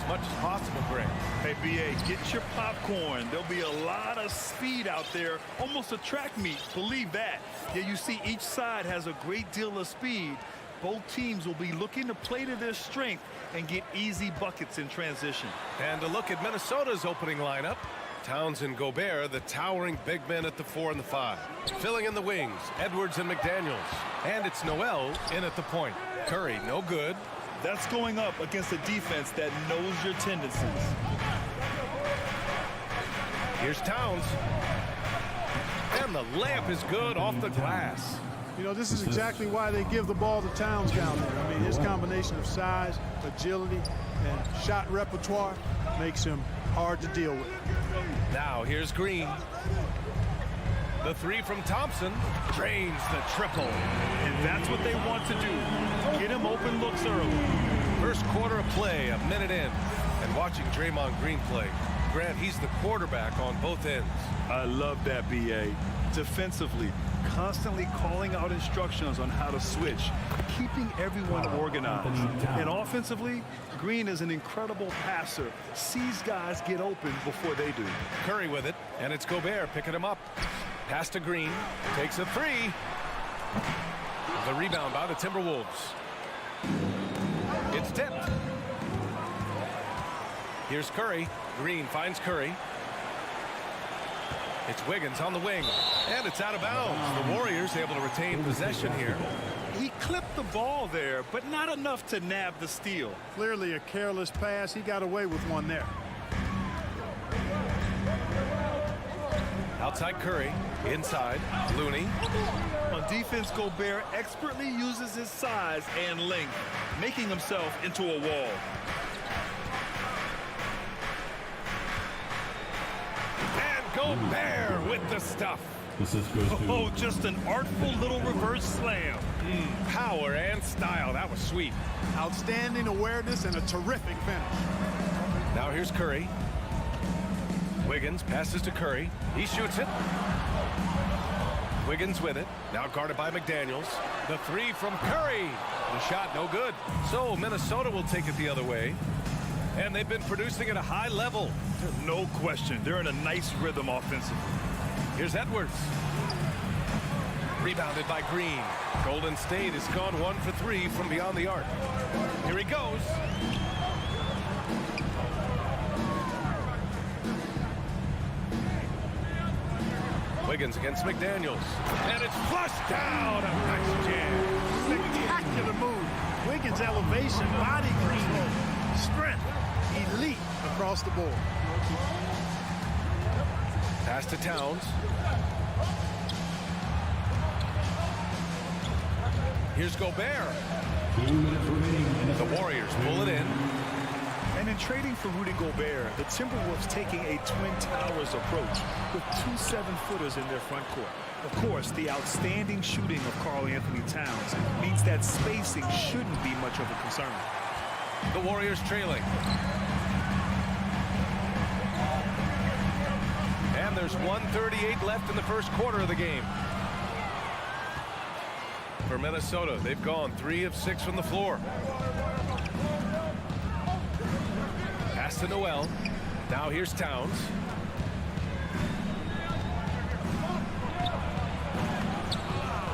as much as possible, Greg. Hey, B.A., get your popcorn. There'll be a lot of speed out there, almost a track meet, believe that. Yeah, you see each side has a great deal of speed. Both teams will be looking to play to their strength and get easy buckets in transition. And a look at Minnesota's opening lineup. Towns and Gobert, the towering big men at the 4 and the 5. Filling in the wings, Edwards and McDaniels. And it's Noel in at the point. Curry, no good. That's going up against a defense that knows your tendencies. Here's Towns. And the layup is good off the glass. You know, this is exactly why they give the ball to Towns down there. I mean, his combination of size, agility, and shot repertoire makes him hard to deal with. Now here's Green. The 3 from Thompson drains the triple. And that's what they want to do. Get him open looks early. First quarter of play, a minute in. And watching Draymond Green play, Grant, he's the quarterback on both ends. I love that, B.A. Defensively, constantly calling out instructions on how to switch, keeping everyone organized. And offensively, Green is an incredible passer, sees guys get open before they do. Curry with it, and it's Gobert picking him up. Pass to Green, takes a 3. The rebound by the Timberwolves. It's tipped. Here's Curry. Green finds Curry. It's Wiggins on the wing, and it's out of bounds. The Warriors able to retain possession here. He clipped the ball there, but not enough to nab the steal. Clearly a careless pass. He got away with one there. Outside Curry, inside Looney. On defense, Gobert expertly uses his size and length, making himself into a wall. Gobert with the stuff. Oh, just an artful little reverse slam. Power and style. That was sweet. Outstanding awareness and a terrific finish. Now here's Curry. Wiggins passes to Curry. He shoots it. Wiggins with it. Now guarded by McDaniels. The 3 from Curry. The shot no good. So Minnesota will take it the other way. And they've been producing at a high level. No question. They're in a nice rhythm offensively. Here's Edwards. Rebounded by Green. Golden State has gone 1 for 3 from beyond the arc. Here he goes. Wiggins against McDaniels. And it's flushed down. A nice jam. Spectacular move. Wiggins' elevation, body control, strength, elite across the board. Pass to Towns. Here's Gobert. The Warriors pull it in. And in trading for Rudy Gobert, the Timberwolves taking a Twin Towers approach with 2 7-footers in their front court. Of course, the outstanding shooting of Karl Anthony Towns means that spacing shouldn't be much of a concern. The Warriors trailing. And there's 1:38 left in the first quarter of the game. For Minnesota, they've gone 3 of 6 from the floor. Pass to Noel. Now here's Towns.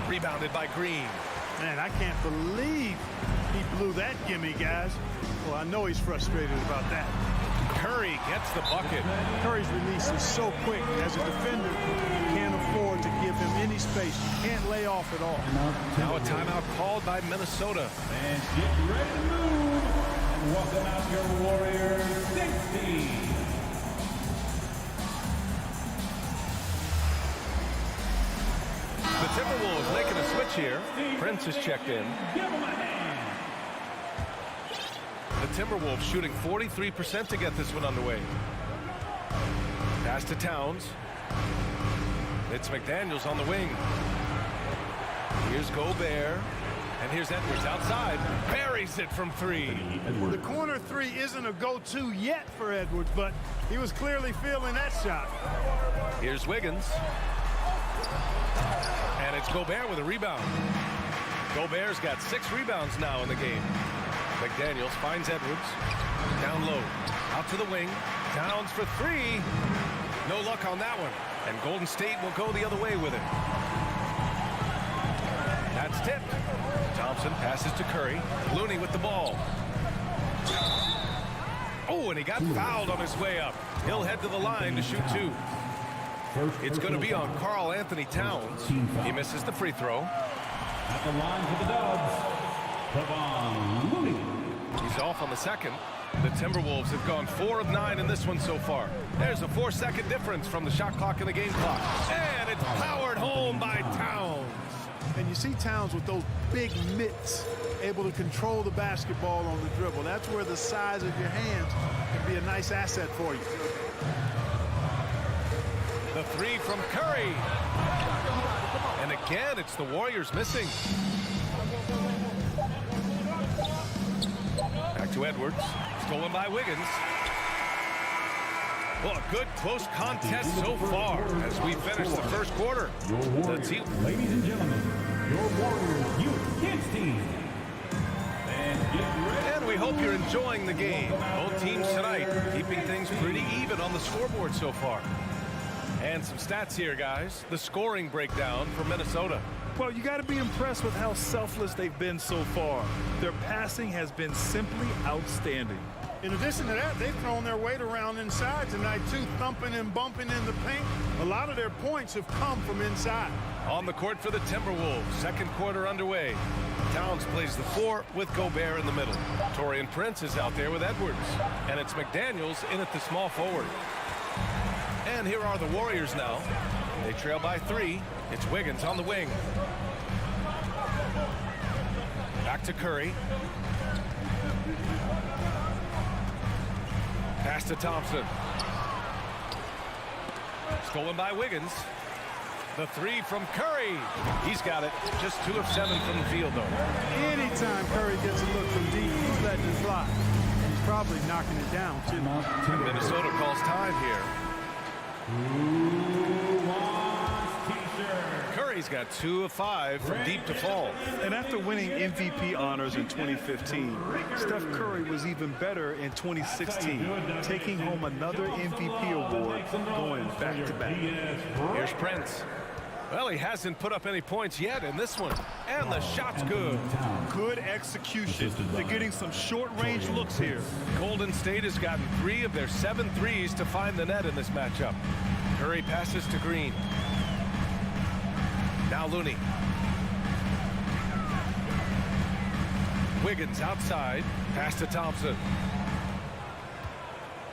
Rebounded by Green. Man, I can't believe he blew that gimme, guys. Well, I know he's frustrated about that. Curry gets the bucket. Curry's release is so quick. As a defender, you can't afford to give him any space. You can't lay off at all. Now a timeout called by Minnesota. And get ready to move. And welcome out your Warriors 60. The Timberwolves making a switch here. Prince is checked in. Give him a hand. The Timberwolves shooting 43% to get this one underway. Pass to Towns. It's McDaniels on the wing. Here's Gobert. And here's Edwards outside. Buries it from 3. The corner 3 isn't a go-to yet for Edwards, but he was clearly feeling that shot. Here's Wiggins. And it's Gobert with a rebound. Gobert's got 6 rebounds now in the game. McDaniels finds Edwards. Down low. Out to the wing. Towns for three. No luck on that one. And Golden State will go the other way with it. That's tipped. Thompson passes to Curry. Looney with the ball. Oh, and he got fouled on his way up. He'll head to the line to shoot two. It's going to be on Karl Anthony Towns. He misses the free throw. At the line for the Dubs, Kevon Looney. He's off on the second. The Timberwolves have gone 4 of 9 in this one so far. There's a 4-second difference from the shot clock and the game clock. And it's powered home by Towns. And you see Towns with those big mitts, able to control the basketball on the dribble. That's where the size of your hands can be a nice asset for you. The three from Curry. And again, it's the Warriors missing. Back to Edwards. Stolen by Wiggins. Well, a good close contest so far as we finish the first quarter. Ladies and gentlemen, your Warriors Youth Kids team. And we hope you're enjoying the game. Both teams tonight keeping things pretty even on the scoreboard so far. And some stats here, guys. The scoring breakdown for Minnesota. Well, you got to be impressed with how selfless they've been so far. Their passing has been simply outstanding. In addition to that, they've thrown their weight around inside tonight, too, thumping and bumping in the paint. A lot of their points have come from inside. On the court for the Timberwolves, second quarter underway. Towns plays the 4 with Gobert in the middle. Taurean Prince is out there with Edwards. And it's McDaniels in at the small forward. And here are the Warriors now. They trail by 3. It's Wiggins on the wing. Back to Curry. Pass to Thompson. Stolen by Wiggins. The 3 from Curry. He's got it. Just 2 of 7 from the field, though. Anytime Curry gets a look from deep, he's letting it fly. He's probably knocking it down, too. And Minnesota calls time here. Curry's got 2 of 5 from deep to fall. And after winning MVP honors in 2015, Steph Curry was even better in 2016, taking home another MVP award, going back-to-back. Here's Prince. Well, he hasn't put up any points yet in this one. And the shot's good. Good execution. They're getting some short-range looks here. Golden State has gotten 3 of their 7 threes to find the net in this matchup. Curry passes to Green. Now Looney. Wiggins outside. Pass to Thompson.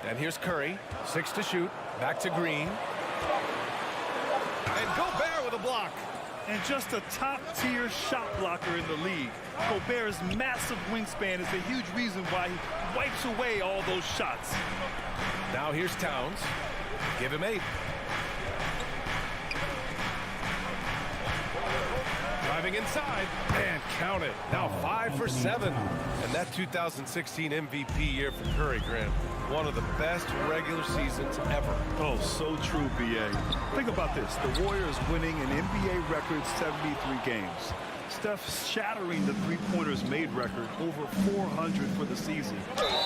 And here's Curry. 6 to shoot. Back to Green. And Gobert with a block. And just a top-tier shot blocker in the league. Gobert's massive wingspan is a huge reason why he wipes away all those shots. Now here's Towns. Give him 8. Driving inside, and count it. Now 5 for 7. And that 2016 MVP year for Curry, Grant. One of the best regular seasons ever. Oh, so true, B.A. Think about this. The Warriors winning an NBA record 73 games. Steph shattering the three-pointers made record, over 400 for the season.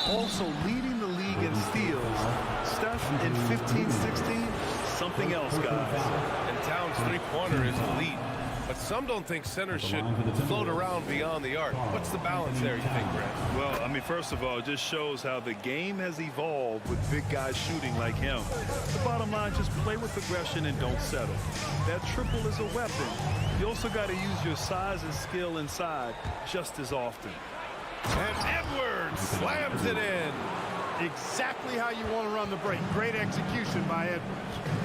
Also leading the league in steals. Steph in 15-16, something else, guys. And Towns' three-pointer is elite. But some don't think centers should float around beyond the arc. What's the balance there, you think, Brad? Well, I mean, first of all, it just shows how the game has evolved with big guys shooting like him. The bottom line, just play with aggression and don't settle. That triple is a weapon. You also got to use your size and skill inside just as often. And Edwards slams it in. Exactly how you want to run the break. Great execution by Edwards.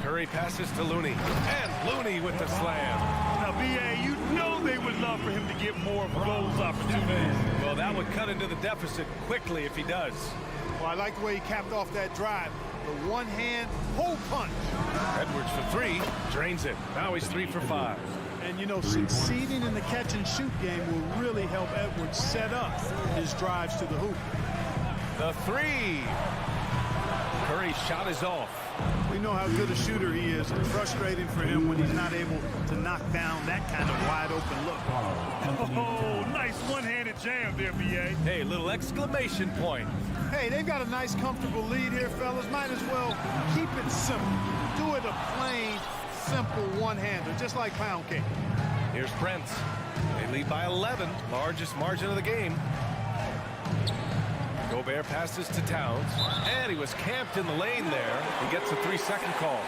Curry passes to Looney. And Looney with the slam. Now, B.A., you know they would love for him to get more of those opportunities. Well, that would cut into the deficit quickly if he does. Well, I like the way he capped off that drive. The one-hand hole punch. Edwards for 3. Drains it. Now he's 3 for 5. And, you know, succeeding in the catch-and-shoot game will really help Edwards set up his drives to the hoop. The 3. Curry's shot is off. We know how good a shooter he is. It's frustrating for him when he's not able to knock down that kind of wide open look. Oh, nice one-handed jam there, B.A. Hey, little exclamation point. Hey, they've got a nice, comfortable lead here, fellas. Might as well keep it simple. Do it a plain, simple one-hander, just like pound cake. Here's Prince. They lead by 11, largest margin of the game. Gobert passes to Towns, and he was camped in the lane there. He gets a 3-second call.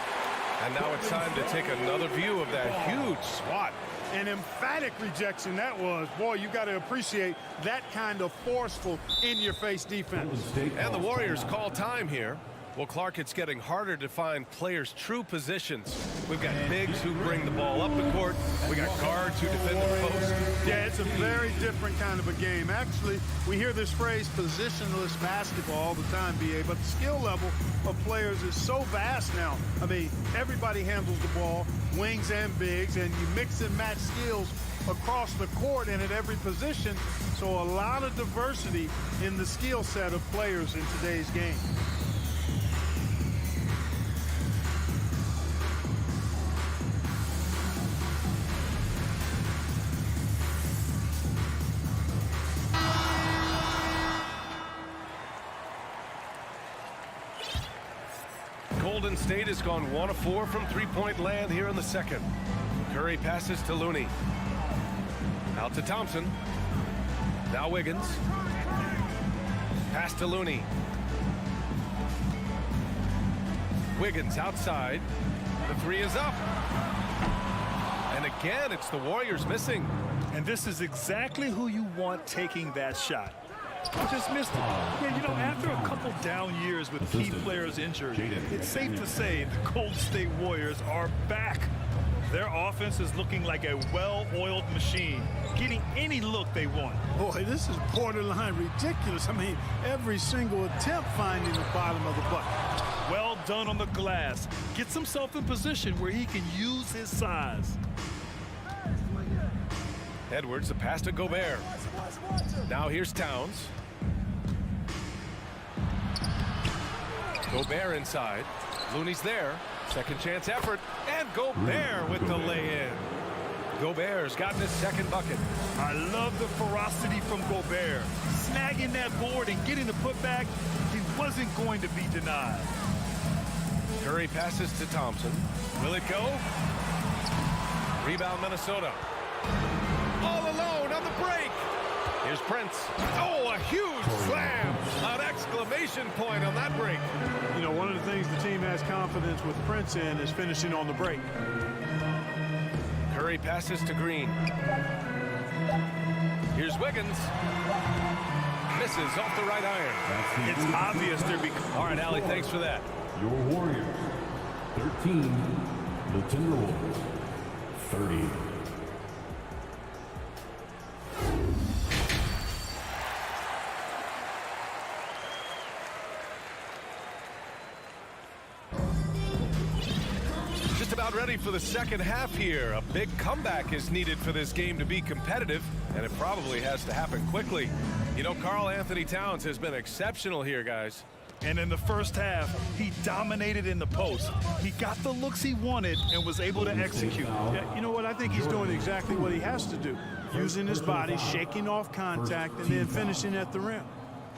And now it's time to take another view of that huge swat. An emphatic rejection that was. Boy, you got to appreciate that kind of forceful, in-your-face defense. And the Warriors call time here. Well, Clark, it's getting harder to find players' true positions. We've got bigs who bring the ball up the court. We got guards who defend the post. Yeah, it's a very different kind of a game. Actually, we hear this phrase positionless basketball all the time, BA, but the skill level of players is so vast now. I mean, everybody handles the ball, wings and bigs, and you mix and match skills across the court and at every position. So a lot of diversity in the skill set of players in today's game. Golden State has gone 1 of 4 from three-point land here in the second. Curry passes to Looney. Out to Thompson. Now Wiggins. Pass to Looney. Wiggins outside. The three is up. And again, it's the Warriors missing. And this is exactly who you want taking that shot. Just missed it. Yeah, you know, after a couple down years with key players injured, it's safe to say the Golden State Warriors are back. Their offense is looking like a well-oiled machine, getting any look they want. Boy, this is borderline ridiculous. I mean, every single attempt finding the bottom of the bucket. Well done on the glass. Gets himself in position where he can use his size. Edwards, the pass to Gobert. Now here's Towns. Gobert inside. Looney's there. Second chance effort. And Gobert with the lay-in. Gobert's gotten his second bucket. I love the ferocity from Gobert. Snagging that board and getting the putback, he wasn't going to be denied. Curry passes to Thompson. Will it go? Rebound Minnesota. All alone on the break. Here's Prince. Oh, a huge slam. An exclamation point on that break. You know, one of the things the team has confidence with Prince in is finishing on the break. Curry passes to Green. Here's Wiggins. Misses off the right iron. It's obvious they're all right, Allie, thanks for that. Your Warriors, 13, the Timberwolves, 30. Just about ready for the second half here. A big comeback is needed for this game to be competitive, and it probably has to happen quickly. You know, Karl Anthony Towns has been exceptional here, guys. And in the first half, he dominated in the post. He got the looks he wanted and was able to execute. Yeah, you know what? I think he's doing exactly what he has to do. Using his body, shaking off contact, and then finishing at the rim.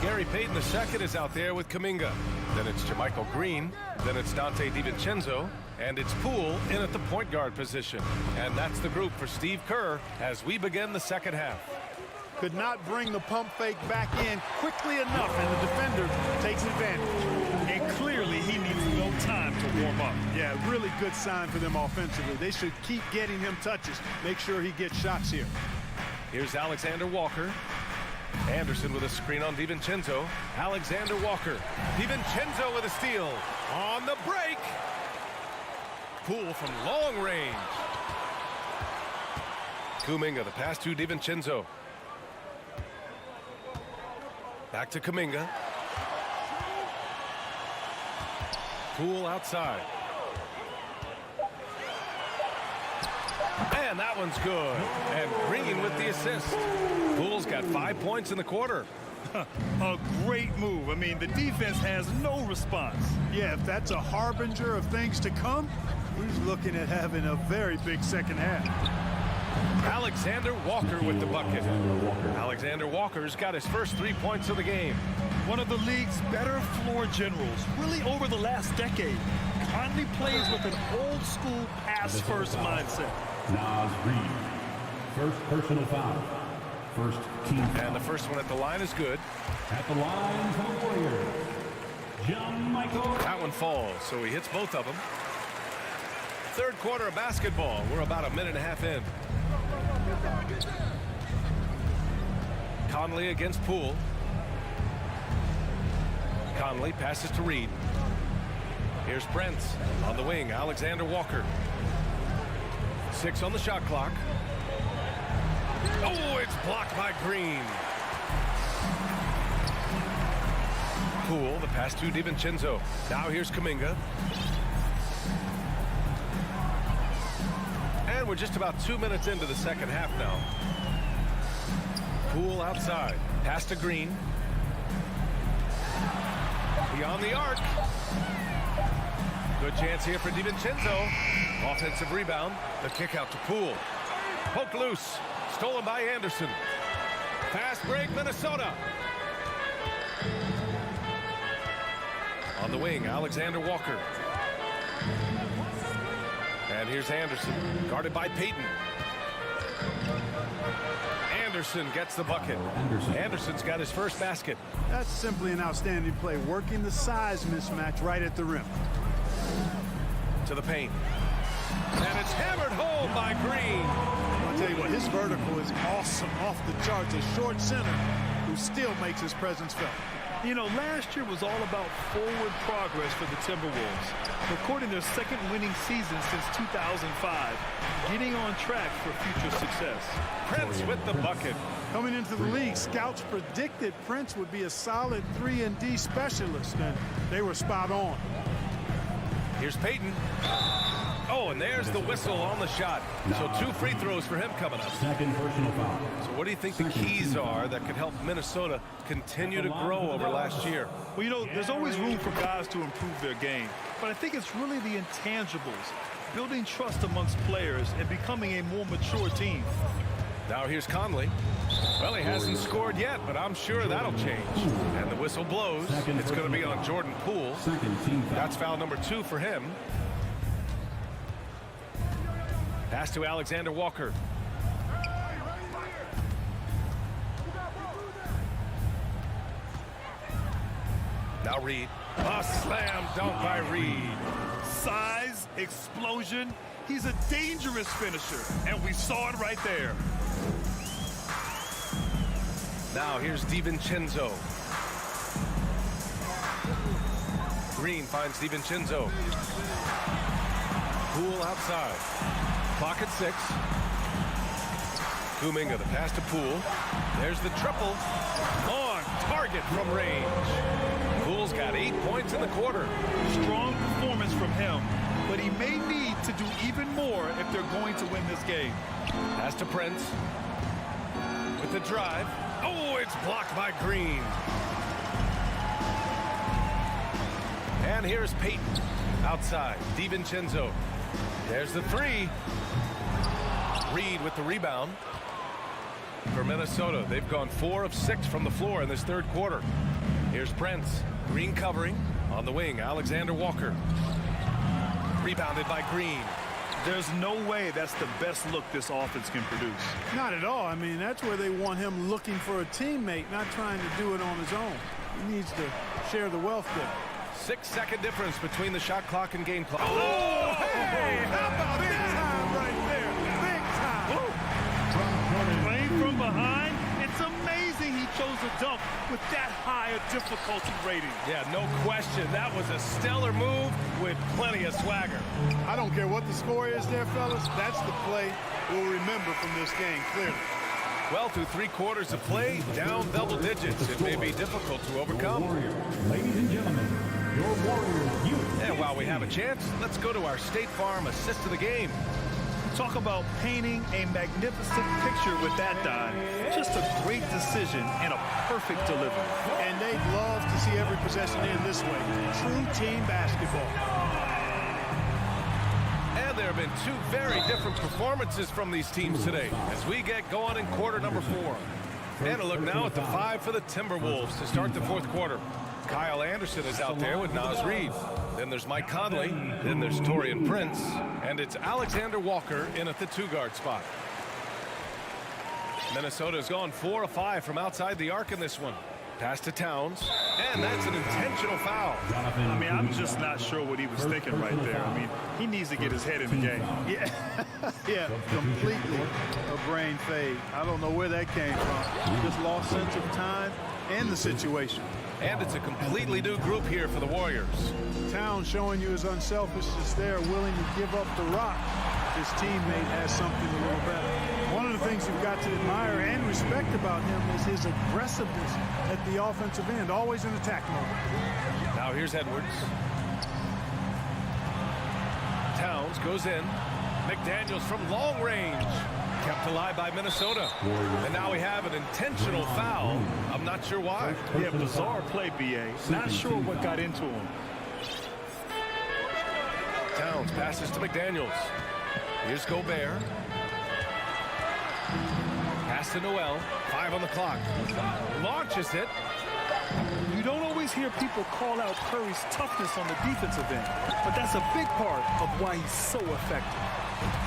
Gary Payton II is out there with Kuminga. Then it's Jermichael Green. Then it's Dante DiVincenzo. And it's Poole in at the point guard position. And that's the group for Steve Kerr as we begin the second half. Could not bring the pump fake back in quickly enough, and the defender takes advantage. And clearly he needs no time to warm up. Yeah, really good sign for them offensively. They should keep getting him touches. Make sure he gets shots here. Here's Alexander Walker. Anderson with a screen on DiVincenzo. Alexander Walker. DiVincenzo with a steal. On the break. Poole from long range. Kuminga, the pass to DiVincenzo. Back to Kuminga. Poole outside. And that one's good. And Green with the assist. Poole's got 5 points in the quarter. A great move. I mean, the defense has no response. Yeah, if that's a harbinger of things to come, he's looking at having a very big second half. Alexander Walker with the bucket. Alexander Walker's got his first 3 points of the game. One of the league's better floor generals, really over the last decade. Conley plays with an old-school pass-first mindset. Nas Reed. First personal foul. First team foul. And the first one at the line is good. At the line for the Warriors, John Michael. That one falls, so he hits both of them. Third quarter of basketball. We're about a minute and a half in. Conley against Poole. Conley passes to Reed. Here's Brents on the wing. Alexander Walker. 6 on the shot clock. Oh, it's blocked by Green. Poole, the pass to DiVincenzo. Now here's Kuminga. And we're just about 2 minutes into the second half now. Poole outside. Pass to Green. Beyond the arc. Good chance here for DiVincenzo. Offensive rebound. The kick out to Poole. Poked loose. Stolen by Anderson. Fast break, Minnesota. On the wing, Alexander Walker. And here's Anderson, guarded by Payton. Anderson gets the bucket. Anderson's got his first basket. That's simply an outstanding play, working the size mismatch right at the rim. To the paint. And it's hammered home by Green. I'll tell you what, his vertical is awesome, off the charts. A short center who still makes his presence felt. You know, last year was all about forward progress for the Timberwolves, recording their second winning season since 2005, getting on track for future success. Prince with the bucket. Coming into the league, scouts predicted Prince would be a solid 3-and-D specialist, and they were spot on. Here's Payton. Oh, and there's the whistle on the shot. So 2 free throws for him coming up. Second personal foul. So what do you think the keys are that could help Minnesota continue to grow over last year? Well, you know, there's always room for guys to improve their game, but I think it's really the intangibles, building trust amongst players and becoming a more mature team. Now here's Conley. Well, he hasn't scored yet, but I'm sure that'll change. And the whistle blows. It's going to be on Jordan Poole. That's foul number 2 for him. Pass to Alexander Walker. Now Reed. A slam dunk by Reed. Size, explosion. He's a dangerous finisher, and we saw it right there. Now here's DiVincenzo. Green finds DiVincenzo. Poole outside. Clock at 6. Kuminga, the pass to Poole. There's the triple. On target from range. Poole's got 8 points in the quarter. Strong performance from him, but he may need to do even more if they're going to win this game. Pass to Prince. With the drive. Oh, it's blocked by Green. And here's Payton. Outside. DiVincenzo. There's the 3. Reed with the rebound. For Minnesota, they've gone 4 of 6 from the floor in this third quarter. Here's Prince. Green covering. On the wing, Alexander Walker. Rebounded by Green. There's no way that's the best look this offense can produce. Not at all. I mean, that's where they want him looking for a teammate, not trying to do it on his own. He needs to share the wealth there. 6-second difference between the shot clock and game clock. Oh, hey, how about big time right there? Big time. Playing from behind, it's amazing he chose a dunk with that high a difficulty rating. Yeah, no question. That was a stellar move with plenty of swagger. I don't care what the score is there, fellas. That's the play we'll remember from this game, clearly. Well, through 3 quarters of play, down double digits. It may be difficult to overcome. Ladies and gentlemen, your Warriors youth. And while we have a chance, let's go to our State Farm assist of the game. Talk about painting a magnificent picture with that dive. Just a great decision and a perfect delivery. And they'd love to see every possession end this way. True team basketball. And there have been two very different performances from these teams today as we get going in quarter number 4. And a look now at the 5 for the Timberwolves to start the fourth quarter. Kyle Anderson is out there with Naz Reid. Then there's Mike Conley. Then there's Taurean Prince. And it's Alexander Walker in at the 2-guard spot. Minnesota's gone 4 of 5 from outside the arc in this one. Pass to Towns. And that's an intentional foul. I mean, I'm just not sure what he was thinking right there. I mean, he needs to get his head in the game. Yeah, completely a brain fade. I don't know where that came from. Just lost sense of time and the situation. And it's a completely new group here for the Warriors. Towns showing you his unselfishness there, willing to give up the rock. His teammate has something a little better. One of the things you've got to admire and respect about him is his aggressiveness at the offensive end, always in attack mode. Now here's Edwards. Towns goes in. McDaniels from long range. Kept alive by Minnesota. And now we have an intentional foul. I'm not sure why. Yeah, bizarre play, B.A. Not sure what got into him. Towns passes to McDaniels. Here's Gobert. Pass to Noel. 5 on the clock. Launches it. You don't always hear people call out Curry's toughness on the defensive end, but that's a big part of why he's so effective.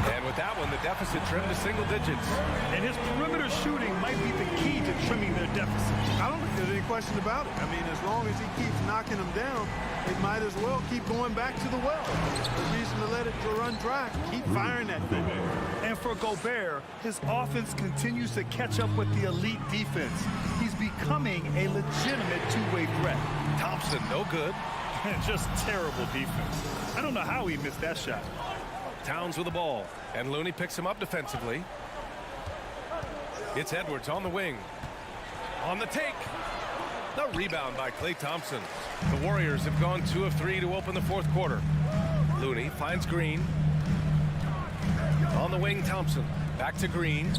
And with that one, the deficit trimmed to single digits. And his perimeter shooting might be the key to trimming their deficit. I don't think there's any question about it. I mean, as long as he keeps knocking them down, they might as well keep going back to the well. No reason to let it run dry. Keep firing that thing. And for Gobert, his offense continues to catch up with the elite defense. He's becoming a legitimate two-way threat. Thompson, no good. Just terrible defense. I don't know how he missed that shot. Towns with the ball, and Looney picks him up defensively. It's Edwards on the wing. On the take. The rebound by Klay Thompson. The Warriors have gone 2 of 3 to open the fourth quarter. Looney finds Green. On the wing, Thompson. Back to Green.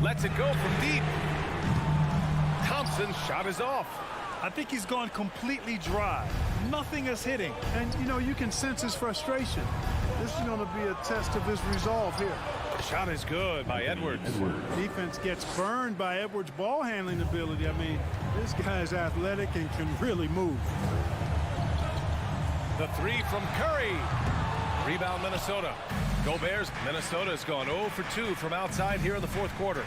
Lets it go from deep. Thompson's shot is off. I think he's gone completely dry. Nothing is hitting. And, you know, you can sense his frustration. This is going to be a test of his resolve here. The shot is good by Edwards. Defense gets burned by Edwards' ball handling ability. I mean, this guy's athletic and can really move. The 3 from Curry. Rebound Minnesota. Gobert's. Minnesota has gone 0 for 2 from outside here in the fourth quarter.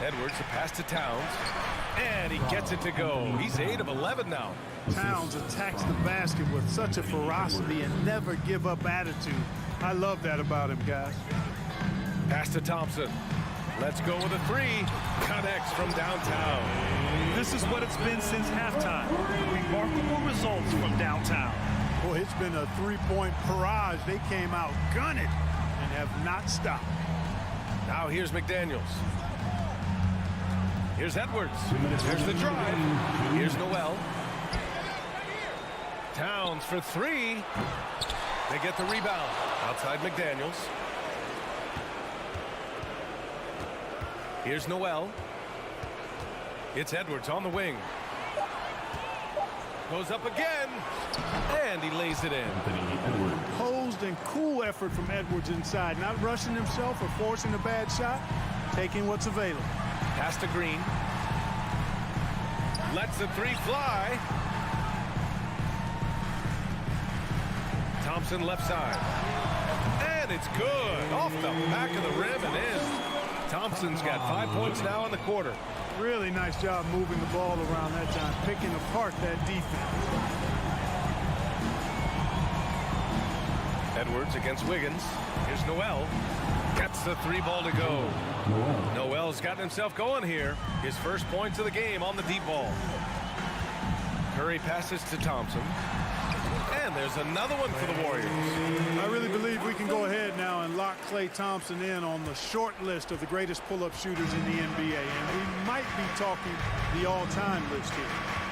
Edwards, a pass to Towns. And he gets it to go. He's 8 of 11 now. Towns attacks the basket with such a ferocity and never give up attitude. I love that about him, guys. Pass to Thompson. Let's go with a 3. Connects from downtown. This is what it's been since halftime. Remarkable results from downtown. Boy, it's been a three-point barrage. They came out gunning and have not stopped. Now here's McDaniels. Here's Edwards. Here's the drive. Here's Noel. Towns for 3. They get the rebound. Outside McDaniels. Here's Noel. It's Edwards on the wing. Goes up again. And he lays it in. Posed and cool effort from Edwards inside. Not rushing himself or forcing a bad shot. Taking what's available. Pass to Green. Lets the 3 fly. Thompson left side. And it's good. Off the back of the rim and in. Thompson's got 5 points now in the quarter. Really nice job moving the ball around that time. Picking apart that defense. Edwards against Wiggins. Here's Noel. Gets the 3 ball to go. Noel's gotten himself going here. His first points of the game on the deep ball. Curry passes to Thompson. And there's another one for the Warriors. I really believe we can go ahead now and lock Klay Thompson in on the short list of the greatest pull-up shooters in the NBA. And we might be talking the all-time list here.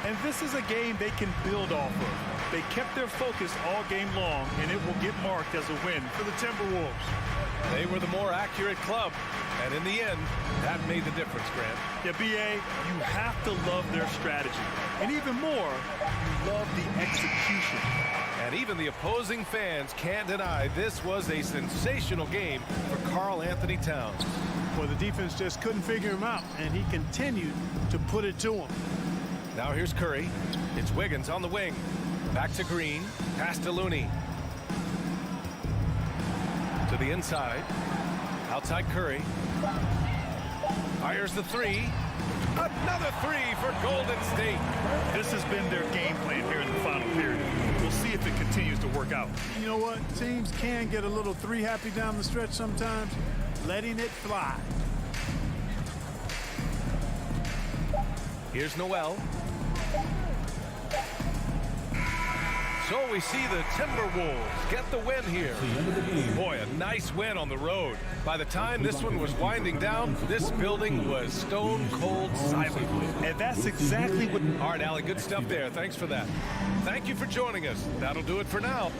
And this is a game they can build off of. They kept their focus all game long, and it will get marked as a win for the Timberwolves. They were the more accurate club, and in the end, that made the difference, Grant. Yeah, B.A., you have to love their strategy. And even more, you love the execution. And even the opposing fans can't deny this was a sensational game for Karl Anthony Towns. Well, the defense just couldn't figure him out, and he continued to put it to him. Now here's Curry. It's Wiggins on the wing. Back to Green. Pass to Looney. To the inside. Outside Curry. Fires the three. Another three for Golden State. This has been their game plan here in the final period. We'll see if it continues to work out. You know what? Teams can get a little three happy down the stretch sometimes, letting it fly. Here's Noel. So we see the Timberwolves get the win here. Boy, a nice win on the road. By the time this one was winding down, this building was stone cold silent. And that's exactly what... All right, Allie, good stuff there. Thanks for that. Thank you for joining us. That'll do it for now.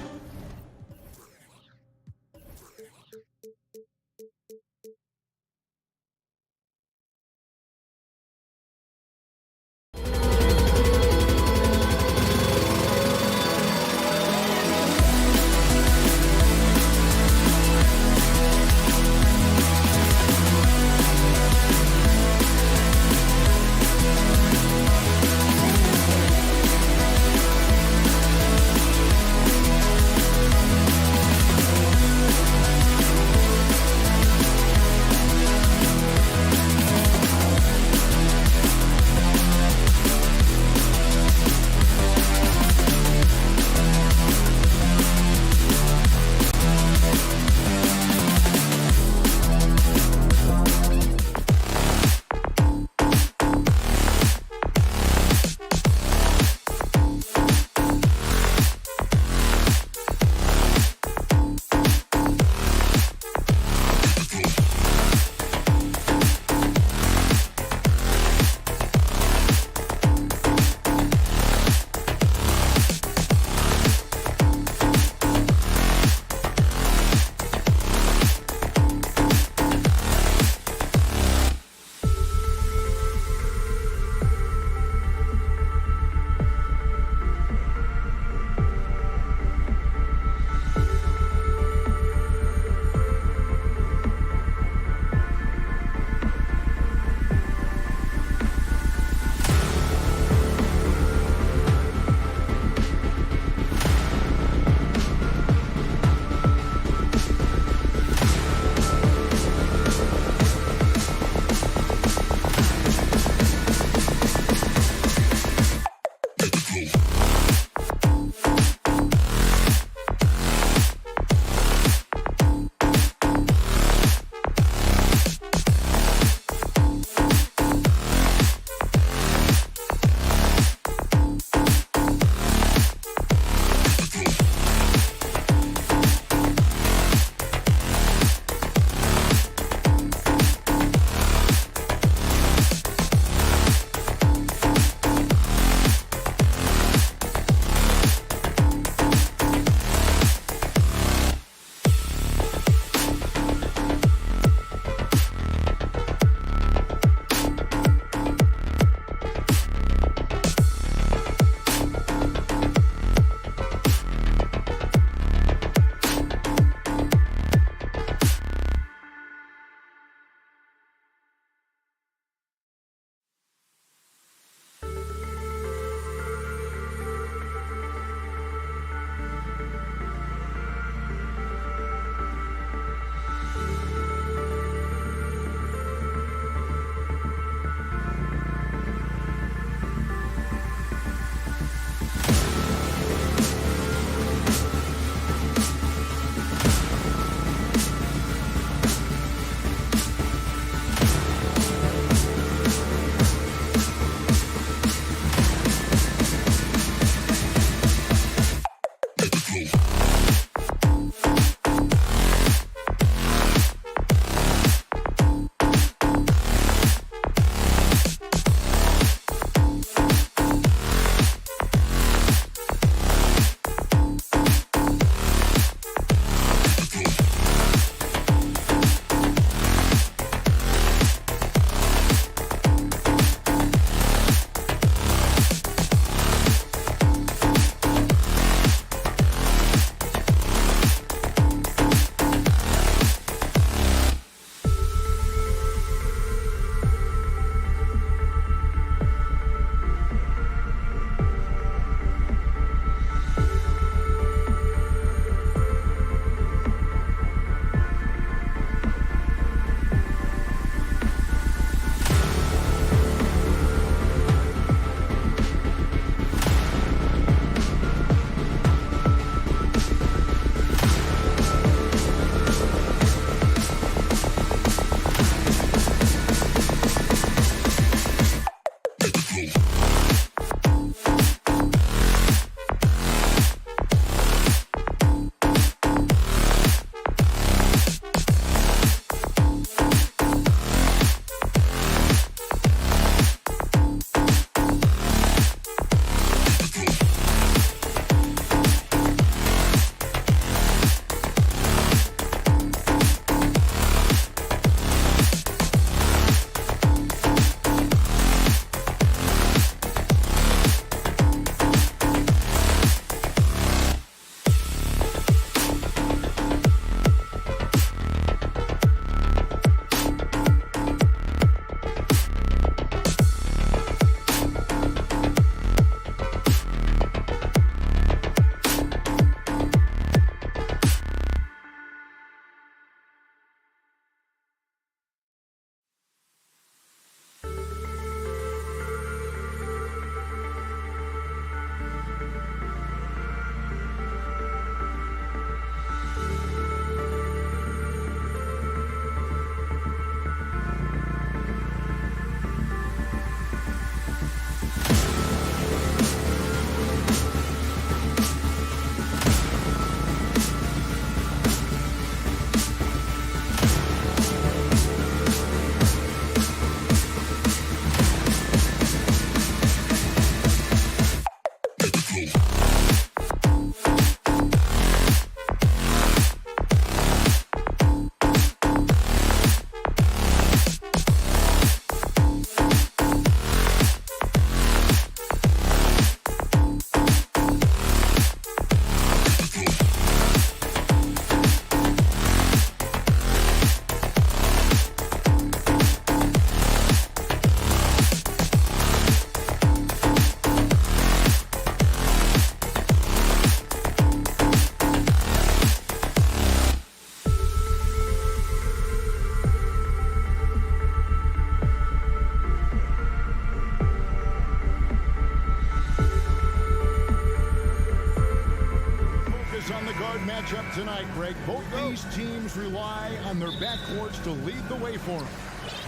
matchup tonight, Greg. Both these teams rely on their backcourts to lead the way for them.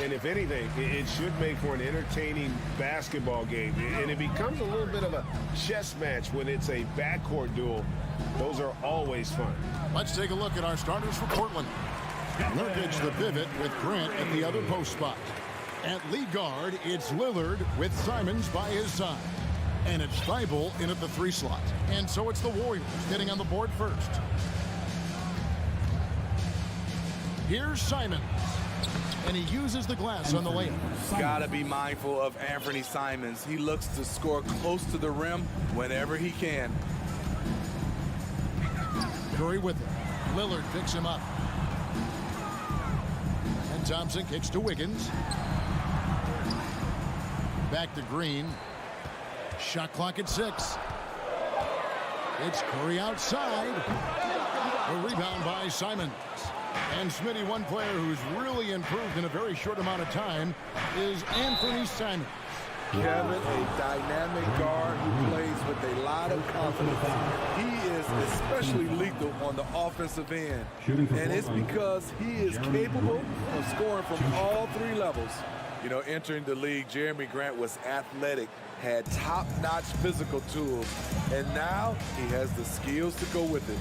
And if anything, it should make for an entertaining basketball game. And it becomes a little bit of a chess match when it's a backcourt duel. Those are always fun. Let's take a look at our starters for Portland. Nurkic the pivot with Grant at the other post spot. At lead guard, it's Lillard with Simons by his side. And it's Thibault in at the 3 slot. And so it's the Warriors getting on the board first. Here's Simons. And he uses the glass on the layup. Gotta be mindful of Anthony Simons. He looks to score close to the rim whenever he can. Curry with it. Lillard picks him up. And Thompson kicks to Wiggins. Back to Green. Shot clock at 6. It's Curry outside. A rebound by Simons. And Smitty, one player who's really improved in a very short amount of time is Anthony Simons. Kevin, a dynamic guard who plays with a lot of confidence. He is especially lethal on the offensive end. And it's because he is capable of scoring from all 3 levels. You know, entering the league, Jeremy Grant was athletic, had top-notch physical tools, and now he has the skills to go with it.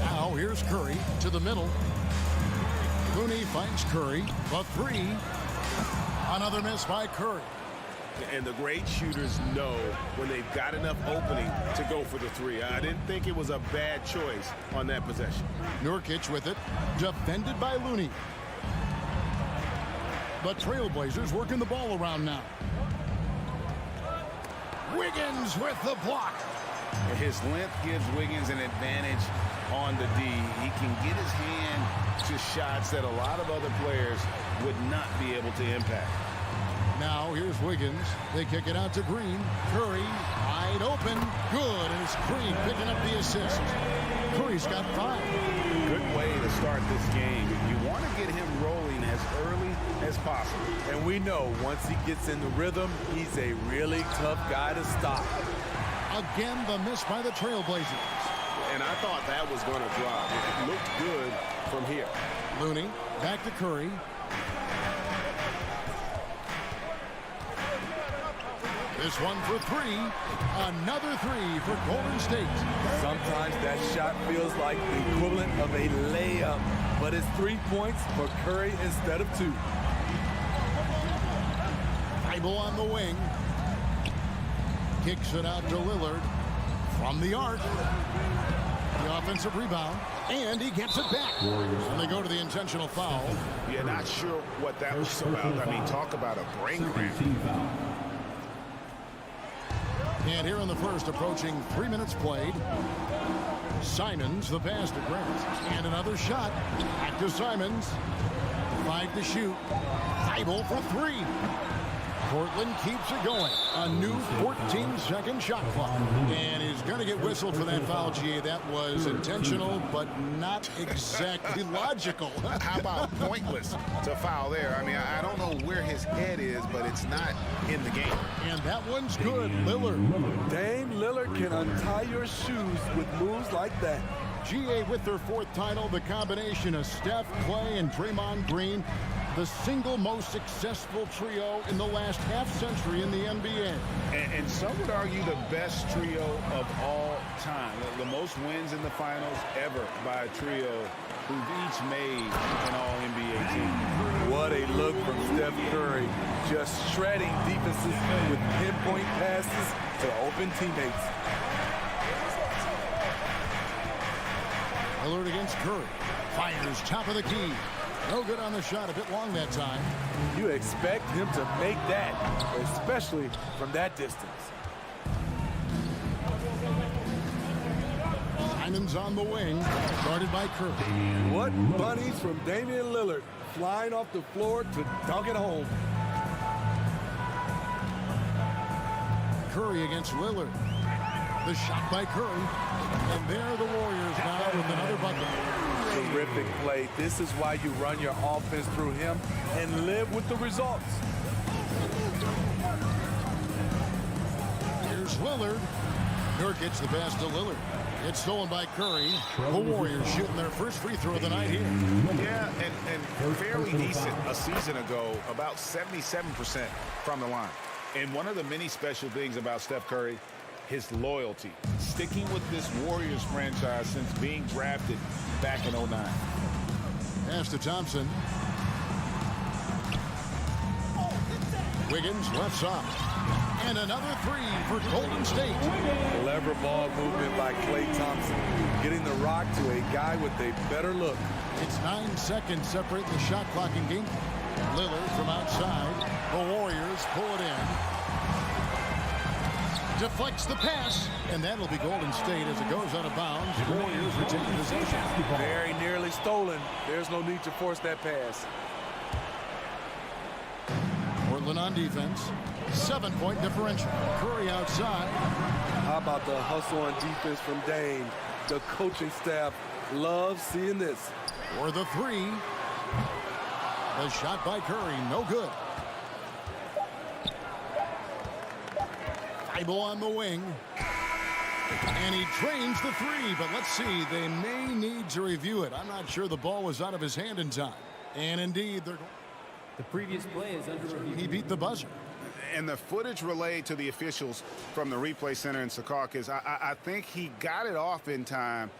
Now here's Curry to the middle. Looney finds Curry, a 3. Another miss by Curry. And the great shooters know when they've got enough opening to go for the 3. I didn't think it was a bad choice on that possession. Nurkic with it, defended by Looney. The Trailblazers working the ball around now. Wiggins with the block. His length gives Wiggins an advantage on the D. He can get his hand to shots that a lot of other players would not be able to impact. Now here's Wiggins. They kick it out to Green. Curry wide open. Good. And it's Green picking up the assist. Curry's got 5. Good way to start this game. You want to get him rolling as early as possible. And we know once he gets in the rhythm, he's a really tough guy to stop. Again, the miss by the Trailblazers. And I thought that was going to drop. It looked good from here. Looney back to Curry. This one for 3. Another 3 for Golden State. Sometimes that shot feels like the equivalent of a layup, but it's 3 points for Curry instead of 2. Thibault on the wing. Kicks it out to Lillard from the arc. The offensive rebound, and he gets it back. And they go to the intentional foul. Yeah, not sure what that was about. I mean, talk about a brain cramp. And here in the first, approaching 3 minutes played. Simons, the pass to Grant. And another shot. Back to Simons. 5 to shoot. Thibault for 3. Portland keeps it going. A new 14-second shot clock. And he's going to get whistled for that foul, GA. That was intentional, but not exactly logical. How about pointless to foul there? I mean, I don't know where his head is, but it's not in the game. And that one's good. Lillard. Dame Lillard can untie your shoes with moves like that. GA with their 4th title, the combination of Steph, Clay, and Draymond Green, the single most successful trio in the last half-century in the NBA. And some would argue the best trio of all time. The most wins in the finals ever by a trio who've each made an all-NBA team. What a look from Steph Curry, just shredding defenses with pinpoint passes to open teammates. Lillard against Curry. Fires top of the key. No good on the shot, a bit long that time. You expect him to make that, especially from that distance. Simons on the wing, guarded by Curry. What bunnies from Damian Lillard, flying off the floor to dunk it home. Curry against Lillard. The shot by Curry. And there the Warriors now with another bucket. Terrific play. This is why you run your offense through him and live with the results. Here's Lillard. Nurkic the pass to Lillard. It's stolen by Curry. The Warriors shooting their first free throw of the night here. Yeah, and fairly decent a season ago, about 77% from the line. And one of the many special things about Steph Curry, his loyalty. Sticking with this Warriors franchise since being drafted back in 09. Pass to Thompson. Wiggins left side. And another three for Golden State. Clever ball movement by Klay Thompson, getting the rock to a guy with a better look. It's 9 seconds separating the shot clock in game. Lillard from outside. The Warriors pull it in. Deflects the pass, and that'll be Golden State as it goes out of bounds. The Warriors retain possession. Very nearly stolen. There's no need to force that pass. Portland on defense. 7-point differential. Curry outside. How about the hustle on defense from Dame? The coaching staff loves seeing this. For the three. The shot by Curry, no good. Thibault on the wing. And he drains the three, but let's see. They may need to review it. I'm not sure the ball was out of his hand in time. And indeed, the previous play is under review. He beat the buzzer. And the footage relayed to the officials from the replay center in Secaucus, I think he got it off in time.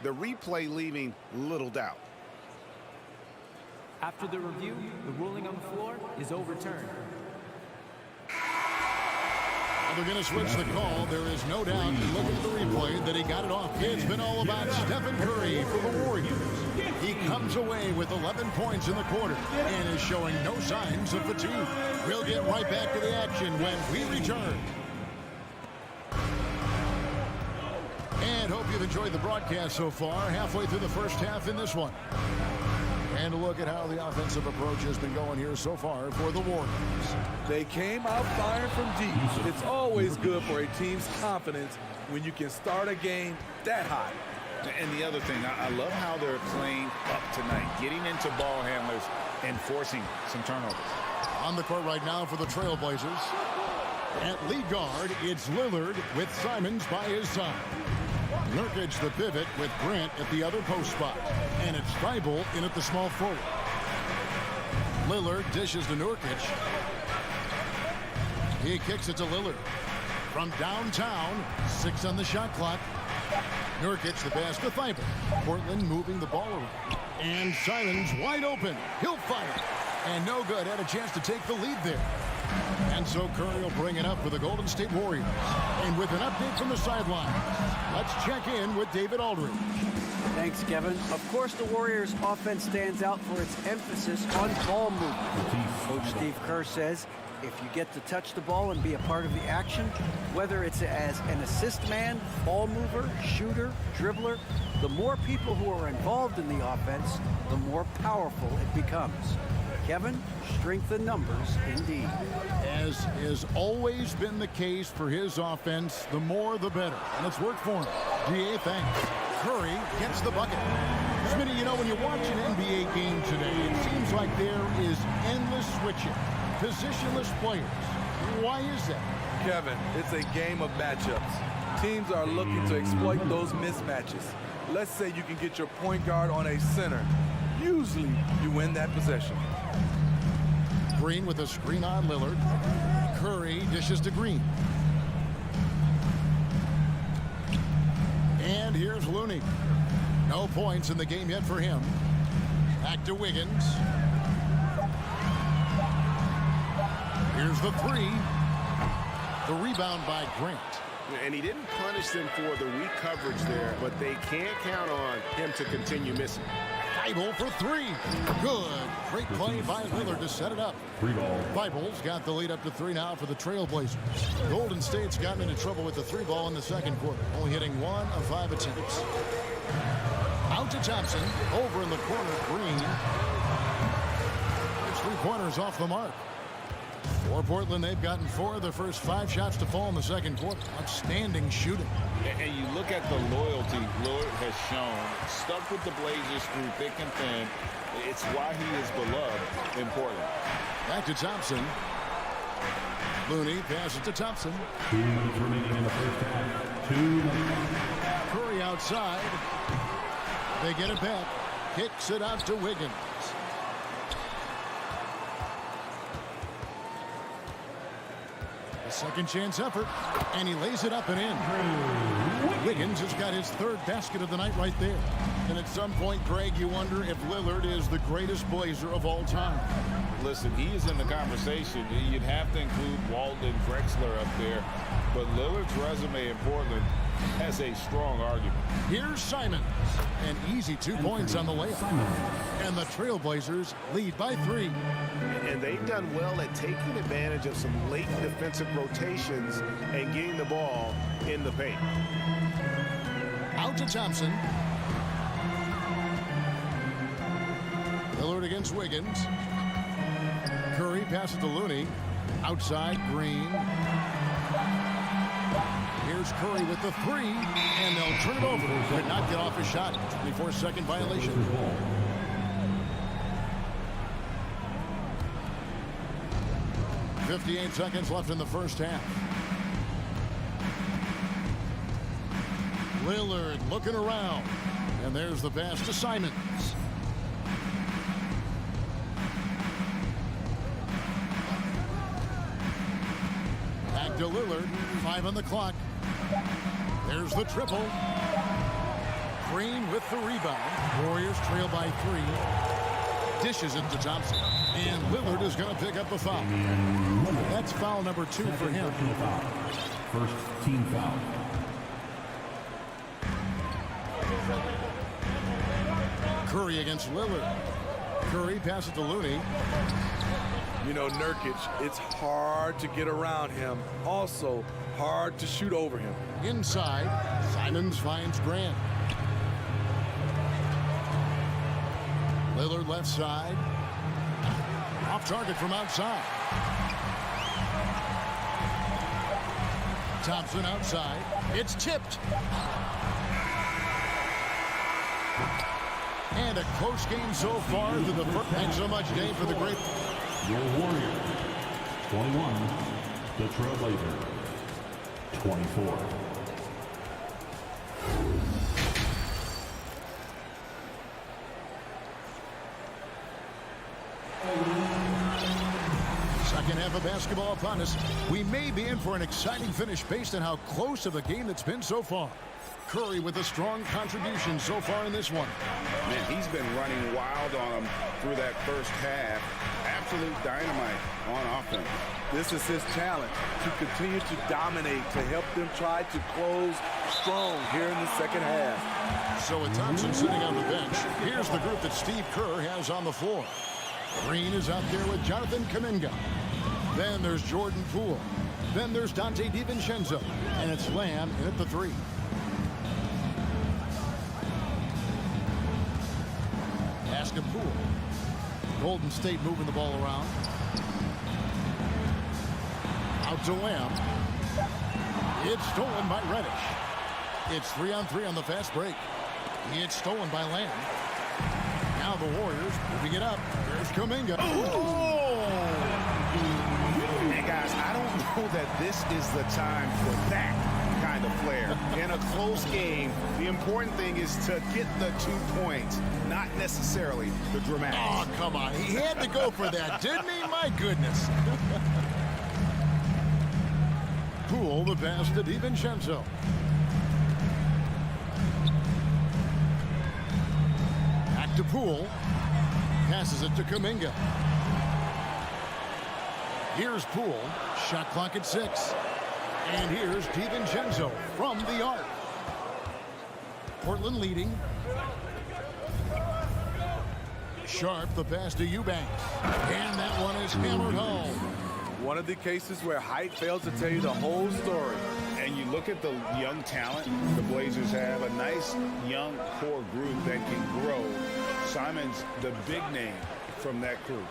The replay leaving little doubt. After the review, the ruling on the floor is overturned. They're going to switch the call. There is no doubt, looking at the replay, that he got it off. It's been all about Stephen Curry for the Warriors. He comes away with 11 points in the quarter and is showing no signs of fatigue. We'll get right back to the action when we return. And hope you've enjoyed the broadcast so far. Halfway through the first half in this one. And a look at how the offensive approach has been going here so far for the Warriors. They came out firing from deep. It's always good for a team's confidence when you can start a game that high. And the other thing, I love how they're playing up tonight, getting into ball handlers and forcing some turnovers. On the court right now for the Trailblazers. At lead guard, it's Lillard with Simons by his side. Nurkic the pivot with Grant at the other post spot. And it's Thibault in at the small forward. Lillard dishes to Nurkic. He kicks it to Lillard. From downtown, 6 on the shot clock. Nurkic the pass to Thibault. Portland moving the ball around. And Simons wide open. He'll fire. And no good. Had a chance to take the lead there. And so Curry will bring it up for the Golden State Warriors. And with an update from the sideline, let's check in with David Aldridge. Thanks, Kevin. Of course, the Warriors' offense stands out for its emphasis on ball movement. Coach Steve Kerr says if you get to touch the ball and be a part of the action, whether it's as an assist man, ball mover, shooter, dribbler, the more people who are involved in the offense, the more powerful it becomes. Kevin, strength in numbers, indeed. As has always been the case for his offense, the more the better. And it's worked for him. DA, thanks. Curry gets the bucket. Smitty, you know, when you watch an NBA game today, it seems like there is endless switching, positionless players. Why is that? Kevin, it's a game of matchups. Teams are looking to exploit those mismatches. Let's say you can get your point guard on a center. Usually, you win that possession. Green with a screen on Lillard. Curry dishes to Green. And here's Looney. No points in the game yet for him. Back to Wiggins. Here's the three. The rebound by Grant. And he didn't punish them for the weak coverage there, but they can't count on him to continue missing. Thibault for three. Good. Great play by Lillard to set it up. Thibault's got the lead up to 3 now for the Trailblazers. Golden State's gotten into trouble with the 3 ball in the second quarter, only hitting 1 of 5 attempts. Out to Thompson. Over in the corner, Green. It's 3-pointers off the mark. For Portland, they've gotten 4 of their first 5 shots to fall in the second quarter. Outstanding shooting. And you look at the loyalty Lillard has shown. Stuck with the Blazers through thick and thin. It's why he is beloved in Portland. Back to Thompson. Looney passes to Thompson. 2 minutes remaining in the first half. Curry outside. They get it back. Kicks it out to Wiggins. A second chance effort, and he lays it up and in. Wiggins has got his third basket of the night right there. And at some point, Greg, you wonder if Lillard is the greatest Blazer of all time. Listen, he is in the conversation. You'd have to include Walton, Drexler up there. But Lillard's resume in Portland has a strong argument. Here's Simons. An easy 2 points on the layup. And the Trailblazers lead by 3. And they've done well at taking advantage of some late defensive rotations and getting the ball in the paint. Out to Thompson. Lillard against Wiggins. Curry passes to Looney. Outside, Green. Here's Curry with the 3, and they'll turn it over. Could not get off his shot. 24-second violation. .58 seconds left in the first half. Lillard looking around, and there's the pass to Simons. Back to Lillard. 5 on the clock. There's the triple. Green with the rebound. Warriors trail by 3. Dishes it to Thompson. And Lillard is going to pick up a foul. That's foul number 2 for him. First team foul. Curry against Lillard. Curry passes to Looney. You know, Nurkic, it's hard to get around him. Also, hard to shoot over him. Inside, Simons finds Grant. Lillard left side. Off target from outside. Thompson outside. It's tipped. And a close game so far through the first. Thanks so much, Dave, for the great. Your Warriors, 21. The Trailblazers, 24. Second half of basketball upon us. We may be in for an exciting finish based on how close of a game it's been so far. Curry with a strong contribution so far in this one. Man, he's been running wild on him through that first half. Absolute dynamite on offense. This is his challenge, to continue to dominate, to help them try to close strong here in the second half. So with Thompson sitting on the bench, here's the group that Steve Kerr has on the floor. Green is out there with Jonathan Kuminga. Then there's Jordan Poole. Then there's Dante DiVincenzo. And it's Lamb in at the 3. Pass to Poole. Golden State moving the ball around. Out to Lamb. It's stolen by Reddish. It's 3-on-3 on the fast break. It's stolen by Lamb. Now the Warriors moving it up. There's Kuminga. And guys, I don't know that this is the time for that kind of flair. In a close game, the important thing is to get the 2 points, not necessarily the dramatics. Oh, come on. He had to go for that, didn't he? My goodness. Poole, the pass to DiVincenzo. Back to Poole. Passes it to Kuminga. Here's Poole. Shot clock at 6. And here's DiVincenzo from the arc. Portland leading. Sharp, the pass to Eubanks. And that one is hammered home. One of the cases where height fails to tell you the whole story. And you look at the young talent the Blazers have, a nice young core group that can grow. Simons, the big name from that group.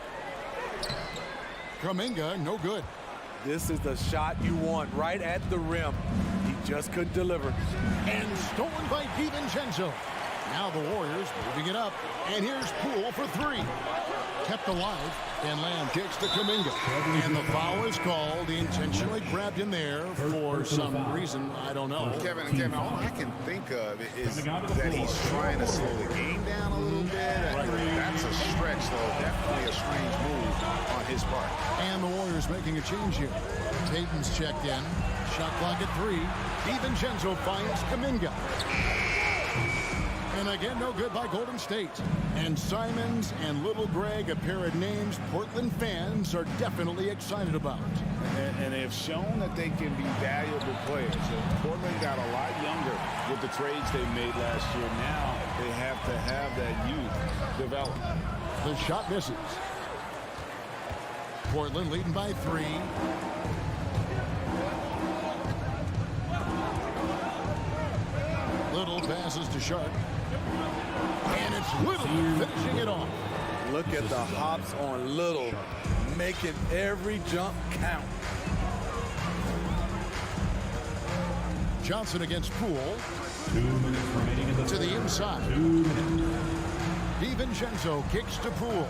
Kuminga, no good. This is the shot you want right at the rim. He just couldn't deliver. And stolen by DiVincenzo. Now the Warriors moving it up. And here's Poole for three. Kept alive. And Lamb kicks to Kuminga. And the foul is called. He intentionally grabbed him there for some reason. I don't know. Kevin, all I can think of is that he's trying to slow the game down a little bit. That's a stretch, though. Definitely a strange move on his part. And the Warriors making a change here. Payton's checked in. Shot clock at 3. DiVincenzo finds Kuminga. And again, no good by Golden State. And Simons and Little Greg, a pair of names Portland fans are definitely excited about. And they've shown that they can be valuable players. So Portland got a lot younger with the trades they made last year. Now they have to have that youth develop. The shot misses. Portland leading by 3. Little passes to Sharp. And it's Little finishing it off. Look at the hops on Little, making every jump count. Johnson against Poole. 2 minutes remaining in the to the inside. 2 minutes. DiVincenzo kicks to Poole.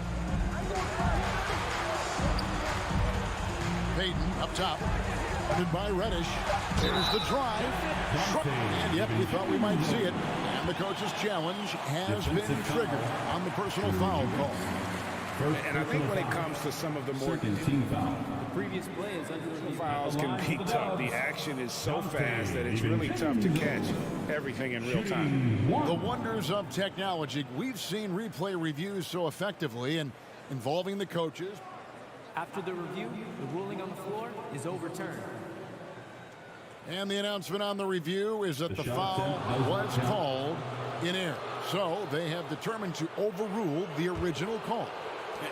Payton up top. Guarded by Reddish. There's the drive. And yep, we thought we might see it. And the coach's challenge has been triggered on the personal foul call. And I think when it comes to some of the more The previous play is under review. fouls can be tough. The action is so fast that it's really tough to catch everything in real time. The wonders of technology. We've seen replay reviews so effectively and involving the coaches. After the review, the ruling on the floor is overturned. And the announcement on the review is that the foul was called in error. So they have determined to overrule the original call.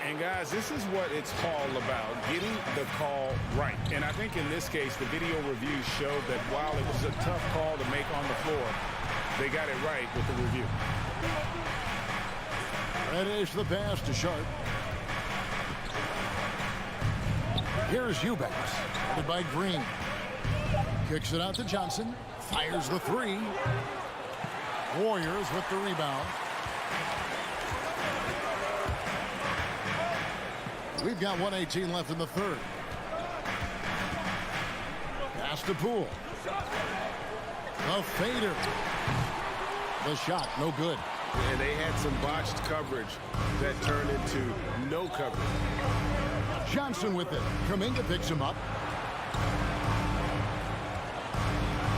And guys, this is what it's all about, getting the call right. And I think in this case, the video review showed that while it was a tough call to make on the floor, they got it right with the review. Reddish the pass to Sharp. Here's Eubanks, headed by Green. Kicks it out to Johnson. Fires the 3. Warriors with the rebound. We've got 1:18 left in the third. Pass to Poole. A fader. The shot, no good. And they had some botched coverage that turned into no coverage. Johnson with it. Kuminga picks him up.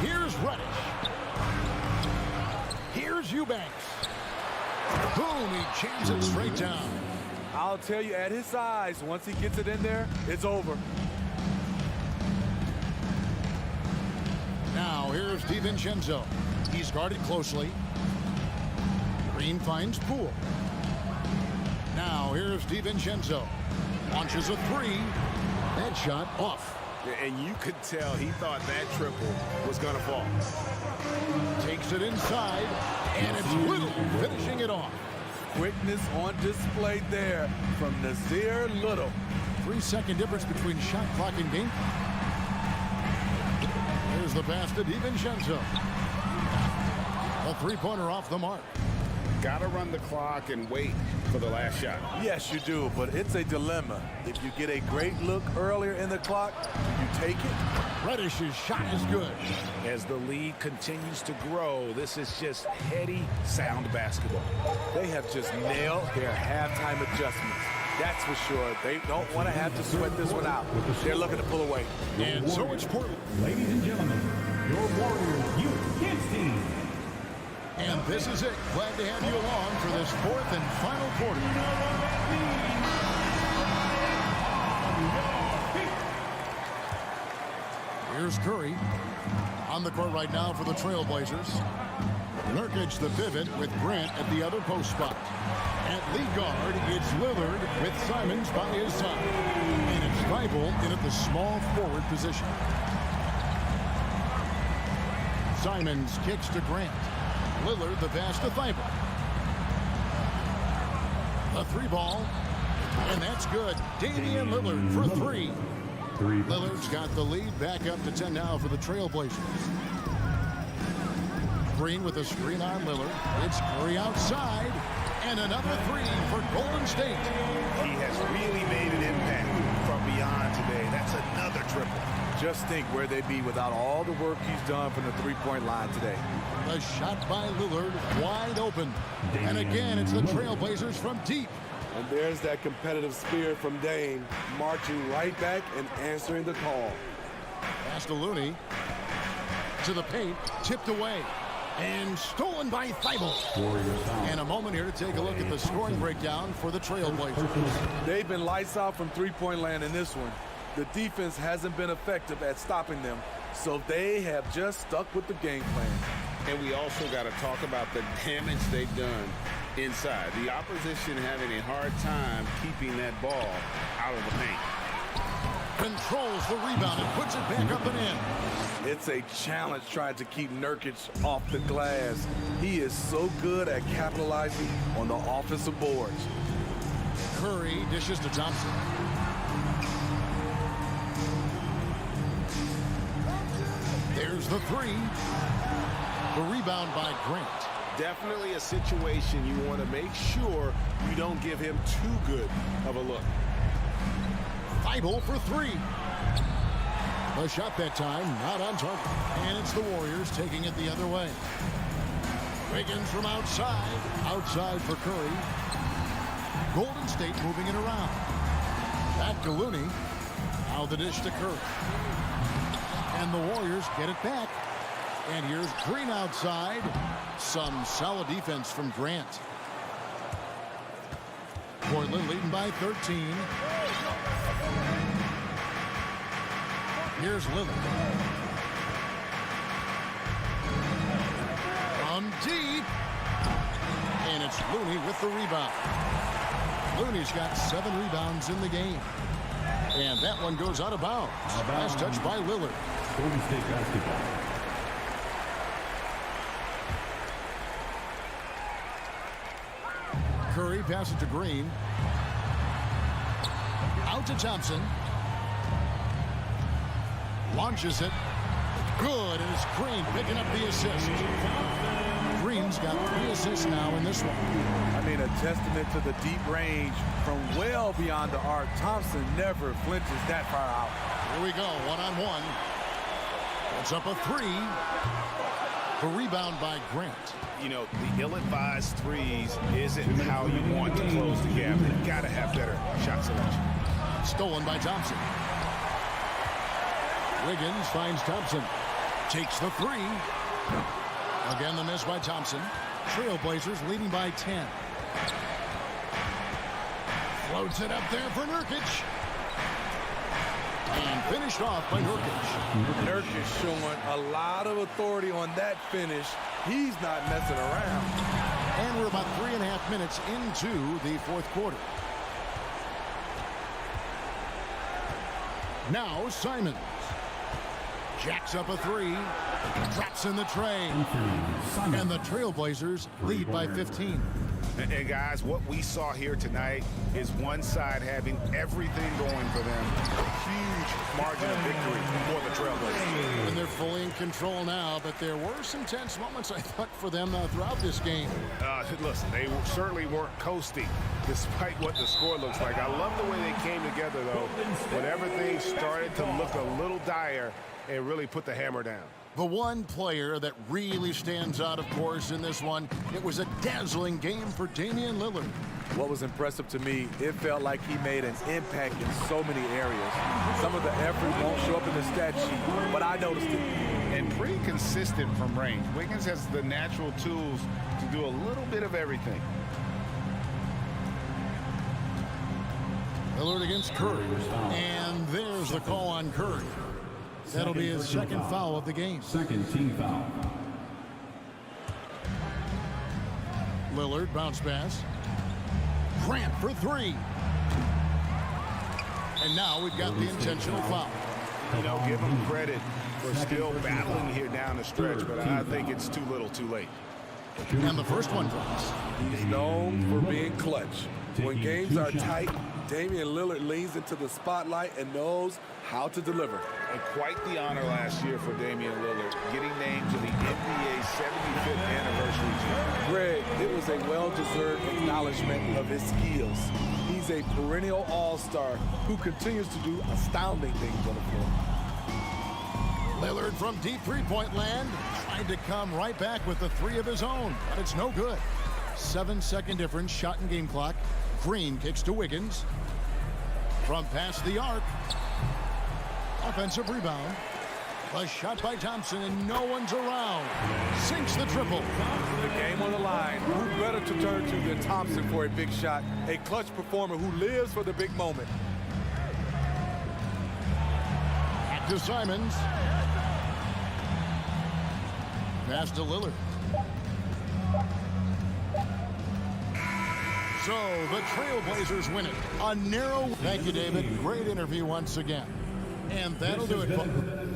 Here's Reddish. Here's Eubanks. Boom, he jams it straight down. I'll tell you, at his size, once he gets it in there, it's over. Now, here's DiVincenzo. He's guarded closely. Green finds Poole. Now, here's DiVincenzo. Launches a 3. That shot off. And you could tell he thought that triple was going to fall. Takes it inside, and it's Little finishing it off. Quickness on display there from Nazir Little. 3-second difference between shot clock and game. Here's the pass to DiVincenzo. A 3-pointer off the mark. Got to run the clock and wait for the last shot. Yes, you do, but it's a dilemma. If you get a great look earlier in the clock, do you take it? Reddish's shot is good. As the lead continues to grow, this is just heady, sound basketball. They have just nailed their halftime adjustments. That's for sure. They don't want to have to sweat this one out. They're looking to pull away. And so it's Portland. Ladies and gentlemen, your Warriors Youth Kids team. And this is it. Glad to have you along for this fourth and final quarter. Here's Curry on the court right now for the Trailblazers. Nurkic the pivot with Grant at the other post spot. At lead guard, it's Lillard with Simons by his side. And it's Thibault in at the small forward position. Simons kicks to Grant. Lillard the pass to Thibault. A 3-ball. And that's good. Damian Lillard for 3. Lillard's got the lead back up to 10 now for the Trailblazers. Green with a screen on Lillard. It's Curry outside. And another three for Golden State. He has really made an impact from beyond today. That's another triple. Just think where they'd be without all the work he's done from the three-point line today. The shot by Lillard wide open. And again, it's the Trailblazers from deep. And there's that competitive spirit from Dame, marching right back and answering the call. Pass to Looney. To the paint, tipped away. And stolen by Thibault. And a moment here to take a look at the scoring breakdown for the Trailblazers. They've been lights out from three-point land in this one. The defense hasn't been effective at stopping them, so they have just stuck with the game plan. And we also got to talk about the damage they've done inside. The opposition having a hard time keeping that ball out of the paint. Controls the rebound and puts it back up and in. It's a challenge trying to keep Nurkic off the glass. He is so good at capitalizing on the offensive boards. Curry dishes to Thompson. There's the three. The rebound by Grant. Definitely a situation you want to make sure you don't give him too good of a look. Thibault for three. The shot that time, not on target. And it's the Warriors taking it the other way. Wiggins from outside. Outside for Curry. Golden State moving it around. Back to Looney. Now the dish to Curry. And the Warriors get it back. And here's Green outside. Some solid defense from Grant. Portland leading by 13. Here's Lillard. From deep. And it's Looney with the rebound. Looney's got 7 rebounds in the game. And that one goes out of bounds. Last touch by Lillard. Golden State basketball. Curry passes to Green. Out to Thompson. Launches it. Good, and it's Green picking up the assist. Green's got 3 assists now in this one. I mean, a testament to the deep range from well beyond the arc. Thompson never flinches that far out. Here we go, one-on-one. It's up a 3. The rebound by Grant. You know, the ill-advised threes isn't how you want to close the gap. You've got to have better shot selection. Stolen by Thompson. Wiggins finds Thompson. Takes the 3. Again, the miss by Thompson. Trailblazers leading by 10. Floats it up there for Nurkic. And finished off by Nurkic. Nurkic showing a lot of authority on that finish. He's not messing around. And we're about 3.5 minutes into the fourth quarter. Now Simons. Jacks up a 3. Drops in the tray. And the Trailblazers lead by 15. And guys, what we saw here tonight is one side having everything going for them. A huge margin of victory for the Trailblazers. And they're fully in control now, but there were some tense moments, I thought, for them throughout this game. Listen, they certainly weren't coasting, despite what the score looks like. I love the way they came together, though, when everything started to look a little dire and really put the hammer down. The one player that really stands out, of course, in this one, it was a dazzling game for Damian Lillard. What was impressive to me, it felt like he made an impact in so many areas. Some of the effort won't show up in the stat sheet, but I noticed it. And pretty consistent from range. Wiggins has the natural tools to do a little bit of everything. Lillard against Curry. And there's the call on Curry. That'll be his second foul of the game. Second team foul. Lillard bounce pass. Grant for 3. And now we've got the intentional foul. You know, give him credit for still battling here down the stretch, but I think it's too little too late. And the first one drops. He's known for being clutch. When games are tight, Damian Lillard leans into the spotlight and knows how to deliver. And quite the honor last year for Damian Lillard, getting named to the NBA 75th anniversary team. Greg, it was a well-deserved acknowledgement of his skills. He's a perennial all-star who continues to do astounding things on the floor. Lillard from deep three-point land tried to come right back with the three of his own, but it's no good. 7-second difference, shot and game clock. Green kicks to Wiggins. From past the arc. Offensive rebound. A shot by Thompson, and no one's around. Sinks the triple. The game on the line. Who better to turn to than Thompson for a big shot? A clutch performer who lives for the big moment. Back to Simons. Pass to Lillard. So the Trailblazers win it. A narrow. Thank you, David. Great interview once again. And that'll do it.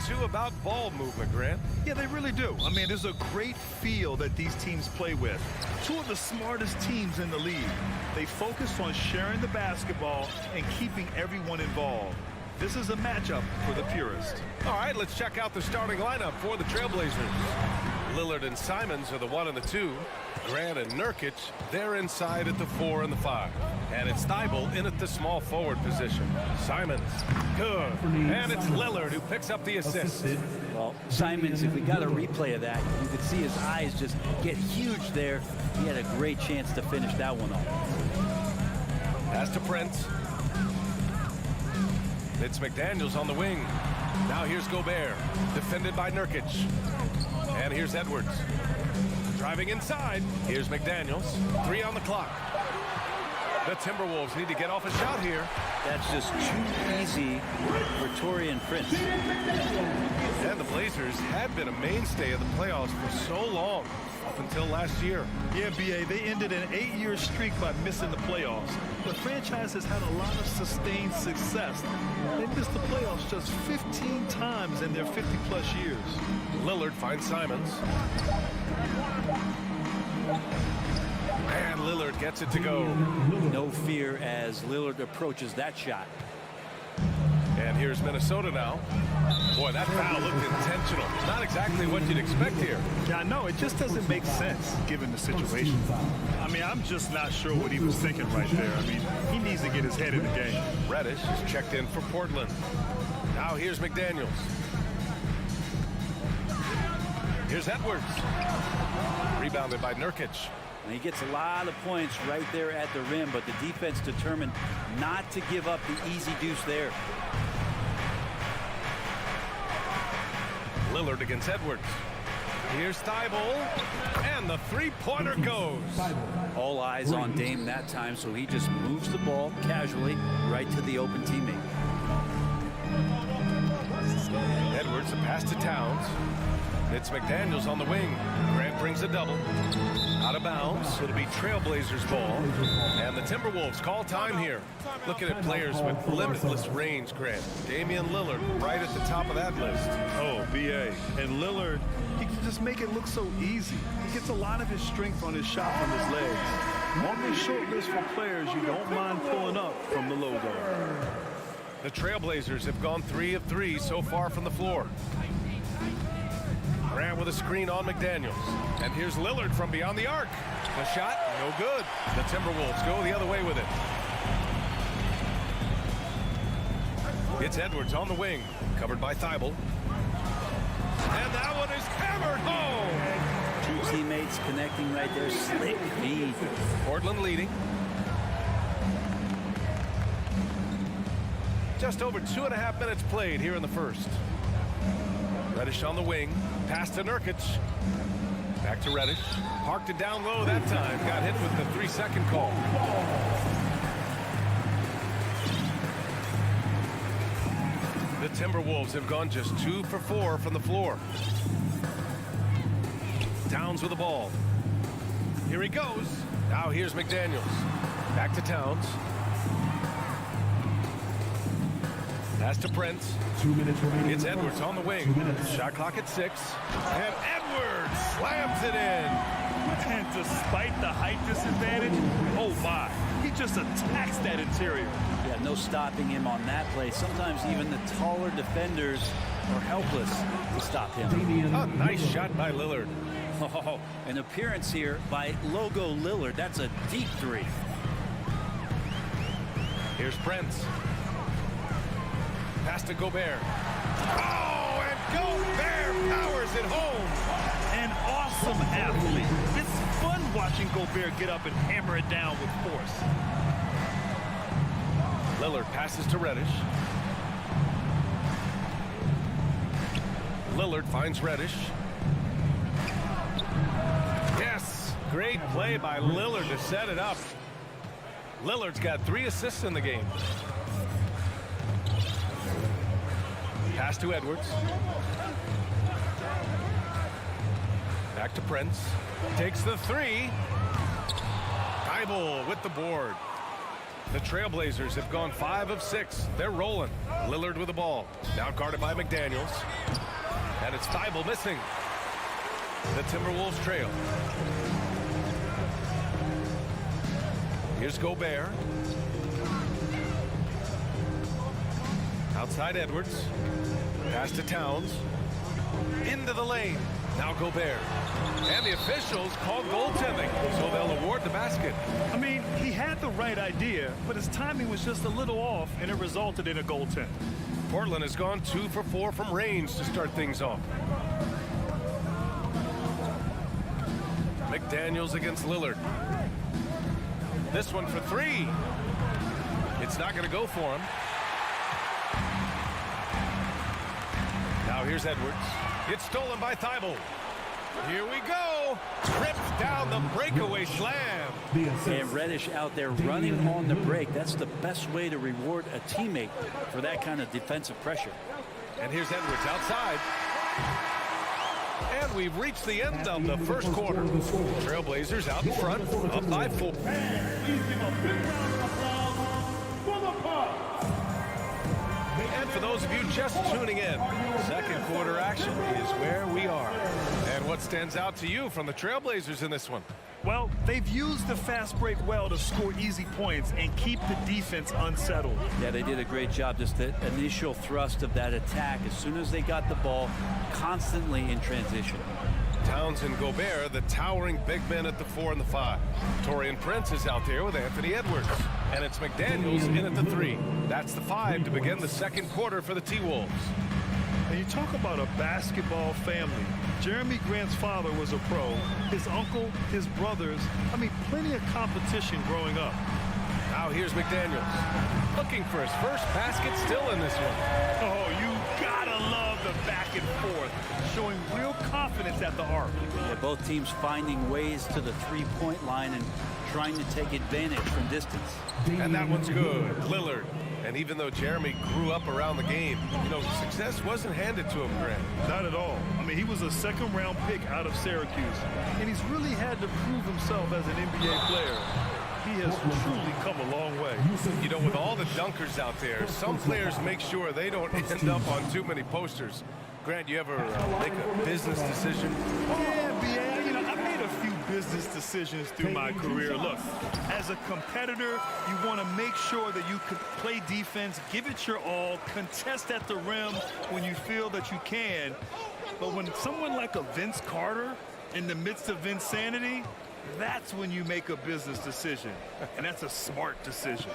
too about ball movement, Grant. Yeah, they really do. I mean, there's a great feel that these teams play with. Two of the smartest teams in the league. They focus on sharing the basketball and keeping everyone involved. This is a matchup for the purist. All right, let's check out the starting lineup for the Trailblazers. Lillard and Simons are the 1 and the 2. Grant and Nurkic, they're inside at the 4 and the 5. And it's Thibault in at the small forward position. Simons, good. And it's Lillard who picks up the assist. Well, Simons, if we got a replay of that, you could see his eyes just get huge there. He had a great chance to finish that one off. Pass to Prince. It's McDaniels on the wing. Now here's Gobert, defended by Nurkic. And here's Edwards. Driving inside. Here's McDaniels. 3 on the clock. The Timberwolves need to get off a shot here. That's just too easy for Taurean Prince. And the Blazers had been a mainstay of the playoffs for so long, up until last year. Yeah, B.A., they ended an 8-year streak by missing the playoffs. The franchise has had a lot of sustained success. They missed the playoffs just 15 times in their 50-plus years. Lillard finds Simons. And Lillard gets it to go. No fear as Lillard approaches that shot. And here's Minnesota now. Boy, that foul looked intentional. Not exactly what you'd expect here. Yeah, I know. It just doesn't make sense given the situation. I mean, I'm just not sure what he was thinking right there. I mean, he needs to get his head in the game. Reddish is checked in for Portland. Now here's McDaniels. Here's Edwards. Rebounded by Nurkic. And he gets a lot of points right there at the rim, but the defense determined not to give up the easy deuce there. Lillard against Edwards. Here's Thibault, and the three-pointer goes. All eyes on Dame that time, so he just moves the ball casually right to the open teammate. Edwards, a pass to Towns. It's McDaniels on the wing. Grant brings a double. Out of bounds. It'll be Trailblazers ball. And the Timberwolves call time here. Looking at players with limitless range, Grant. Damian Lillard right at the top of that list. Oh, B.A. And Lillard, he can just make it look so easy. He gets a lot of his strength on his shot from his legs. On this short list for players you don't mind pulling up from the logo. The Trailblazers have gone 3 of 3 so far from the floor. Grant with a screen on McDaniels. And here's Lillard from beyond the arc. The shot, no good. The Timberwolves go the other way with it. It's Edwards on the wing, covered by Thibault. And that one is hammered home. Two teammates connecting right there. Slick feed. Portland leading. Just over 2.5 minutes played here in the first. Reddish on the wing. Pass to Nurkic. Back to Reddish. Parked it down low that time. Got hit with the 3-second call. The Timberwolves have gone just 2 for 4 from the floor. Towns with the ball. Here he goes. Now here's McDaniels. Back to Towns. Pass to Prince. 2 minutes remaining. It's Edwards on the wing. Shot clock at 6. And Edwards slams it in. And despite the height disadvantage, oh my, he just attacks that interior. Yeah, no stopping him on that play. Sometimes even the taller defenders are helpless to stop him. A nice shot by Lillard. Oh, an appearance here by Logo Lillard. That's a deep 3. Here's Prince. Pass to Gobert. Oh, and Gobert powers it home. An awesome athlete. It's fun watching Gobert get up and hammer it down with force. Lillard passes to Reddish. Lillard finds Reddish. Yes, great play by Lillard to set it up. Lillard's got 3 assists in the game. Pass to Edwards. Back to Prince. Takes the 3. Thibault with the board. The Trailblazers have gone 5 of 6. They're rolling. Lillard with the ball. Now guarded by McDaniels. And it's Thibault missing. The Timberwolves trail. Here's Gobert. Outside Edwards. Pass to Towns. Into the lane. Now Gobert. And the officials call goaltending, so they'll award the basket. I mean, he had the right idea, but his timing was just a little off, and it resulted in a goaltend. Portland has gone 2 for 4 from range to start things off. McDaniels against Lillard. This one for 3. It's not going to go for him. Now here's Edwards. It's stolen by Thibault. Here we go. go. Rips down the breakaway slam. And Reddish out there running on the break. That's the best way to reward a teammate for that kind of defensive pressure. And here's Edwards outside. And we've reached the end of the first quarter. Trailblazers out in front, up by 4. And for those of you just tuning in, second quarter action is where we are. And what stands out to you from the Trailblazers in this one? Well, they've used the fast break well to score easy points and keep the defense unsettled. Yeah, they did a great job. Just the initial thrust of that attack as soon as they got the ball, constantly in transition. Towns and Gobert, the towering big men at the 4 and the 5. Torian Prince is out there with Anthony Edwards. And it's McDaniels in at the 3. That's the 5 to begin the second quarter for the T-Wolves. And you talk about a basketball family. Jeremy Grant's father was a pro. His uncle, his brothers. I mean, plenty of competition growing up. Now here's McDaniels. Looking for his first basket still in this one. Oh, you gotta love the back and forth. Showing real confidence at the arc. Yeah, both teams finding ways to the three-point line and trying to take advantage from distance. And that one's good. Lillard. And even though Jeremy grew up around the game, you know, success wasn't handed to him, Grant. Not at all. I mean, he was a second-round pick out of Syracuse. And he's really had to prove himself as an NBA player. He has truly come a long way. You know, with all the dunkers out there, some players make sure they don't end up on too many posters. Grant, you ever make a business decision? Yeah, B.A. You know, I made a few business decisions through my career. Look, as a competitor, you want to make sure that you can play defense, give it your all, contest at the rim when you feel that you can. But when someone like a Vince Carter in the midst of insanity, that's when you make a business decision. And that's a smart decision.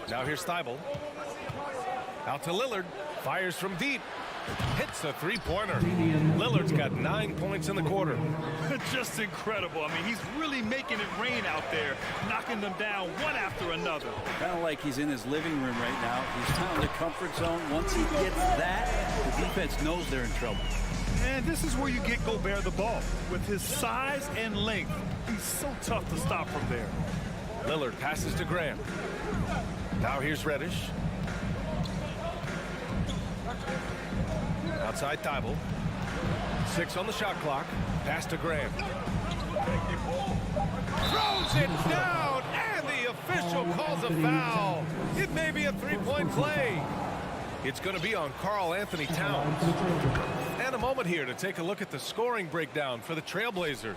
Now here's Thibault. Out to Lillard. Fires from deep. Hits a three-pointer. Lillard's got 9 points in the quarter. Just incredible. I mean, he's really making it rain out there, knocking them down one after another. Kind of like he's in his living room right now. He's found the comfort zone. Once he gets that, the defense knows they're in trouble. And this is where you get Gobert the ball. With his size and length, he's so tough to stop from there. Lillard passes to Graham. Now here's Reddish. Outside Thibault. 6 on the shot clock. Pass to Graham. Throws it down, and the official calls a foul. It may be a three-point play. It's going to be on Karl Anthony Towns. And a moment here to take a look at the scoring breakdown for the Trailblazers.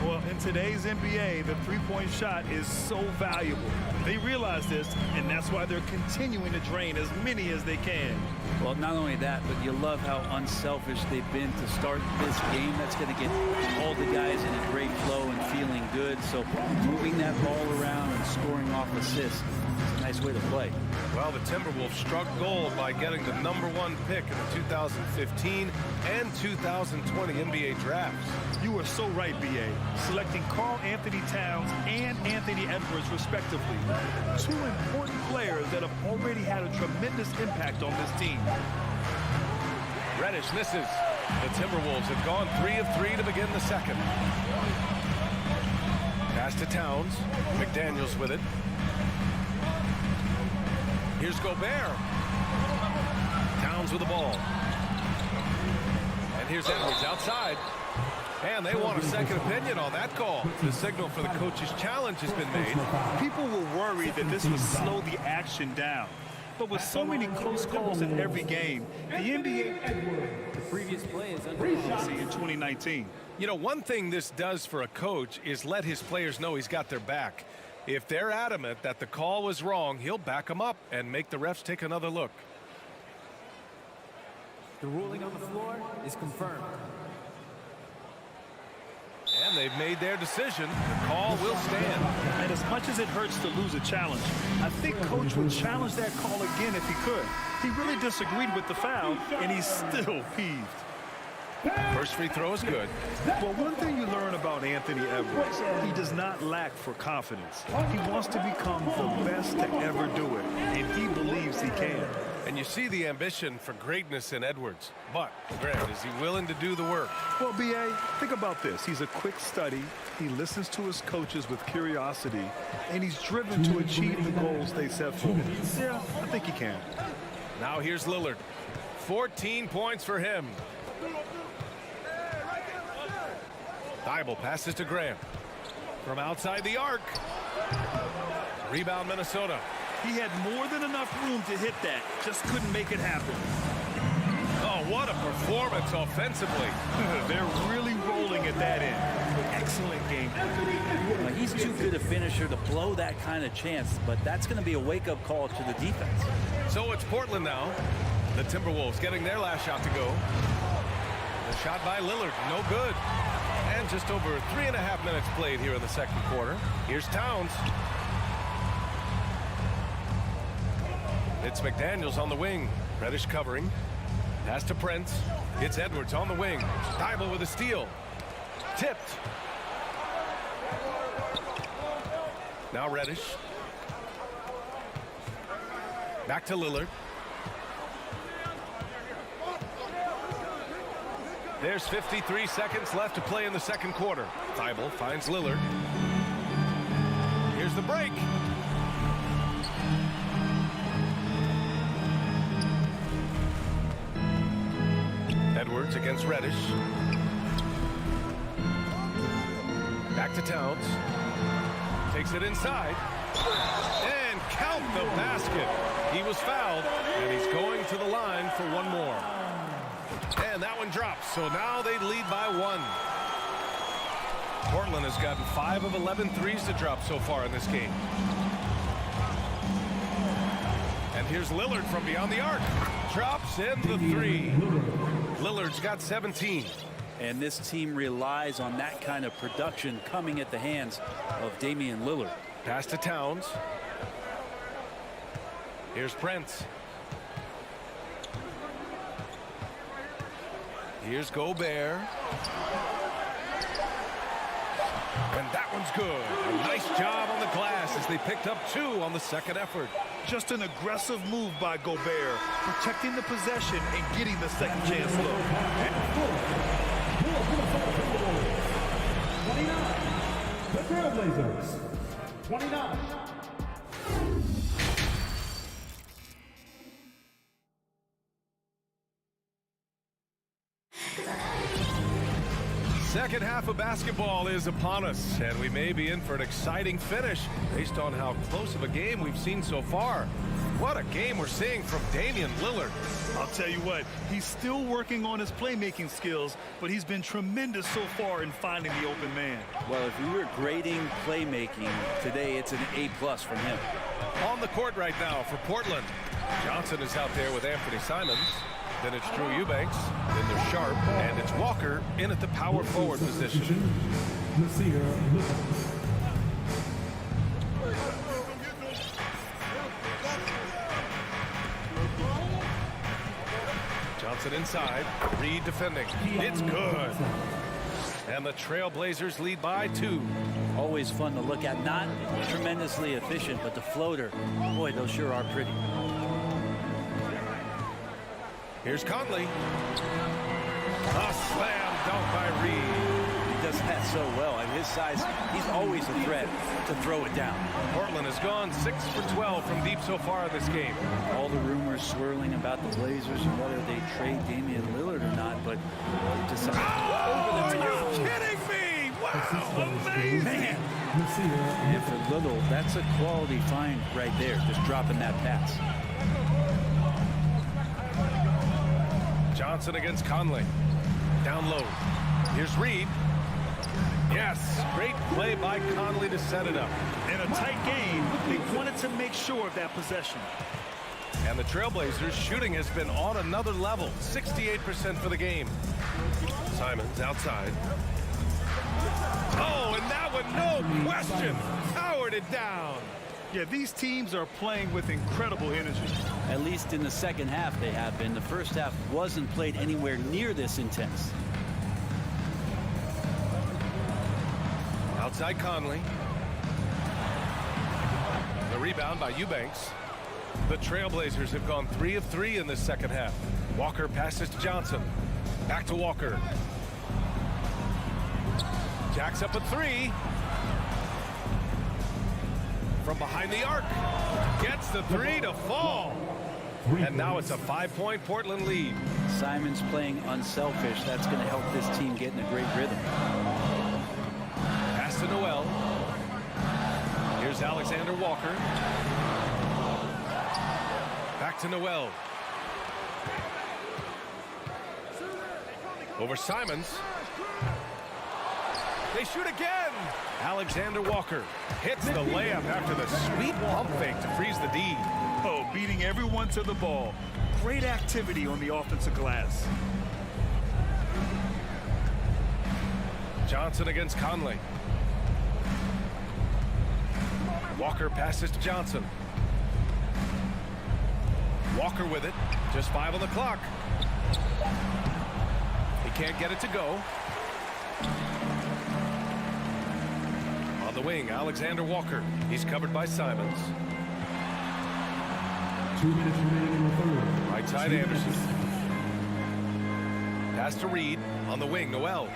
Well, in today's NBA, the three-point shot is so valuable. They realize this, and that's why they're continuing to drain as many as they can. Well, not only that, but you love how unselfish they've been to start this game. That's going to get all the guys in a great flow and feeling good. So moving that ball around and scoring off assists is a nice way to play. Well, the Timberwolves struck gold by getting the #1 pick in the 2015 and 2020 NBA drafts. You are so right, B.A. Selecting Karl Anthony Towns and Anthony Edwards, respectively. Two important players that have already had a tremendous impact on this team. Reddish misses. The Timberwolves have gone 3 of 3 to begin the second. Pass to Towns. McDaniels with it. Here's Gobert. Towns with the ball. And here's Edwards outside. And they want a second opinion on that call. The signal for the coach's challenge has been made. People were worried that this would slow the action down. But with so many close calls in every game, the NBA The previous play is under in 2019. You know, one thing this does for a coach is let his players know he's got their back. If they're adamant that the call was wrong, he'll back them up and make the refs take another look. The ruling on the floor is confirmed. And they've made their decision. The call will stand. And as much as it hurts to lose a challenge, I think Coach would challenge that call again if he could. He really disagreed with the foul, and he's still peeved. First free throw is good. Well, one thing you learn about Anthony Edwards, he does not lack for confidence. He wants to become the best to ever do it, and he believes he can. And you see the ambition for greatness in Edwards. But, Grant, is he willing to do the work? Well, B.A., think about this. He's a quick study. He listens to his coaches with curiosity, and he's driven to achieve the goals they set for him. Yeah, I think he can. Now here's Lillard. 14 points for him. Thibault passes to Graham. From outside the arc. Rebound, Minnesota. He had more than enough room to hit that. Just couldn't make it happen. Oh, what a performance offensively. They're really rolling at that end. Excellent game. He's too good a finisher to blow that kind of chance, but that's going to be a wake-up call to the defense. So it's Portland now. The Timberwolves getting their last shot to go. The shot by Lillard, no good. And just over 3.5 minutes played here in the second quarter. Here's Towns. It's McDaniels on the wing. Reddish covering. Pass to Prince. It's Edwards on the wing. Thibault with a steal. Tipped. Now Reddish. Back to Lillard. There's 53 seconds left to play in the second quarter. Thibault finds Lillard. Here's the break. Edwards against Reddish. Back to Towns. Takes it inside. And count the basket. He was fouled, and he's going to the line for one more. And that one drops, so now they lead by 1. Portland has gotten 5 of 11 threes to drop so far in this game. And here's Lillard from beyond the arc. Drops in the 3. Lillard's got 17. And this team relies on that kind of production coming at the hands of Damian Lillard. Pass to Towns. Here's Prince. Here's Gobert. And that one's good. A nice job on the glass as they picked up 2 on the second effort. Just an aggressive move by Gobert, protecting the possession and getting the second chance look. 29. The Trailblazers. 29. Second half of basketball is upon us, and we may be in for an exciting finish based on how close of a game we've seen so far. What a game we're seeing from Damian Lillard. I'll tell you what, he's still working on his playmaking skills, but he's been tremendous so far in finding the open man. Well, if you were grading playmaking today, it's an A+ from him. On the court right now for Portland. Johnson is out there with Anthony Simons. Then it's Drew Eubanks. Then there's Sharp. And it's Walker in at the power forward position. Johnson inside. Reed defending. It's good. And the Trailblazers lead by 2. Always fun to look at. Not tremendously efficient, but the floater, boy, those sure are pretty. Here's Conley. A slam dunk by Reed. He does that so well. At his size, he's always a threat to throw it down. Portland has gone 6 for 12 from deep so far in this game. All the rumors swirling about the Blazers and whether they trade Damian Lillard or not, but decided are you kidding me? Wow, amazing. Man. And for Little, that's a quality find right there, just dropping that pass. Johnson against Conley. Down low. Here's Reed. Yes, great play by Conley to set it up. In a tight game, they wanted to make sure of that possession. And the Trailblazers' shooting has been on another level. 68% for the game. Simons outside. Oh, and that one, no question, powered it down. Yeah, these teams are playing with incredible energy. At least in the second half they have been. The first half wasn't played anywhere near this intense. Outside Conley. The rebound by Eubanks. The Trailblazers have gone 3 of 3 in this second half. Walker passes to Johnson. Back to Walker. Jacks up a 3. From behind the arc. Gets the 3 to fall. And now it's a 5-point Portland lead. Simons playing unselfish. That's going to help this team get in a great rhythm. Pass to Noel. Here's Alexander Walker. Back to Noel. Over Simons. They shoot again. Alexander Walker hits the layup after the sweet pump fake to freeze the D. Oh, beating everyone to the ball. Great activity on the offensive glass. Johnson against Conley. Walker passes to Johnson. Walker with it. Just 5 on the clock. He can't get it to go. On the wing, Alexander Walker. He's covered by Simons. 2 minutes remaining in the third. Right side Anderson. Pass to Reed. On the wing, Noel.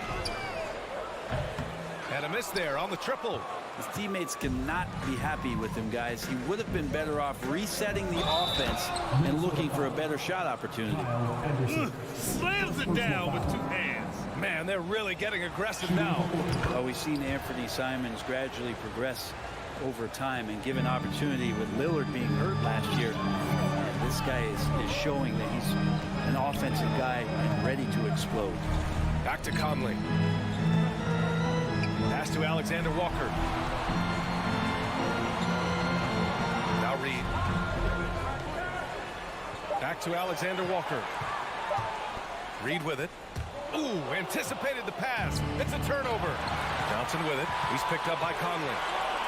And a miss there on the triple. His teammates cannot be happy with him, guys. He would have been better off resetting the offense and looking for a better shot opportunity. Slams it down with 2 hands. Man, they're really getting aggressive now. Well, we've seen Anthony Simons gradually progress over time and given opportunity with Lillard being hurt last year. And this guy is showing that he's an offensive guy and ready to explode. Back to Conley. Pass to Alexander Walker. Now Reed. Back to Alexander Walker. Reed with it. Ooh, anticipated the pass. It's a turnover. Johnson with it. He's picked up by Conley.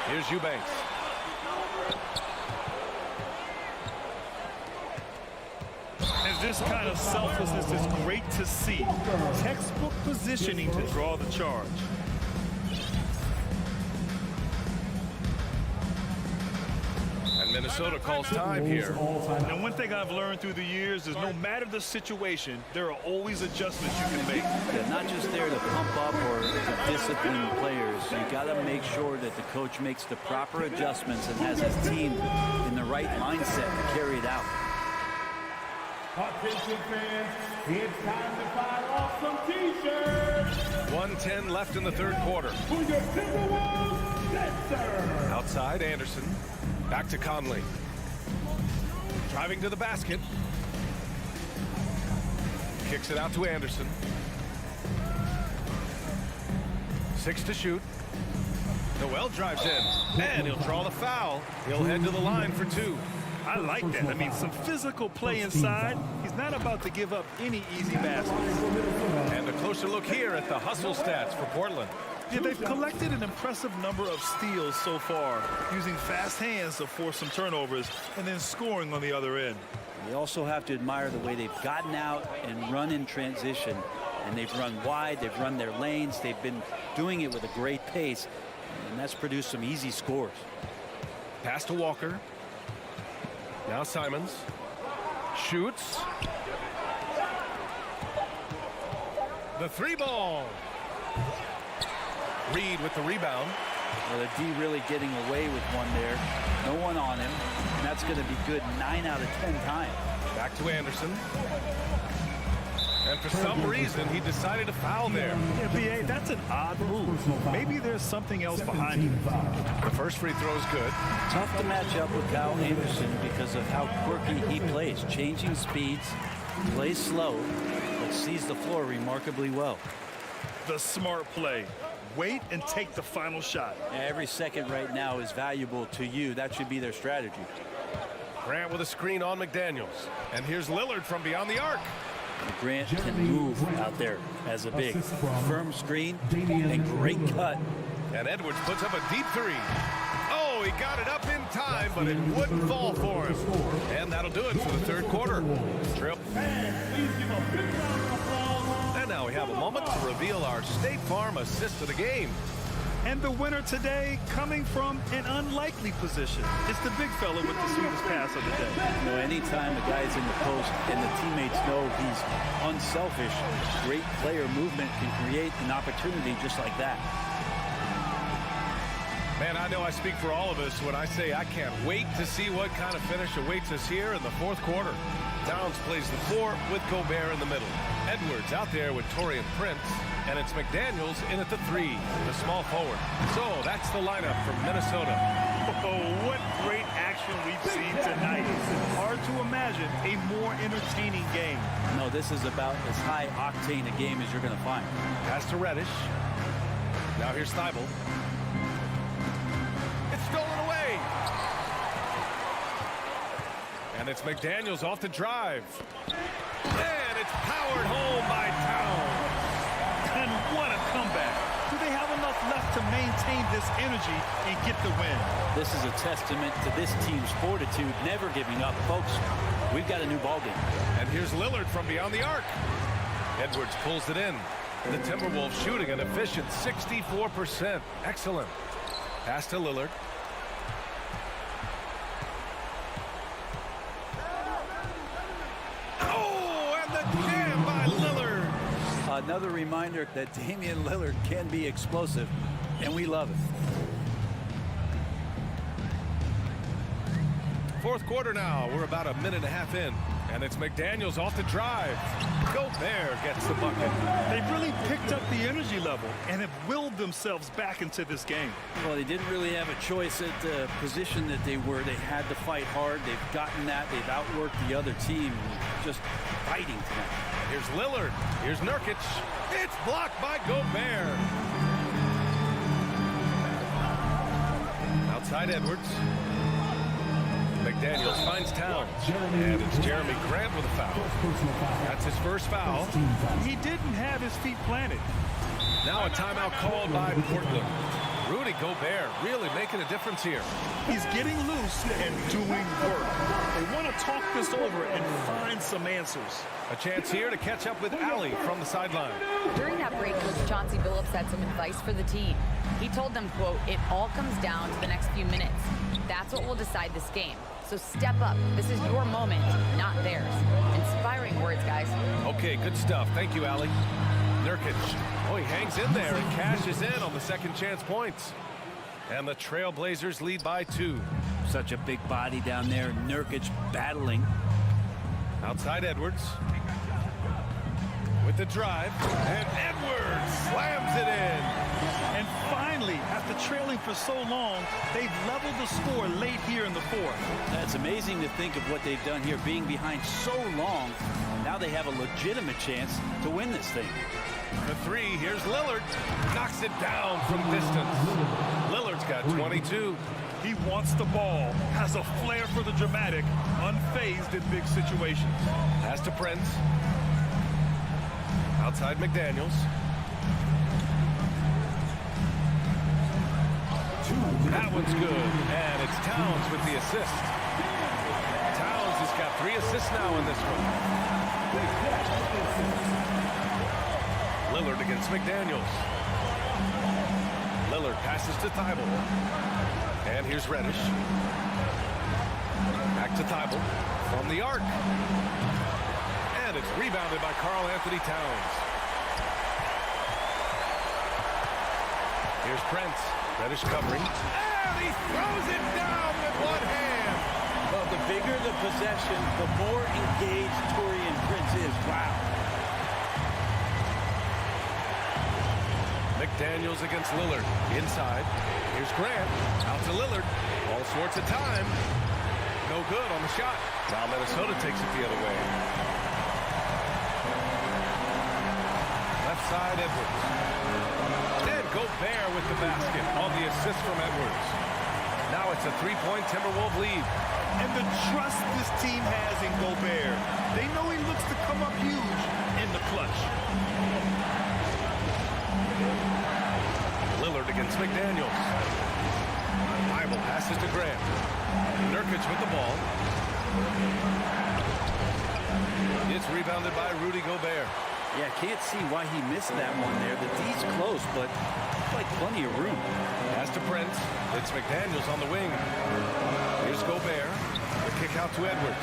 Here's Eubanks. And this kind of selflessness is great to see. Textbook positioning to draw the charge. Minnesota calls time here. Now, one thing I've learned through the years is no matter the situation, there are always adjustments you can make. They're not just there to pump up or to discipline players. You got to make sure that the coach makes the proper adjustments and has his team in the right mindset to carry it out. Attention fans, it's time to fire off some t-shirts. 1:10 left in the third quarter. For your Timberwolves, Brazers. Outside Anderson. Back to Conley. Driving to the basket. Kicks it out to Anderson. 6 to shoot. Noel drives in. And he'll draw the foul. He'll head to the line for 2. I like that. I mean, some physical play inside. He's not about to give up any easy baskets. And a closer look here at the hustle stats for Portland. Yeah, they've collected an impressive number of steals so far, using fast hands to force some turnovers and then scoring on the other end. You also have to admire the way they've gotten out and run in transition. And they've run wide, they've run their lanes, they've been doing it with a great pace, and that's produced some easy scores. Pass to Walker. Now Simons. Shoots. The 3-ball. Reed with the rebound. Well, the D really getting away with one there. No one on him. And that's going to be good 9 out of 10 times. Back to Anderson. And for some reason, he decided to foul there. Yeah, B.A., that's an odd move. Maybe there's something else behind it. The first free throw is good. Tough to match up with Kyle Anderson because of how quirky he plays. Changing speeds, plays slow, but sees the floor remarkably well. The smart play. Wait and take the final shot. Every second right now is valuable to you. That should be their strategy. Grant with a screen on McDaniels. And here's Lillard from beyond the arc. Grant can move out there as a big. Firm screen and great cut. And Edwards puts up a deep 3. Oh, he got it up in time, but it wouldn't fall for him. And that'll do it for the third quarter. Trip. And now we have a moment to reveal our State Farm assist of the game. And the winner today coming from an unlikely position. It's the big fella with the sweetest pass of the day. You know, anytime the guy's in the post and the teammates know he's unselfish, great player movement can create an opportunity just like that. Man, I know I speak for all of us when I say I can't wait to see what kind of finish awaits us here in the fourth quarter. Towns plays the 4 with Gobert in the middle. Edwards out there with Taurean Prince. And it's McDaniels in at the 3, the small forward. So that's the lineup from Minnesota. Oh, what great action we've seen tonight. Hard to imagine a more entertaining game. No, this is about as high octane a game as you're going to find. Pass to Reddish. Now here's Thibault. It's stolen away. And it's McDaniels off the drive. And it's powered home by Towns. And what a comeback. Do they have enough left to maintain this energy and get the win? This is a testament to this team's fortitude, never giving up. Folks, we've got a new ballgame. And here's Lillard from beyond the arc. Edwards pulls it in. The Timberwolves shooting an efficient 64%. Excellent. Pass to Lillard. Oh, and the jam by Lillard. Another reminder that Damian Lillard can be explosive, and we love it. Fourth quarter now. We're about a minute and a half in. And it's McDaniels off the drive. Gobert gets the bucket. They've really picked up the energy level and have willed themselves back into this game. Well, they didn't really have a choice at the position that they were. They had to fight hard. They've gotten that. They've outworked the other team. Just fighting tonight. Here's Lillard. Here's Nurkic. It's blocked by Gobert. Outside Edwards. McDaniels finds Towns. And it's Jeremy Grant with a foul. That's his first foul. He didn't have his feet planted. Now a timeout called by Portland. Rudy Gobert really making a difference here. He's getting loose and doing work. They want to talk this over and find some answers. A chance here to catch up with Allie from the sideline. During that break, Coach Chauncey Billups had some advice for the team. He told them, quote, "It all comes down to the next few minutes. That's what will decide this game. So step up. This is your moment, not theirs." Inspiring words, guys. Okay, good stuff. Thank you, Allie. Nurkic. Oh, he hangs in there and cashes in on the second chance points. And the Trailblazers lead by 2. Such a big body down there. Nurkic battling. Outside Edwards. With the drive. And Edwards slams it in. And finally, after trailing for so long, they've leveled the score late here in the fourth. That's amazing to think of what they've done here, being behind so long. Now they have a legitimate chance to win this thing. The 3, here's Lillard. Knocks it down from distance. Lillard's got 22. He wants the ball, has a flair for the dramatic, unfazed in big situations. Pass to Prince. Outside McDaniels. That one's good. And it's Towns with the assist. Towns has got 3 assists now in this one. Lillard against McDaniels. Lillard passes to Thibault. And here's Reddish. Back to Thibault from the arc. And it's rebounded by Karl Anthony Towns. Here's Prince. Reddish covering. And he throws it down with one hand. Well, the bigger the possession, the more engaged Taurean Prince is. Wow. McDaniels against Lillard. Inside. Here's Grant. Out to Lillard. All sorts of time. No good on the shot. Now Minnesota takes it the other way. Left side, Edwards. And Gobert with the basket on the assist from Edwards. Now it's a 3-point Timberwolves lead. And the trust this team has in Gobert. They know he looks to come up huge in the clutch. Lillard against McDaniels. Bible passes to Grant. Nurkic with the ball. It's rebounded by Rudy Gobert. Yeah, can't see why he missed that one there. The D's close, but looked like plenty of room. Pass to Prince. It's McDaniels on the wing. Here's Gobert. The kick out to Edwards.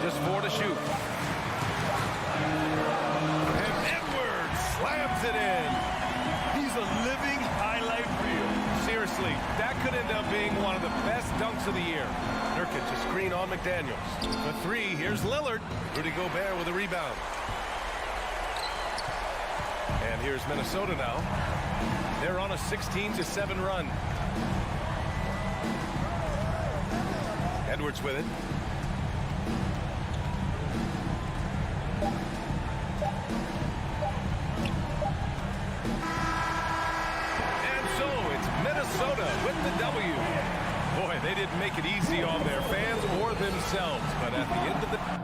Just 4 to shoot. And Edwards slams it in. He's a living highlight reel. Seriously, that could end up being one of the best dunks of the year. Nurkic a screen on McDaniels. For 3, here's Lillard. Rudy Gobert with a rebound. And here's Minnesota now. They're on a 16-7 run. Edwards with it. Minnesota with the W. Boy, they didn't make it easy on their fans or themselves, but at the end of the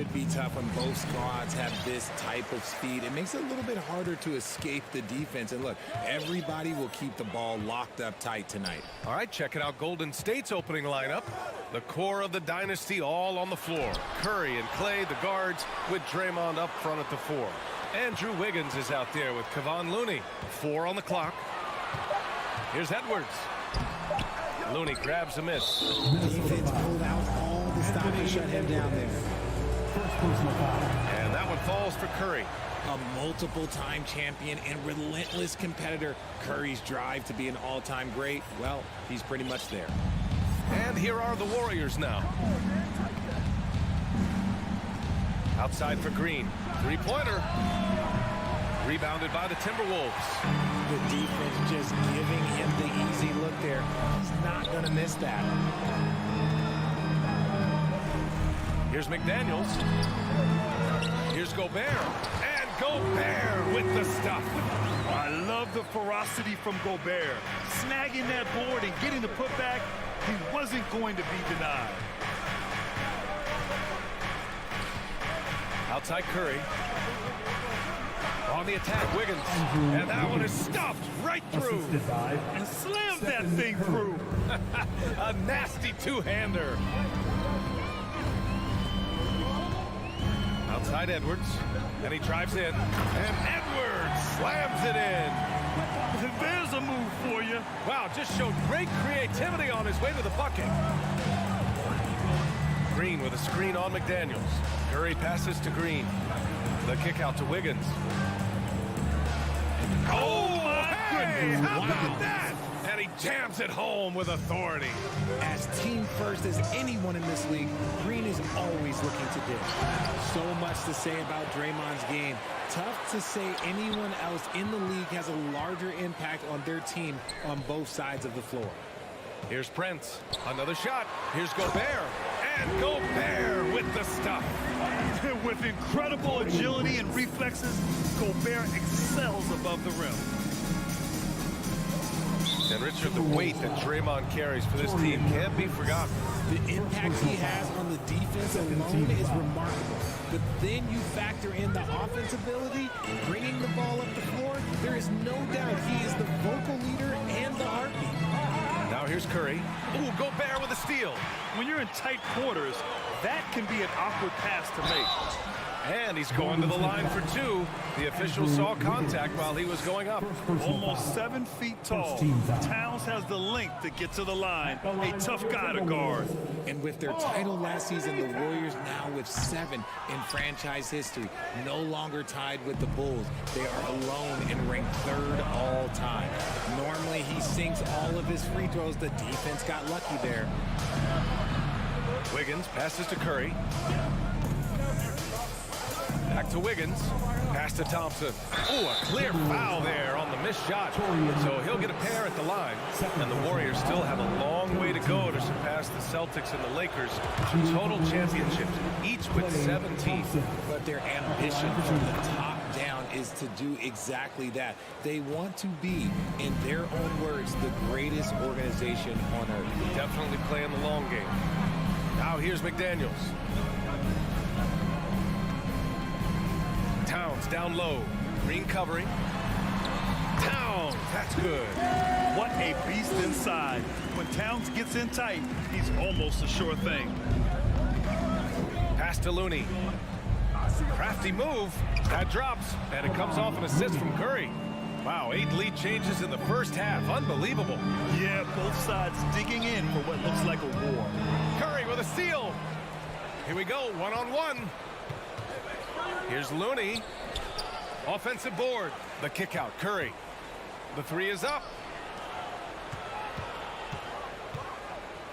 could be tough when both squads have this type of speed. It makes it a little bit harder to escape the defense. And look, everybody will keep the ball locked up tight tonight. All right, checking out Golden State's opening lineup. The core of the dynasty all on the floor. Curry and Clay, the guards, with Draymond up front at the 4. Andrew Wiggins is out there with Kevon Looney. 4 on the clock. Here's Edwards. Looney grabs a miss. Defense pulled out all the stop and shut him down there. And that one falls for Curry. A multiple-time champion and relentless competitor. Curry's drive to be an all-time great, well, he's pretty much there. And here are the Warriors now. Outside for Green. Three-pointer. Rebounded by the Timberwolves. The defense just giving him the easy look there. He's not going to miss that. Here's McDaniels. Here's Gobert. And Gobert with the stuff. I love the ferocity from Gobert. Snagging that board and getting the putback, he wasn't going to be denied. Outside Curry. On the attack, Wiggins. And that one is stuffed right through. And slams that thing through. A nasty two-hander. Outside Edwards. And he drives in. And Edwards slams it in. There's a move for you. Wow, just showed great creativity on his way to the bucket. Green with a screen on McDaniels. Curry passes to Green. The kick out to Wiggins. Oh, my goodness. How about that? And he jams it home with authority. As team first as anyone in this league, Green is always looking to do. So much to say about Draymond's game. Tough to say anyone else in the league has a larger impact on their team on both sides of the floor. Here's Prince. Another shot. Here's Gobert. And Gobert with the stuff. With incredible agility and reflexes, Gobert excels above the rim. And Richard, the weight that Draymond carries for this team can't be forgotten. The impact he has on the defense alone is remarkable. But then you factor in the offense ability, bringing the ball up the floor. There is no doubt he is the vocal leader and the heartbeat. Now here's Curry. Ooh, Gobert with a steal. When you're in tight quarters, that can be an awkward pass to make. And he's going to the line for 2. The official saw contact while he was going up. Almost 7 feet tall. Towns has the length to get to the line. A tough guy to guard. And with their title last season, the Warriors now with 7 in franchise history. No longer tied with the Bulls. They are alone and ranked 3rd all time. Normally he sinks all of his free throws. The defense got lucky there. Wiggins passes to Curry. Back to Wiggins. Pass to Thompson. Oh, a clear foul there on the missed shot. So he'll get a pair at the line. And the Warriors still have a long way to go to surpass the Celtics and the Lakers to total championships, each with 17. But their ambition from the top down is to do exactly that. They want to be, in their own words, the greatest organization on earth. Definitely playing the long game. Now here's McDaniels. Towns down low. Green covering. Towns, that's good. What a beast inside. When Towns gets in tight, he's almost a sure thing. Pass to Looney. Crafty move. That drops, and it comes off an assist from Curry. Wow, 8 lead changes in the first half. Unbelievable. Yeah, both sides digging in for what looks like a war. Curry with a steal. Here we go, one-on-one. Here's Looney. Offensive board. The kick out, Curry. The 3 is up.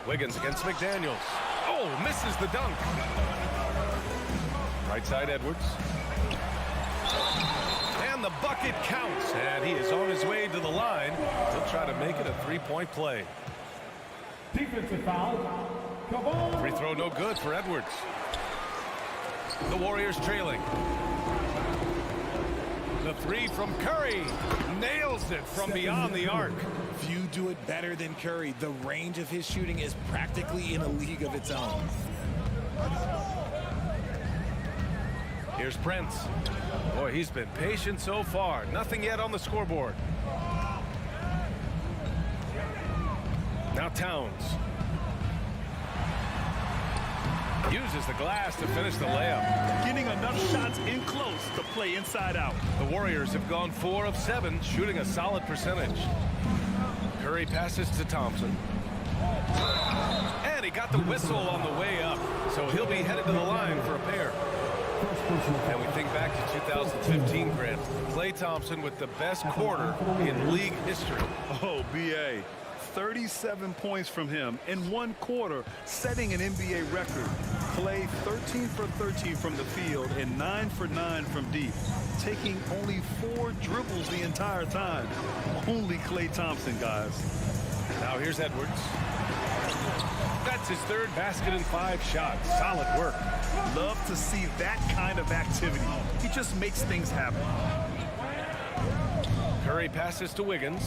Wiggins against McDaniels. Oh, misses the dunk. Right side, Edwards. And the bucket counts. And he is on his way to the line. He'll try to make it a 3-point play. Defensive foul. Free throw no good for Edwards. The Warriors trailing. The 3 from Curry. Nails it from beyond the arc. Few do it better than Curry. The range of his shooting is practically in a league of its own. Here's Prince. Boy, he's been patient so far. Nothing yet on the scoreboard. Now Towns. Uses the glass to finish the layup. Getting enough shots in close to play inside out. The Warriors have gone 4 of 7, shooting a solid percentage. Curry passes to Thompson. And he got the whistle on the way up, so he'll be headed to the line for a pair. And we think back to 2015, Grant. Klay Thompson with the best quarter in league history. Oh, B.A. 37 points from him in one quarter, setting an NBA record. Klay 13 for 13 from the field and 9 for 9 from deep, taking only 4 dribbles the entire time. Only Klay Thompson, guys. Now here's Edwards. That's his 3rd basket in 5 shots. Solid work. Love to see that kind of activity. He just makes things happen. Curry passes to Wiggins.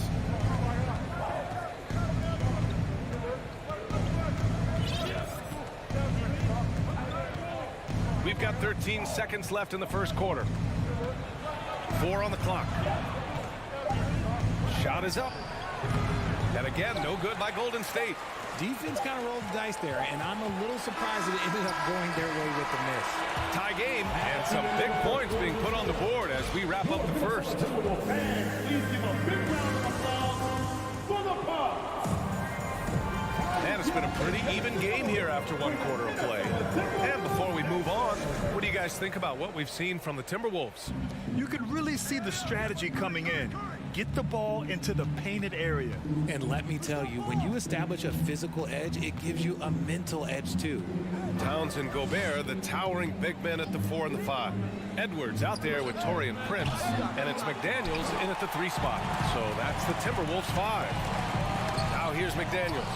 We've got 13 seconds left in the first quarter. 4 on the clock. Shot is up. And again, no good by Golden State. Defense kind of rolled the dice there, and I'm a little surprised that it ended up going their way with the miss. Tie game, and some big points being put on the board as we wrap up the first. Please give a big round of applause for the Bucks. And it's been a pretty even game here after 1 quarter of play. And before we move on, what do you guys think about what we've seen from the Timberwolves? You could really see the strategy coming in. Get the ball into the painted area. And let me tell you, when you establish a physical edge, it gives you a mental edge too. Towns and Gobert, the towering big men at the 4 and the 5. Edwards out there with Taurean Prince, and it's McDaniels in at the 3 spot. So that's the Timberwolves 5. Now here's McDaniels.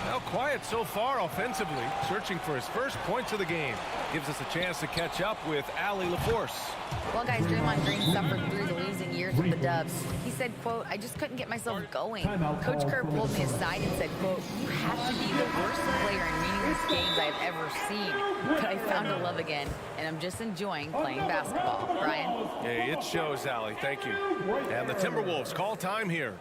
Now quiet so far offensively, searching for his first points of the game. Gives us a chance to catch up with Allie LaForce. Well, guys, Draymond Green suffered through the losing years with the Dubs. He said, quote, "I just couldn't get myself going." Coach Kerr pulled me aside and said, quote, "You have to be the worst player in meaningless games I've ever seen. But I found a love again, and I'm just enjoying playing basketball." Brian? Hey, it shows, Allie. Thank you. And the Timberwolves call time here.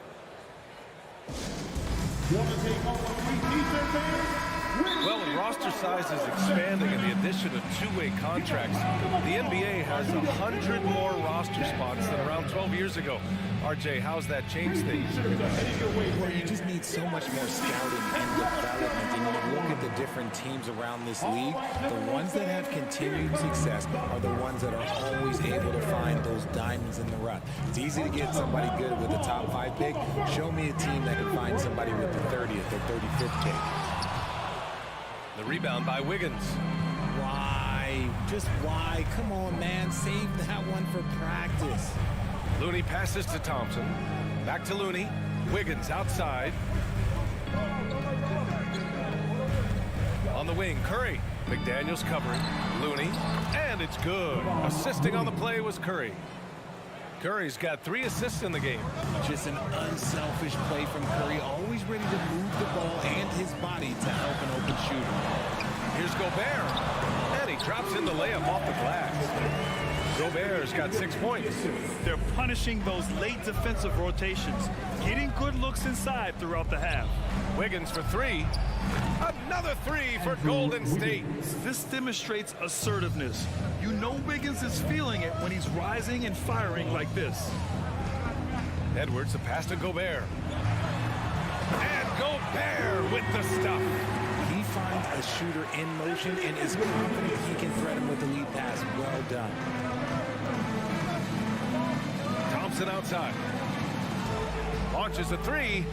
Well, with roster sizes expanding and the addition of 2-way contracts, the NBA has 100 more roster spots than around 12 years ago. RJ, how's that changed things? Well, you just need so much more scouting and development. And when you look at the different teams around this league, the ones that have continued success are the ones that are always able to find those diamonds in the rough. It's easy to get somebody good with a top 5 pick. Show me a team that can find somebody with the 30th or 35th pick. The rebound by Wiggins. Why? Just why? Come on, man. Save that one for practice. Looney passes to Thompson. Back to Looney. Wiggins outside. On the wing, Curry. McDaniels covering. Looney. And it's good. Assisting on the play was Curry. Curry's got 3 assists in the game. Just an unselfish play from Curry, always ready to move the ball and his body to help an open shooter. Here's Gobert. And he drops in the layup off the glass. Gobert's got 6 points. They're punishing those late defensive rotations, getting good looks inside throughout the half. Wiggins for 3. Another 3 for Golden State. This demonstrates assertiveness. You know Wiggins is feeling it when he's rising and firing like this. Edwards, a pass to Gobert. And Gobert with the stuff. He finds a shooter in motion and is confident he can threat him with the lead pass. Well done. Thompson outside. Launches a 3.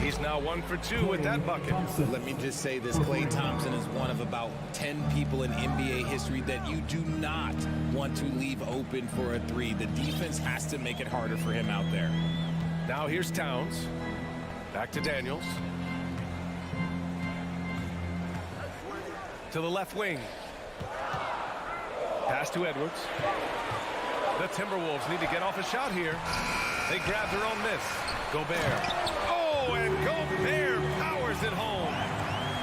He's now 1 for 2 with that bucket. Let me just say this. Klay Thompson is one of about 10 people in NBA history that you do not want to leave open for a 3. The defense has to make it harder for him out there. Now here's Towns. Back to Daniels. To the left wing. Pass to Edwards. The Timberwolves need to get off a shot here. They grab their own miss. Gobert. Oh, and Gobert powers it home.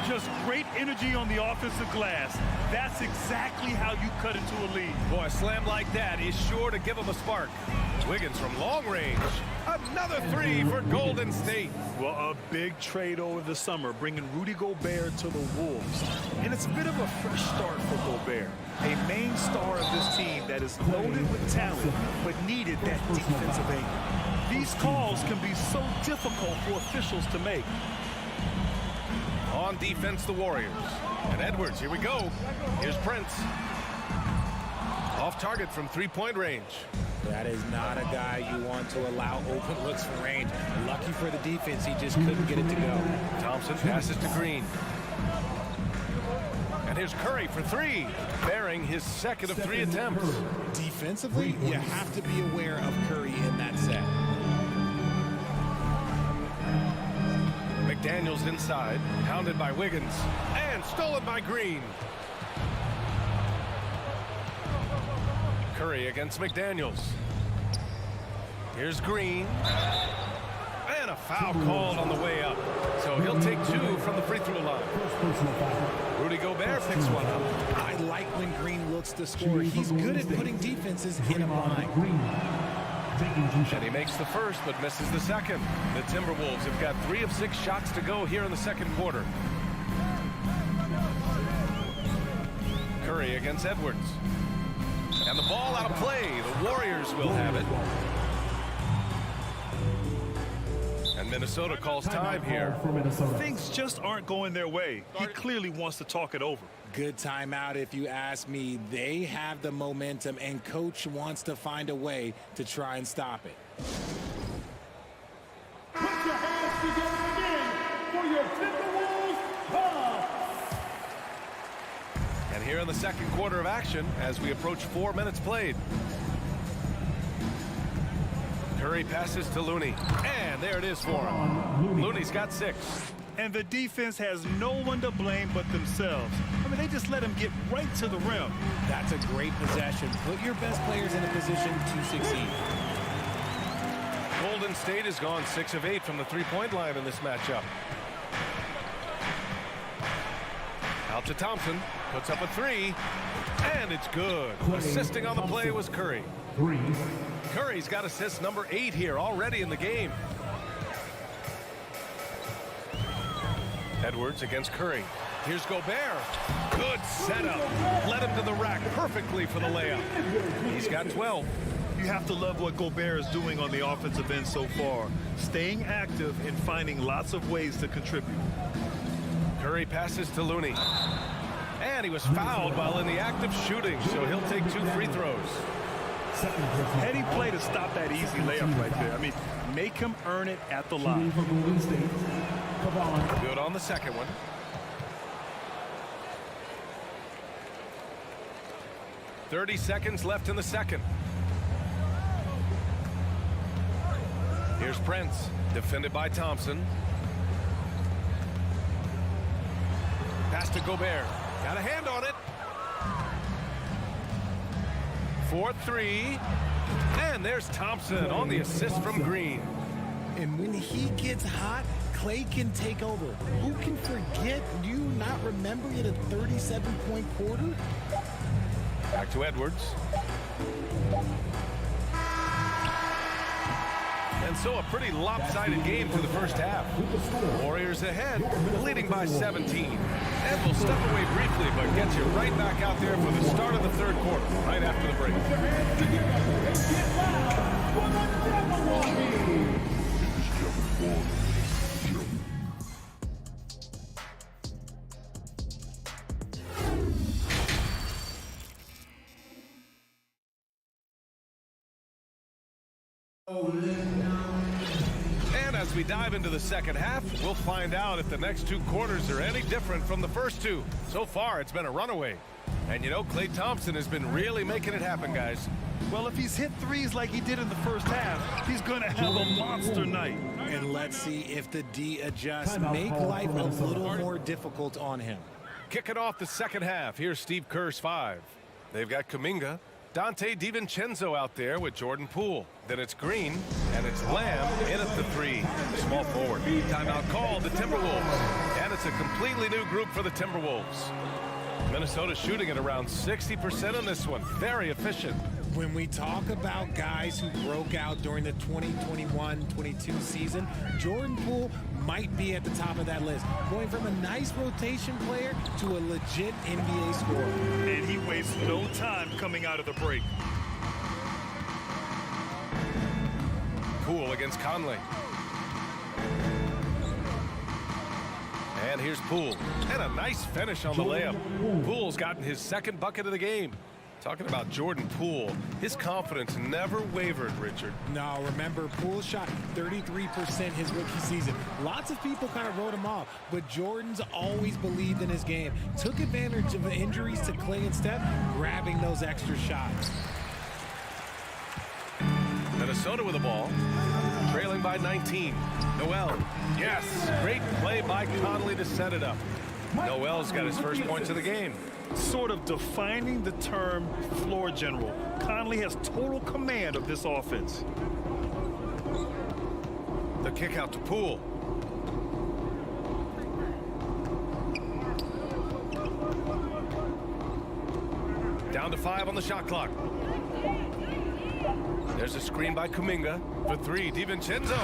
Just great energy on the offensive glass. That's exactly how you cut into a lead. Boy, a slam like that is sure to give them a spark. Wiggins from long range. Another three for Golden State. Well, a big trade over the summer, bringing Rudy Gobert to the Wolves. And it's a bit of a fresh start for Gobert, a main star of this team that is loaded with talent, but needed that defensive angle. These calls can be so difficult for officials to make. On defense, the Warriors. And Edwards, here we go. Here's Prince. Off target from three-point range. That is not a guy you want to allow open looks from range. Lucky for the defense, he just couldn't get it to go. Thompson passes to Green. And here's Curry for three, bearing his second of three attempts. Defensively, you have to be aware of Curry in that set. McDaniels inside, pounded by Wiggins, and stolen by Green. Curry against McDaniels. Here's Green. And a foul called on the way up. So he'll take two from the free throw line. Rudy Gobert picks one up. I like when Green looks to score. He's good at putting defenses in a bind. And he makes the first, but misses the second. The Timberwolves have got 3 of 6 shots to go here in the second quarter. Curry against Edwards. And the ball out of play. The Warriors will have it. And Minnesota calls time here. Things just aren't going their way. He clearly wants to talk it over. Good timeout if you ask me. They have the momentum, and coach wants to find a way to try and stop it. Put your hands together again for your Timberwolves ball. And here in the second quarter of action as we approach 4 minutes played. Curry passes to Looney. And there it is for him. Looney's got 6. And the defense has no one to blame but themselves. I mean, they just let him get right to the rim. That's a great possession. Put your best players in a position to succeed. Golden State has gone 6 of 8 from the three-point line in this matchup. Out to Thompson. Puts up a 3. And it's good. Assisting on the play was Curry. Curry's got assist number 8 here already in the game. Edwards against Curry. Here's Gobert. Good setup. Led him to the rack perfectly for the layup. He's got 12. You have to love what Gobert is doing on the offensive end so far. Staying active and finding lots of ways to contribute. Curry passes to Looney. And he was fouled while in the act of shooting, so he'll take 2 free throws. Heady play to stop that easy layup right there. I mean, make him earn it at the line. Good on the second one. .30 seconds left in the second. Here's Prince, defended by Thompson. Pass to Gobert. Got a hand on it. 4-3. And there's Thompson on the assist from Green. And when he gets hot, Clay can take over. Who can forget you not remembering a 37-point quarter? Back to Edwards. And so a pretty lopsided game for the first half. Warriors ahead, leading by 17. And we'll step away briefly, but get you right back out there for the start of the third quarter, right after the break. And as we dive into the second half, we'll find out if the next 2 quarters are any different from the first 2. So far, it's been a runaway. And you know, Klay Thompson has been really making it happen, guys. Well, if he's hit threes like he did in the first half, he's going to have a monster night. And let's see if the D adjusts. Make life a little more difficult on him. Kicking off the second half, here's Steve Kerr's 5. They've got Kuminga, Dante DiVincenzo out there with Jordan Poole. Then it's Green, and it's Lamb in at the 3. Small forward. Timeout called, the Timberwolves. And it's a completely new group for the Timberwolves. Minnesota shooting at around 60% on this one. Very efficient. When we talk about guys who broke out during the 2021-22 season, Jordan Poole might be at the top of that list, going from a nice rotation player to a legit NBA scorer. And he wastes no time coming out of the break. Poole against Conley. And here's Poole. And a nice finish on the layup. Poole's gotten his second bucket of the game. Talking about Jordan Poole, his confidence never wavered, Richard. No, remember, Poole shot 33% his rookie season. Lots of people kind of wrote him off, but Jordan's always believed in his game. Took advantage of the injuries to Clay and Steph, grabbing those extra shots. Minnesota with the ball, trailing by 19. Noel, yes, great play by Conley to set it up. Noel's got his first points of the game. Sort of defining the term floor general. Conley has total command of this offense. The kick out to Poole. Down to 5 on the shot clock. There's a screen by Kuminga for 3. DiVincenzo.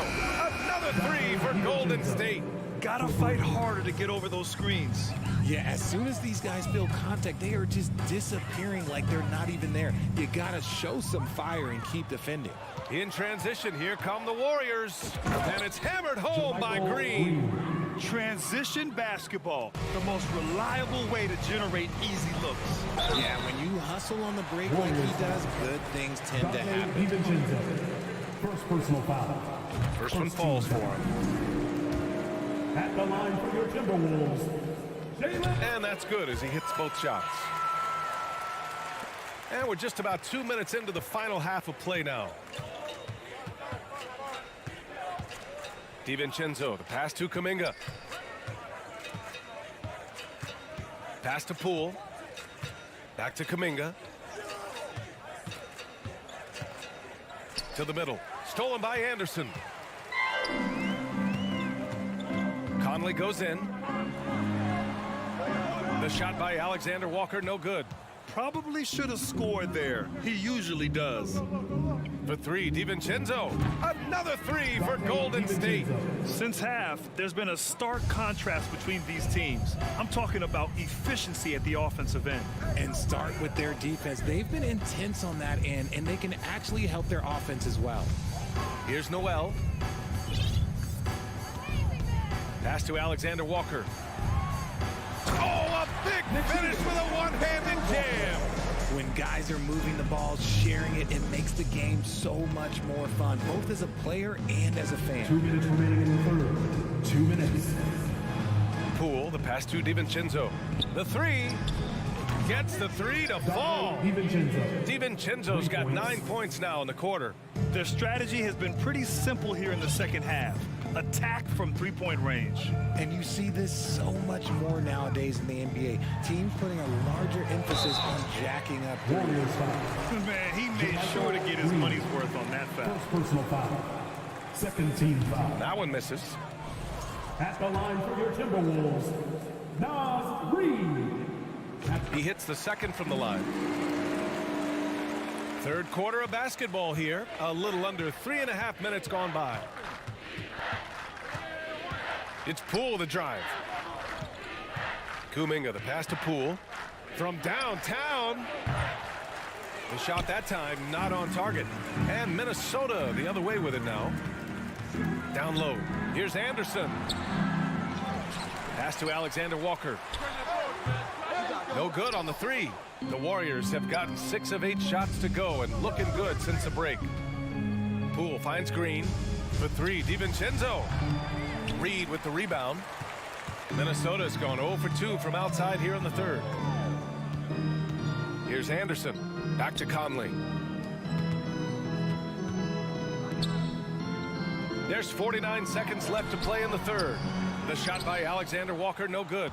Another 3 for Golden State. Gotta fight harder to get over those screens. Yeah, as soon as these guys feel contact, they are just disappearing like they're not even there. You gotta show some fire and keep defending. In transition, here come the Warriors. And it's hammered home by Green. Transition basketball, the most reliable way to generate easy looks. Yeah, when you hustle on the break like he does, good things tend to happen. First personal foul. First one falls for him. At the line for your Timberwolves. And that's good as he hits both shots. And we're just about 2 minutes into the final half of play now. DiVincenzo, the pass to Kuminga. Pass to Poole. Back to Kuminga. To the middle. Stolen by Anderson. Conley goes in. The shot by Alexander Walker, no good. Probably should have scored there. He usually does. For 3, DiVincenzo. Another 3 for Golden State. Since half, there's been a stark contrast between these teams. I'm talking about efficiency at the offensive end. And start with their defense. They've been intense on that end, and they can actually help their offense as well. Here's Noel. Pass to Alexander Walker. Oh, a big finish with a one-handed jam. When guys are moving the ball, sharing it, it makes the game so much more fun, both as a player and as a fan. 2 minutes remaining in the third. 2 minutes. Poole, the pass to DiVincenzo. The 3. Gets the 3 to fall. DiVincenzo's got 9 points now in the quarter. Their strategy has been pretty simple here in the second half. Attack from three-point range. And you see this so much more nowadays in the NBA. Teams putting a larger emphasis on jacking up. Man, he made sure to get his money's worth on that foul. First personal foul. Second team foul. That one misses. At the line for your Timberwolves, Nas Reed. He hits the second from the line. Third quarter of basketball here. A little under 3.5 minutes gone by. It's Poole the drive. Kuminga, the pass to Poole. From downtown. The shot that time not on target. And Minnesota the other way with it now. Down low. Here's Anderson. Pass to Alexander Walker. No good on the 3. The Warriors have gotten 6 of 8 shots to go and looking good since the break. Poole finds Green for 3. DiVincenzo. Reed with the rebound. Minnesota's gone 0 for 2 from outside here in the third. Here's Anderson. Back to Conley. There's 49 seconds left to play in the third. The shot by Alexander Walker, no good.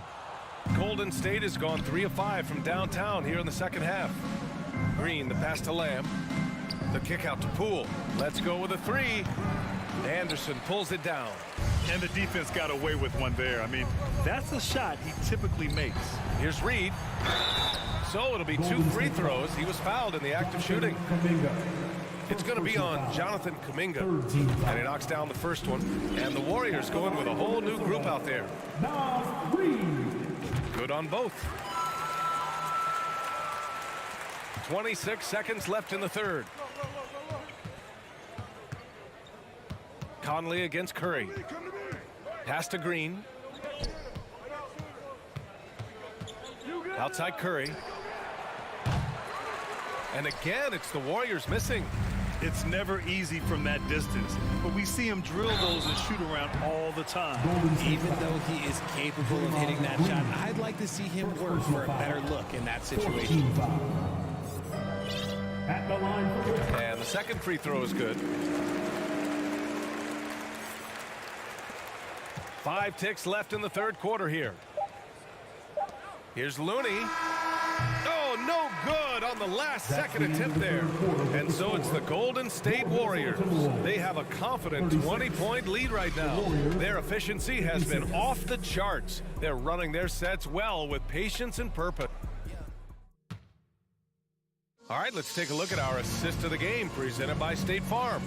Golden State has gone 3 of 5 from downtown here in the second half. Green, the pass to Lamb. The kick out to Poole. Let's go with a three. Anderson pulls it down. And the defense got away with one there. I mean, that's a shot he typically makes. Here's Reed. So it'll be 2 free throws. He was fouled in the act of shooting. It's going to be on Jonathan Kuminga. And he knocks down the first one. And the Warriors go in with a whole new group out there. Good on both. 26 seconds left in the third. Conley against Curry. Pass to Green. Outside Curry. And again, it's the Warriors missing. It's never easy from that distance, but we see him drill those and shoot around all the time. Even though he is capable of hitting that shot, I'd like to see him work for a better look in that situation. At the line. And the second free throw is good. 5 ticks left in the third quarter here. Here's Looney. Oh, no good on the last second attempt there. And so it's the Golden State Warriors. They have a confident 20-point lead right now. Their efficiency has been off the charts. They're running their sets well with patience and purpose. All right, let's take a look at our assist of the game presented by State Farm.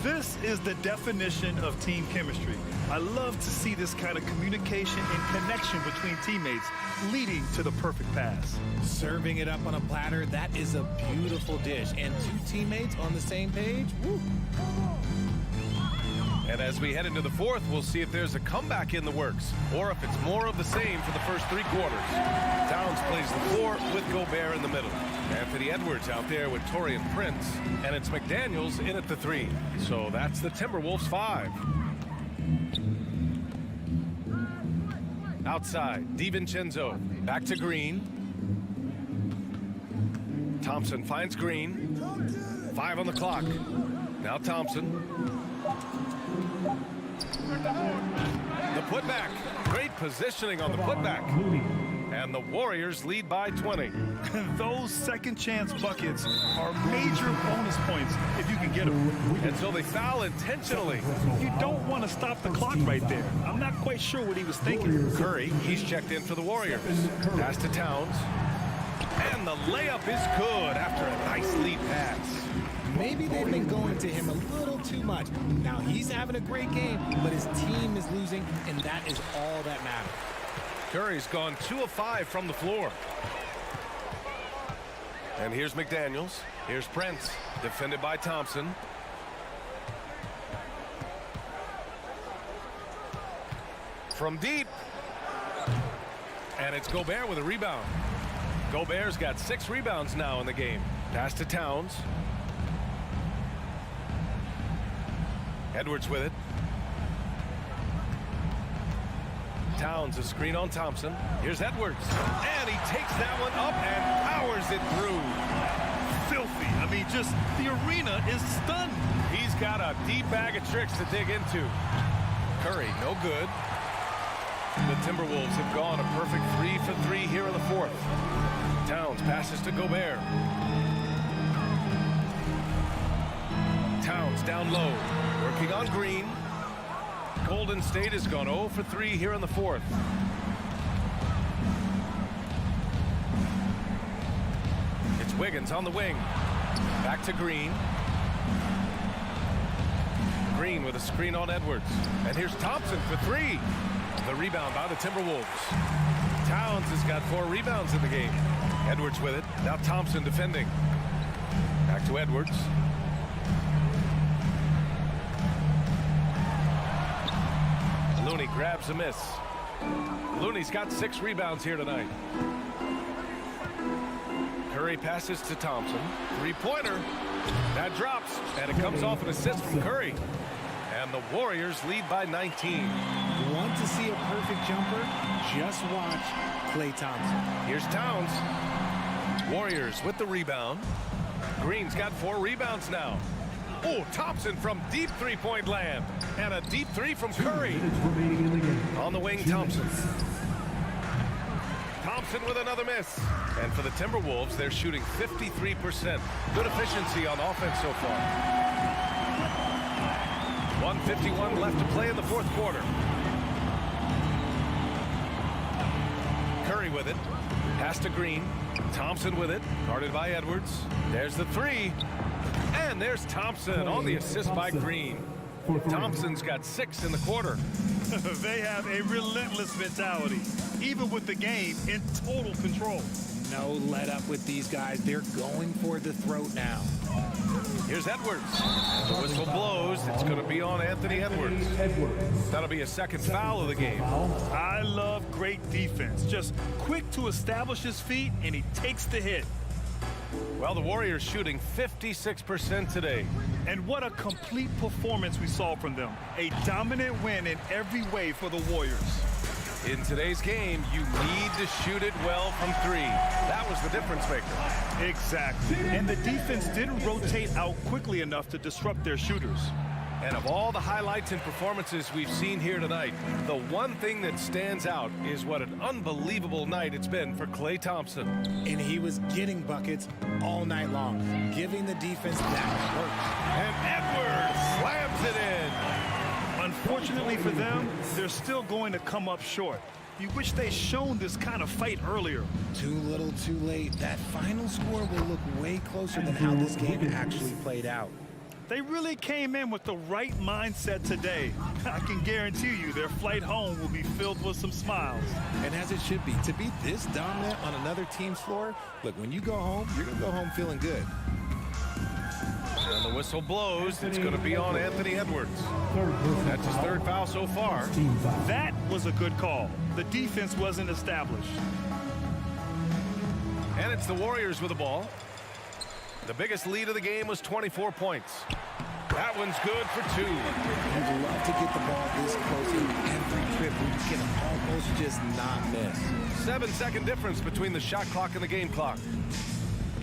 This is the definition of team chemistry. I love to see this kind of communication and connection between teammates leading to the perfect pass. Serving it up on a platter, that is a beautiful dish. And 2 teammates on the same page, woo. And as we head into the fourth, we'll see if there's a comeback in the works or if it's more of the same for the first 3 quarters. Towns plays the 4 with Gobert in the middle. Anthony Edwards out there with Taurean Prince. And it's McDaniels in at the 3. So that's the Timberwolves 5. Outside, DiVincenzo. Back to Green. Thompson finds Green. 5 on the clock. Now Thompson. The putback. Great positioning on the putback. And the Warriors lead by 20. Those second chance buckets are major bonus points if you can get them. And so they foul intentionally. You don't want to stop the clock right there. I'm not quite sure what he was thinking. Curry, he's checked in for the Warriors. Pass to Towns. And the layup is good after a nice lead pass. Maybe they've been going to him a little too much. Now he's having a great game, but his team is losing, and that is all that matters. Curry's gone 2 of 5 from the floor. And here's McDaniels. Here's Prince, defended by Thompson. From deep. And it's Gobert with a rebound. Gobert's got 6 rebounds now in the game. Pass to Towns. Edwards with it. Towns, a screen on Thompson. Here's Edwards. And he takes that one up and powers it through. Filthy. I mean, just the arena is stunned. He's got a deep bag of tricks to dig into. Curry, no good. The Timberwolves have gone a perfect 3 for 3 here in the fourth. Towns passes to Gobert. Towns down low, working on Green. Golden State has gone 0 for 3 here in the fourth. It's Wiggins on the wing. Back to Green. Green with a screen on Edwards. And here's Thompson for 3. The rebound by the Timberwolves. Towns has got 4 rebounds in the game. Edwards with it. Now Thompson defending. Back to Edwards. Looney grabs a miss. Looney's got 6 rebounds here tonight. Curry passes to Thompson. 3-pointer. That drops, and it comes off an assist from Curry. And the Warriors lead by 19. Want to see a perfect jumper? Just watch Klay Thompson. Here's Towns. Warriors with the rebound. Green's got 4 rebounds now. Oh, Thompson from deep 3-point land. And a deep 3 from Curry. On the wing, Thompson. Thompson with another miss. And for the Timberwolves, they're shooting 53%. Good efficiency on offense so far. 1:51 left to play in the fourth quarter. Curry with it. Pass to Green. Thompson with it. Guarded by Edwards. There's the three. And there's Thompson on the assist by Green. Thompson's got 6 in the quarter. They have a relentless mentality, even with the game in total control. No let up with these guys. They're going for the throat now. Here's Edwards. The whistle blows. It's going to be on Anthony Edwards. That'll be a second foul of the game. I love great defense. Just quick to establish his feet, and he takes the hit. Well, the Warriors shooting 56% today. And what a complete performance we saw from them. A dominant win in every way for the Warriors. In today's game, you need to shoot it well from 3. That was the difference maker. Exactly. And the defense didn't rotate out quickly enough to disrupt their shooters. And of all the highlights and performances we've seen here tonight, the one thing that stands out is what an unbelievable night it's been for Klay Thompson. And he was getting buckets all night long, giving the defense that work. And Edwards slams it in. Unfortunately for them, they're still going to come up short. You wish they'd shown this kind of fight earlier. Too little, too late. That final score will look way closer than how this game actually played out. They really came in with the right mindset today. I can guarantee you their flight home will be filled with some smiles. And as it should be. To be this dominant on another team's floor, look, when you go home, you're going to go home feeling good. And the whistle blows. It's going to be on Anthony Edwards. That's his 3rd foul so far. That was a good call. The defense wasn't established. And it's the Warriors with the ball. The biggest lead of the game was 24 points. That one's good for 2. You'd love to get the ball this close in every trip. We can almost just not miss. 7-second difference between the shot clock and the game clock.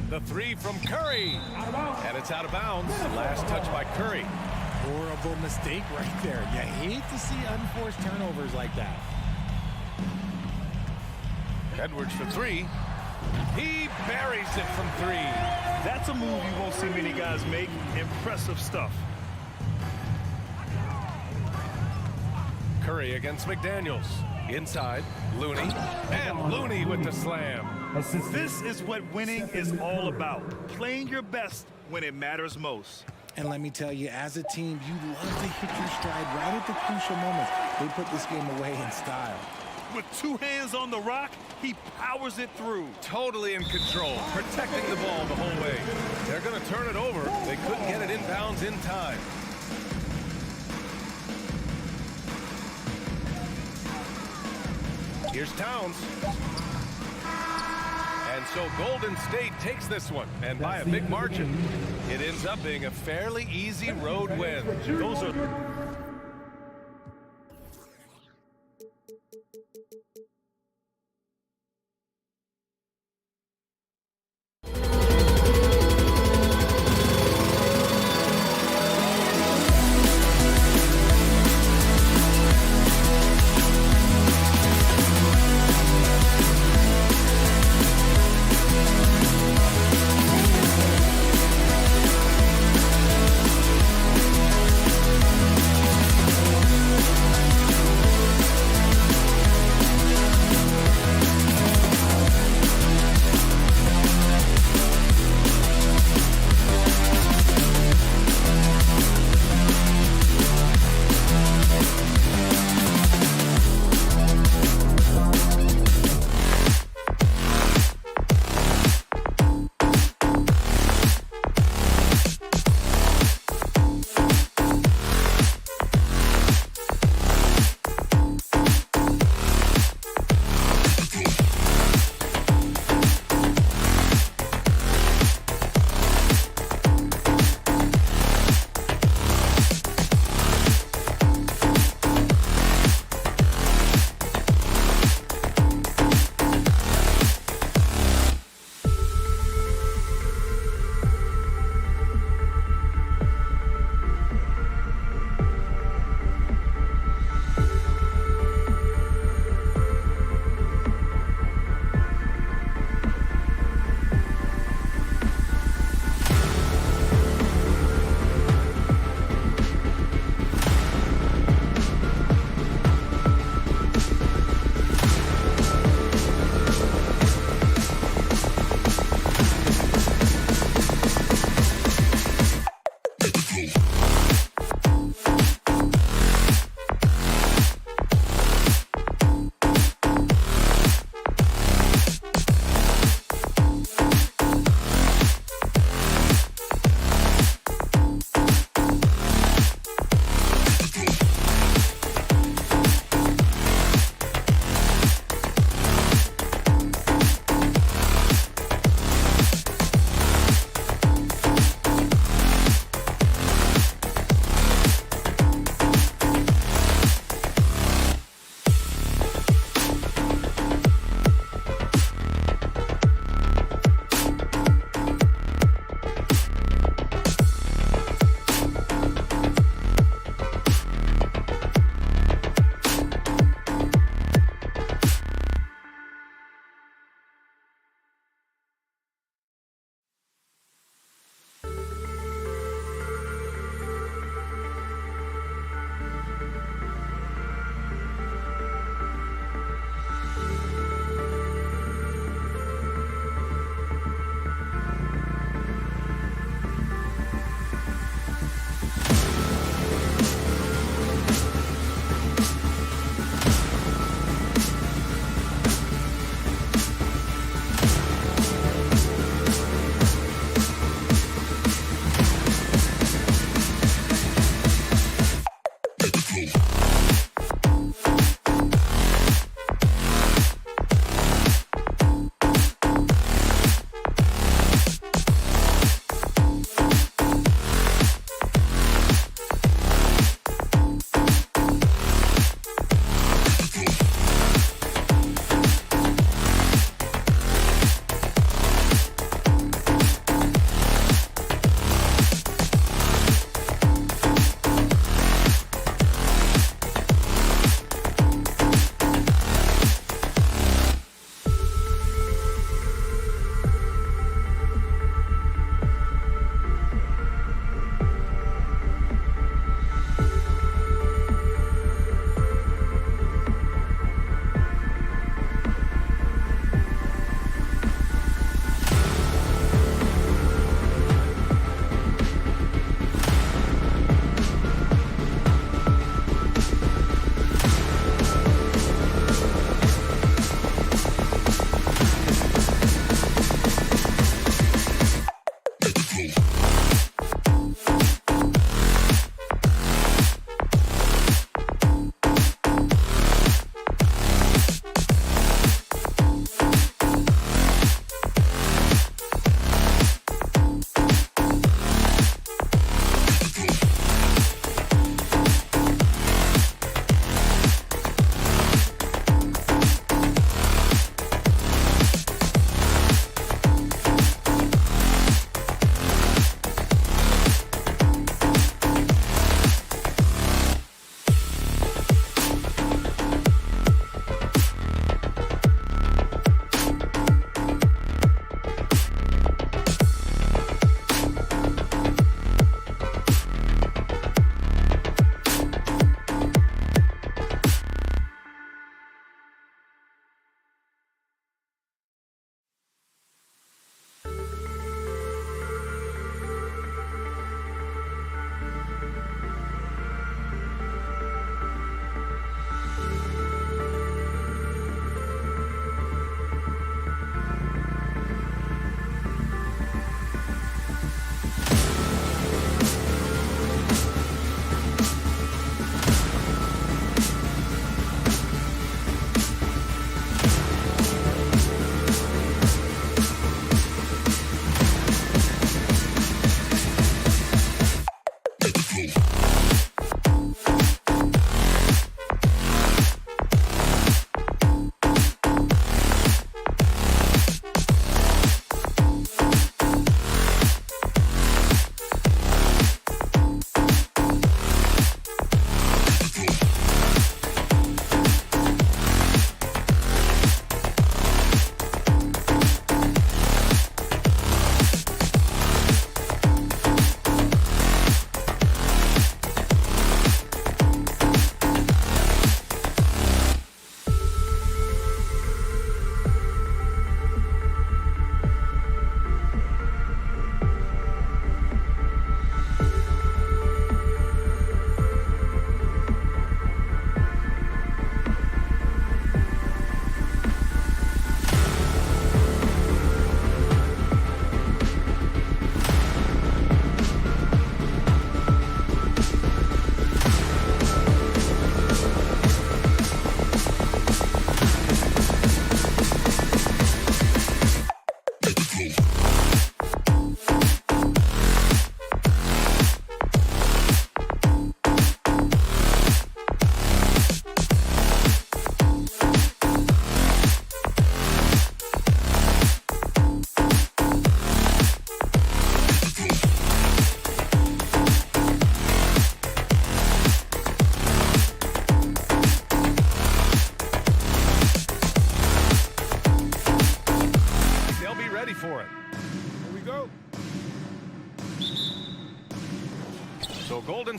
The 3 from Curry. And it's out of bounds. Last touch by Curry. Horrible mistake right there. You hate to see unforced turnovers like that. Edwards for 3. He buries it from 3. That's a move you won't see many guys make. Impressive stuff. Curry against McDaniels. Inside, Looney. And Looney with the slam. This is what winning is all about. Playing your best when it matters most. And let me tell you, as a team, you love to hit your stride right at the crucial moments. They put this game away in style. With 2 hands on the rock, he powers it through. Totally in control, protecting the ball the whole way. They're going to turn it over. They couldn't get it inbounds in time. Here's Towns. And so Golden State takes this one, and by a big margin. It ends up being a fairly easy road win. Those are...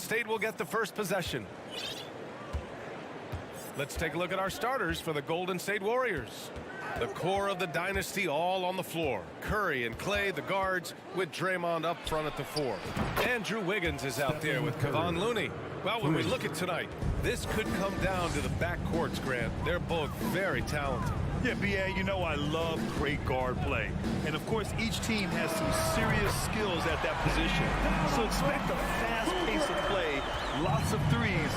State will get the first possession. Let's take a look at our starters for the Golden State Warriors. The core of the dynasty all on the floor. Curry and Clay, the guards, with Draymond up front at the 4. Andrew Wiggins is out there with Kevon Looney. Well, when we look at tonight, this could come down to the backcourts, Grant. They're both very talented. Yeah, B.A., you know I love great guard play. And, of course, each team has some serious skills at that position. So expect a fast pace of play, lots of threes.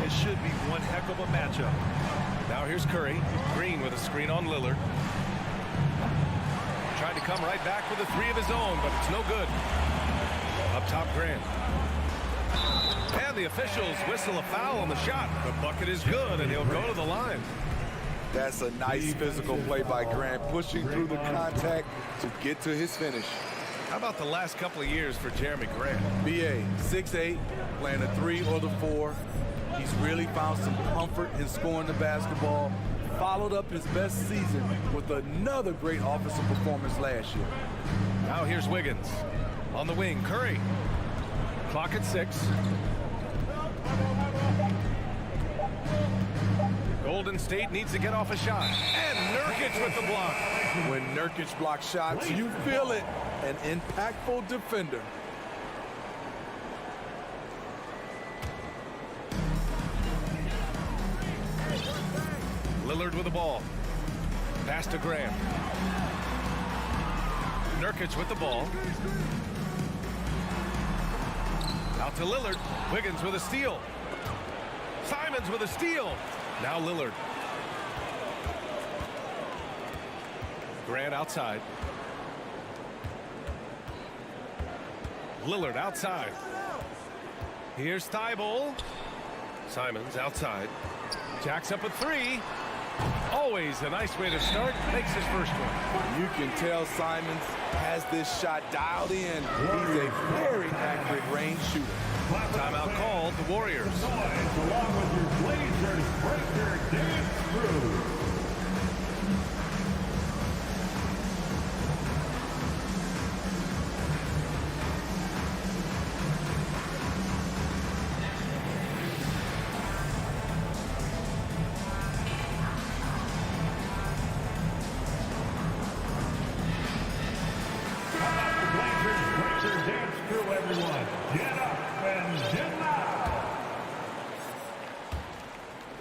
It should be one heck of a matchup. Now here's Curry. Green with a screen on Lillard. Tried to come right back with a 3 of his own, but it's no good. Up top, Grant. And the officials whistle a foul on the shot. The bucket is good, and he'll go to the line. That's a nice physical play by Grant, pushing through the contact to get to his finish. How about the last couple of years for Jeremy Grant? B.A., 6'8", playing the 3 or the 4. He's really found some comfort in scoring the basketball. Followed up his best season with another great offensive performance last year. Now here's Wiggins. On the wing, Curry. Clock at 6. Golden State needs to get off a shot. And Nurkic with the block. When Nurkic blocks shots, you feel it. An impactful defender. Lillard with the ball. Pass to Graham. Nurkic with the ball. Out to Lillard. Wiggins with a steal. Simons with a steal. Now Lillard. Grant outside. Lillard outside. Here's Thibault. Simons outside. Jacks up a 3. Always a nice way to start. Makes his first one. You can tell Simons has this shot dialed in. He's a very accurate range shooter. Timeout called, the Warriors. Along with your Blazers, breaker dance crew.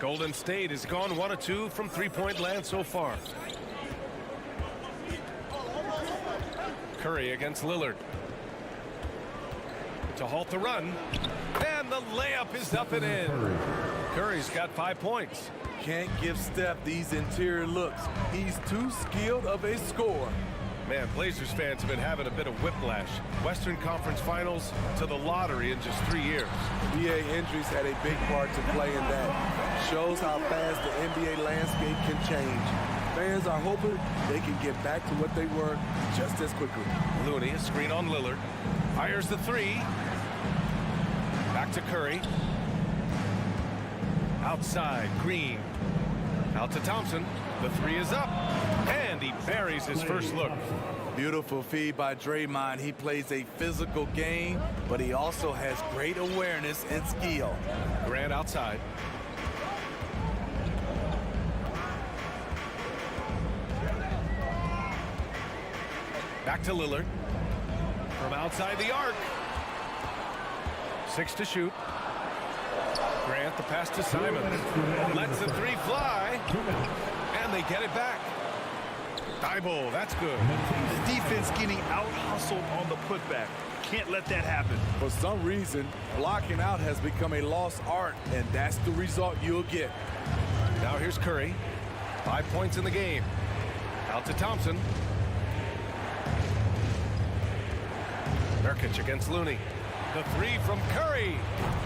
Golden State has gone 1 of 2 from three-point land so far. Curry against Lillard. To halt the run. And the layup is up and in. Curry's got 5 points. Can't give Steph these interior looks. He's too skilled of a scorer. Man, Blazers fans have been having a bit of whiplash. Western Conference Finals to the lottery in just 3 years. NBA injuries had a big part to play in that. Shows how fast the NBA landscape can change. Fans are hoping they can get back to what they were just as quickly. Looney, a screen on Lillard. Fires the 3. Back to Curry. Outside, Green. Out to Thompson. The 3 is up. And he buries his first look. Beautiful feed by Draymond. He plays a physical game, but he also has great awareness and skill. Grant outside. Back to Lillard. From outside the arc. 6 to shoot. Grant, the pass to Simons. Lets the 3 fly. And they get it back. Thibault, that's good. The defense getting out-hustled on the putback. Can't let that happen. For some reason, blocking out has become a lost art, and that's the result you'll get. Now here's Curry. 5 points in the game. Out to Thompson. Nurkic against Looney. The 3 from Curry.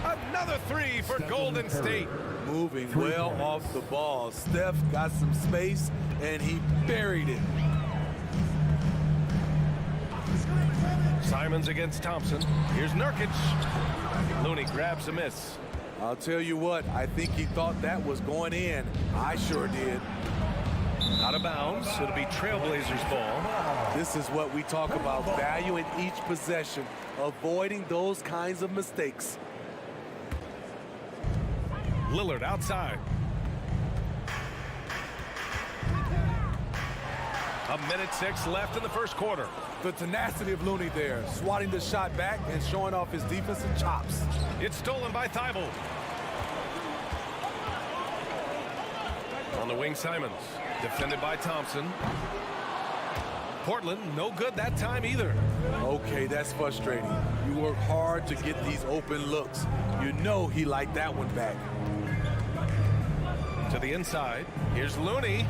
Another 3 for Golden State. Moving well off the ball. Steph got some space, and he buried it. Simons against Thompson. Here's Nurkic. Looney grabs a miss. I'll tell you what, I think he thought that was going in. I sure did. Out of bounds. It'll be Trailblazers ball. This is what we talk about, valuing each possession, avoiding those kinds of mistakes. Lillard outside. A minute 6 left in the first quarter. The tenacity of Looney there, swatting the shot back and showing off his defensive chops. It's stolen by Thibault. On the wing, Simons. Defended by Thompson. Portland, no good that time either. Okay, that's frustrating. You work hard to get these open looks. You know he liked that one back. To the inside. Here's Looney.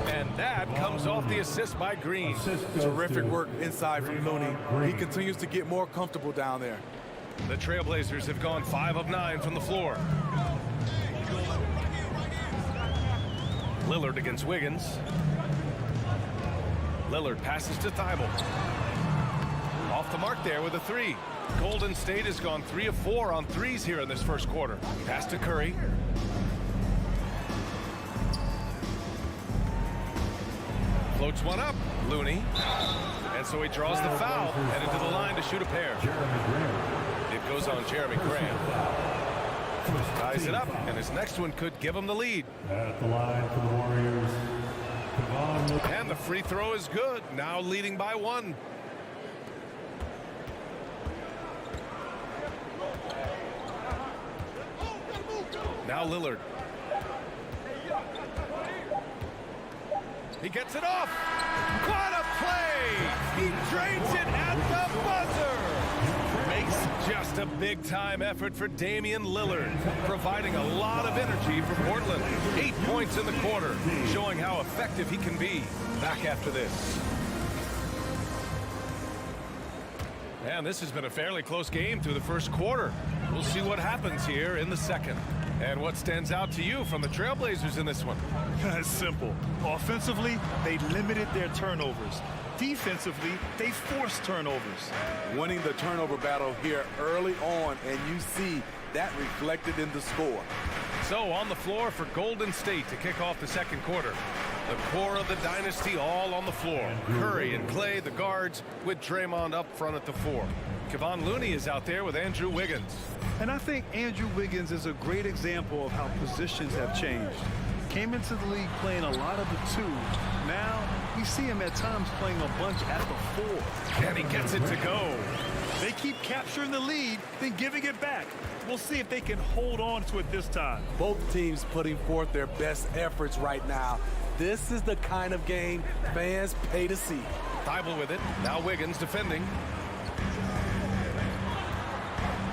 And that comes off the assist by Green. Terrific work inside from Looney. He continues to get more comfortable down there. The Trailblazers have gone 5 of 9 from the floor. Lillard against Wiggins. Lillard passes to Thibault. Off the mark there with a 3. Golden State has gone 3 of 4 on threes here in this first quarter. Pass to Curry. Floats one up, Looney. And so he draws the foul, headed to the line to shoot a pair. It goes on Jeremy Grant. Ties it up, and his next one could give him the lead. At the line for the Warriors. And the free throw is good, now leading by 1. Now Lillard. He gets it off. What a play! He drains it at the buzzer. Makes just a big-time effort for Damian Lillard, providing a lot of energy for Portland. 8 points in the quarter, showing how effective he can be. Back after this. And this has been a fairly close game through the first quarter. We'll see what happens here in the second. And what stands out to you from the Trailblazers in this one? It's simple. Offensively, they limited their turnovers. Defensively, they forced turnovers. Winning the turnover battle here early on, and you see that reflected in the score. So on the floor for Golden State to kick off the second quarter. The core of the dynasty all on the floor. Curry and Clay, the guards, with Draymond up front at the 4. Kevon Looney is out there with Andrew Wiggins. And I think Andrew Wiggins is a great example of how positions have changed. Came into the league playing a lot of the 2. Now, we see him at times playing a bunch at the 4. And he gets it to go. They keep capturing the lead, then giving it back. We'll see if they can hold on to it this time. Both teams putting forth their best efforts right now. This is the kind of game fans pay to see. Thibault with it. Now Wiggins defending.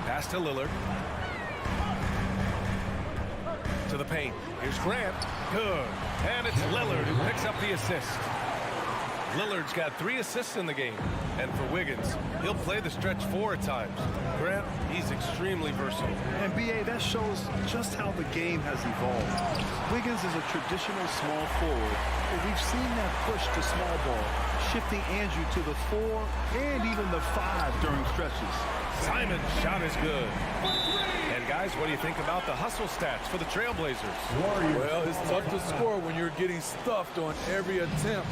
Pass to Lillard. To the paint. Here's Grant. Good. And it's Lillard who picks up the assist. Lillard's got 3 assists in the game. And for Wiggins, he'll play the stretch 4 at times. Grant, he's extremely versatile. And B.A., that shows just how the game has evolved. Wiggins is a traditional small forward, but we've seen that push to small ball, shifting Andrew to the 4 and even the 5 during stretches. Simon's shot is good. And guys, what do you think about the hustle stats for the Trailblazers? Well, it's tough to score when you're getting stuffed on every attempt.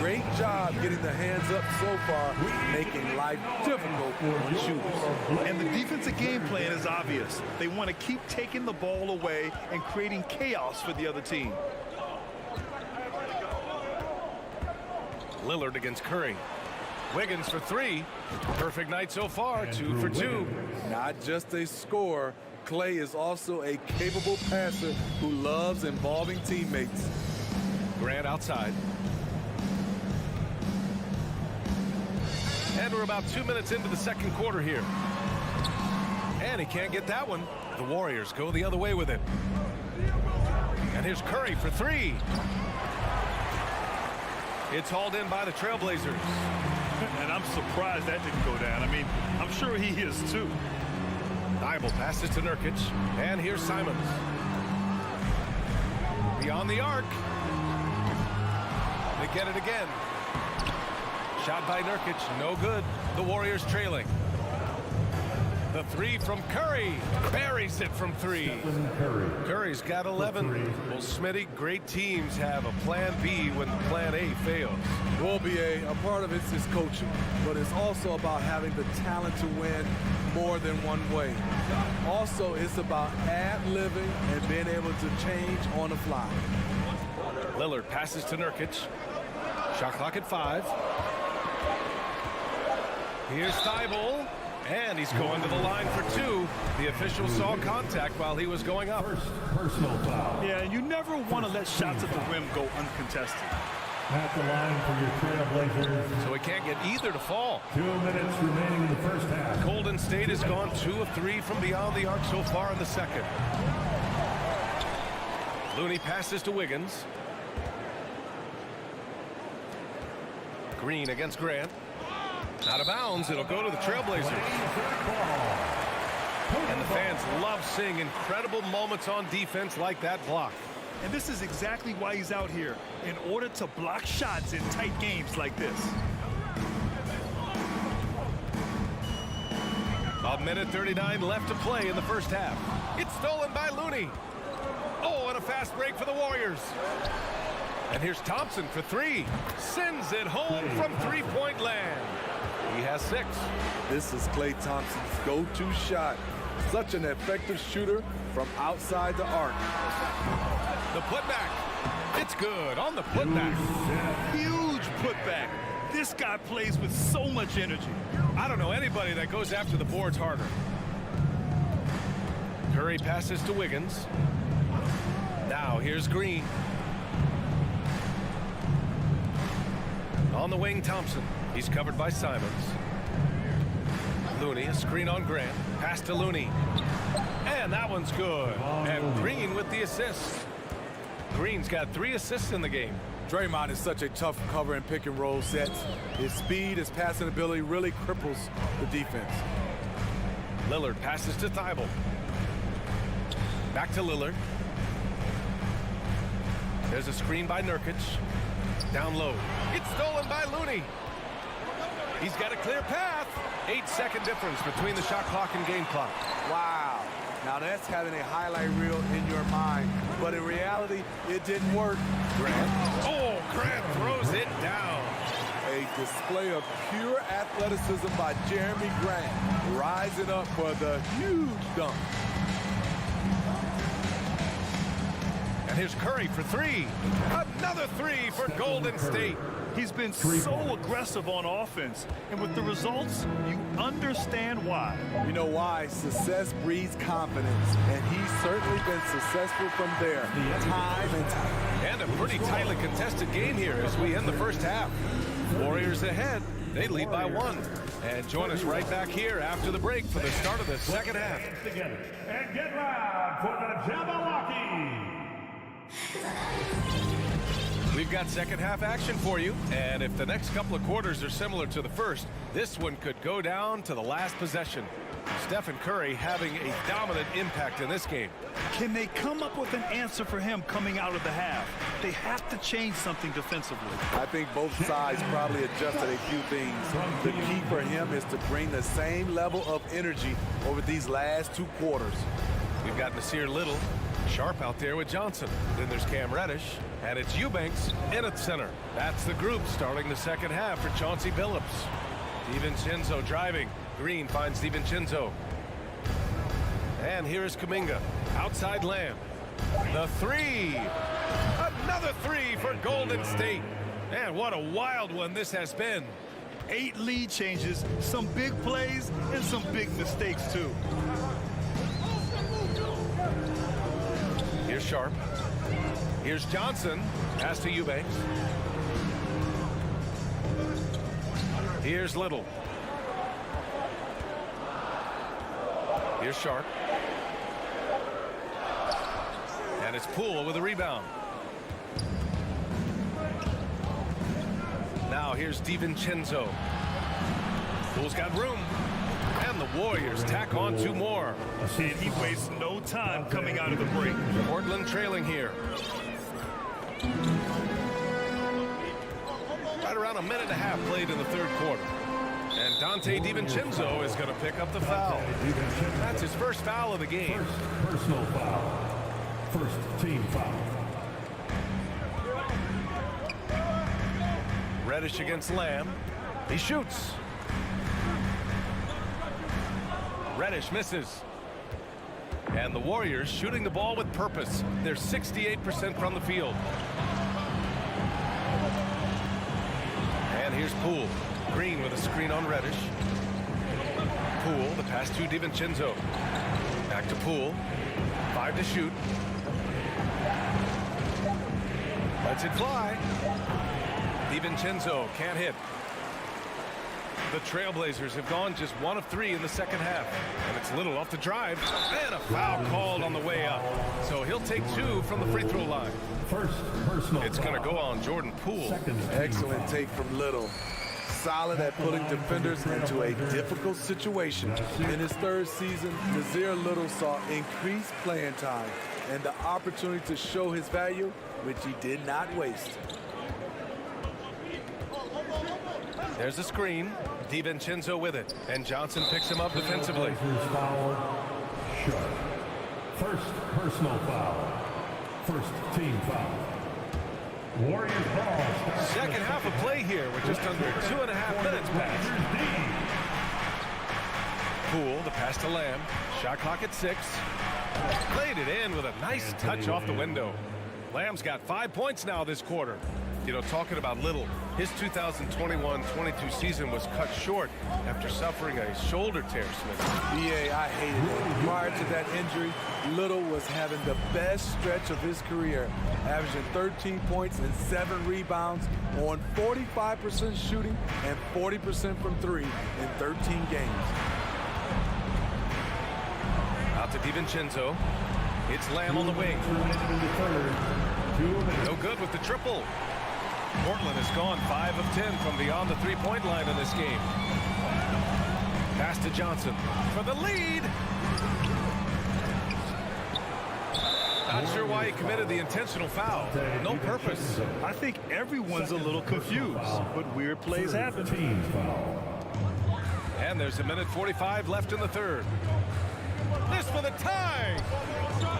Great job getting the hands up so far, making life difficult for the shooters. And the defensive game plan is obvious. They want to keep taking the ball away and creating chaos for the other team. Lillard against Curry. Wiggins for 3. Perfect night so far, 2 for 2. Not just a scorer, Clay is also a capable passer who loves involving teammates. Grant outside. And we're about 2 minutes into the second quarter here. And he can't get that one. The Warriors go the other way with it. And here's Curry for 3. It's hauled in by the Trailblazers. And I'm surprised that didn't go down. I mean, I'm sure he is too. Thibault passes to Nurkic. And here's Simons. Beyond the arc. They get it again. Shot by Nurkic, no good. The Warriors trailing. The three from Curry. Buries it from three. Curry's got 11. Well, Smitty, great teams have a plan B when plan A fails. Well, BA, a part of it is coaching, but it's also about having the talent to win more than one way. Also, it's about ad-libbing and being able to change on the fly. Lillard passes to Nurkic. Shot clock at 5. Here's Thibault, and he's going to the line for 2. The official saw contact while he was going up. Personal foul. Yeah, and you never want to let shots at the rim go uncontested. At the line for your Trailblazers. So he can't get either to fall. 2 minutes remaining in the first half. Golden State has gone 2 of 3 from beyond the arc so far in the second. Looney passes to Wiggins. Green against Grant. Out of bounds, it'll go to the Trailblazers. And the fans love seeing incredible moments on defense like that block. And this is exactly why he's out here, in order to block shots in tight games like this. A minute 39 left to play in the first half. It's stolen by Looney. Oh, and a fast break for the Warriors. And here's Thompson for 3. Sends it home from three-point land. He has 6. This is Klay Thompson's go-to shot. Such an effective shooter from outside the arc. The putback. It's good on the putback. Huge putback. This guy plays with so much energy. I don't know anybody that goes after the boards harder. Curry passes to Wiggins. Now here's Green. On the wing, Thompson. He's covered by Simons. Looney, a screen on Grant. Pass to Looney. And that one's good. And Green with the assist. Green's got 3 assists in the game. Draymond is such a tough cover and pick and roll sets. His speed, his passing ability really cripples the defense. Lillard passes to Thibault. Back to Lillard. There's a screen by Nurkic. Down low. It's stolen by Looney. He's got a clear path. 8-second difference between the shot clock and game clock. Wow. Now that's having a highlight reel in your mind. But in reality, it didn't work. Grant. Oh, Grant throws it down. A display of pure athleticism by Jeremy Grant. Rising up for the huge dunk. And here's Curry for 3. Another 3 for Golden State. He's been so aggressive on offense, and with the results, you understand why. You know why? Success breeds confidence, and he's certainly been successful from there, time and time. And a pretty tightly contested game here as we end the first half. Warriors ahead. They lead by 1. And join us right back here after the break for the start of the second half. And get loud for the Jabberwocky. We've got second half action for you, and if the next couple of quarters are similar to the first, this one could go down to the last possession. Stephen Curry having a dominant impact in this game. Can they come up with an answer for him coming out of the half? They have to change something defensively. I think both sides probably adjusted a few things. The key for him is to bring the same level of energy over these last 2 quarters. We've got Nasir Little. Sharp out there with Johnson. Then there's Cam Reddish, and it's Eubanks in at center. That's the group starting the second half for Chauncey Billups. DiVincenzo driving. Green finds DiVincenzo. And here is Kuminga. Outside Lamb. The 3. Another 3 for Golden State. Man, what a wild one this has been. 8 lead changes, some big plays, and some big mistakes, too. Here's Sharp. Here's Johnson. Pass to Eubanks. Here's Little. Here's Sharp. And it's Poole with a rebound. Now here's DiVincenzo. Poole's got room. And the Warriors tack on 2 more. And he wastes no time coming out of the break. Portland trailing here. Right around a minute and a half played in the third quarter. And Dante DiVincenzo is going to pick up the foul. That's his first foul of the game. First personal foul. First team foul. Reddish against Lamb. He shoots. Reddish misses. And the Warriors shooting the ball with purpose. They're 68% from the field. And here's Poole. Green with a screen on Reddish. Poole, the pass to DiVincenzo. Back to Poole. 5 to shoot. Lets it fly. DiVincenzo can't hit. The Trailblazers have gone just 1 of 3 in the second half. And it's Little off the drive. And a foul called on the way up. So he'll take 2 from the free throw line. First personal It's going to go on Jordan Poole. Excellent take from Little. Solid at putting defenders into a difficult situation. In his third season, Nazir Little saw increased playing time and the opportunity to show his value, which he did not waste. There's a screen. DiVincenzo with it. And Johnson picks him up defensively. First personal foul. First team foul. Warriors ball. Second half of play here with just under 2.5 minutes passed. Poole, the pass to Lamb. Shot clock at 6. Played it in with a nice touch off the window. Lamb's got 5 points now this quarter. You know, talking about Little, his 2021-22 season was cut short after suffering a shoulder tear, Smith. Yeah, I hated it. Prior to that injury, Little was having the best stretch of his career, averaging 13 points and 7 rebounds on 45% shooting and 40% from 3 in 13 games. Out to DiVincenzo. It's Lamb on the wing. No good with the triple. Portland has gone 5 of 10 from beyond the three-point line in this game. Pass to Johnson for the lead. Not sure why he committed the intentional foul. No purpose. I think everyone's a little confused, but weird plays happen. And there's 1:45 left in the third. This for the tie.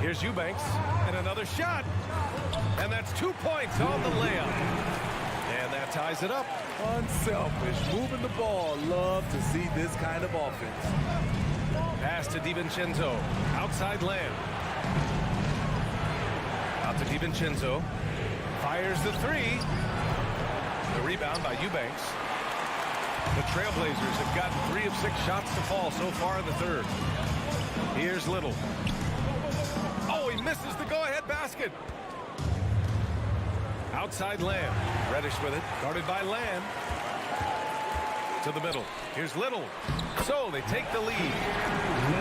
Here's Eubanks and another shot. And that's 2 points on the layup. And that ties it up. Unselfish, moving the ball. Love to see this kind of offense. Pass to DiVincenzo. Outside Lamb. Out to DiVincenzo. Fires the 3. The rebound by Eubanks. The Trailblazers have gotten 3 of 6 shots to fall so far in the third. Here's Little. Oh, he misses the go-ahead basket. Outside Lamb. Reddish with it. Guarded by Lamb. To the middle. Here's Little. So they take the lead.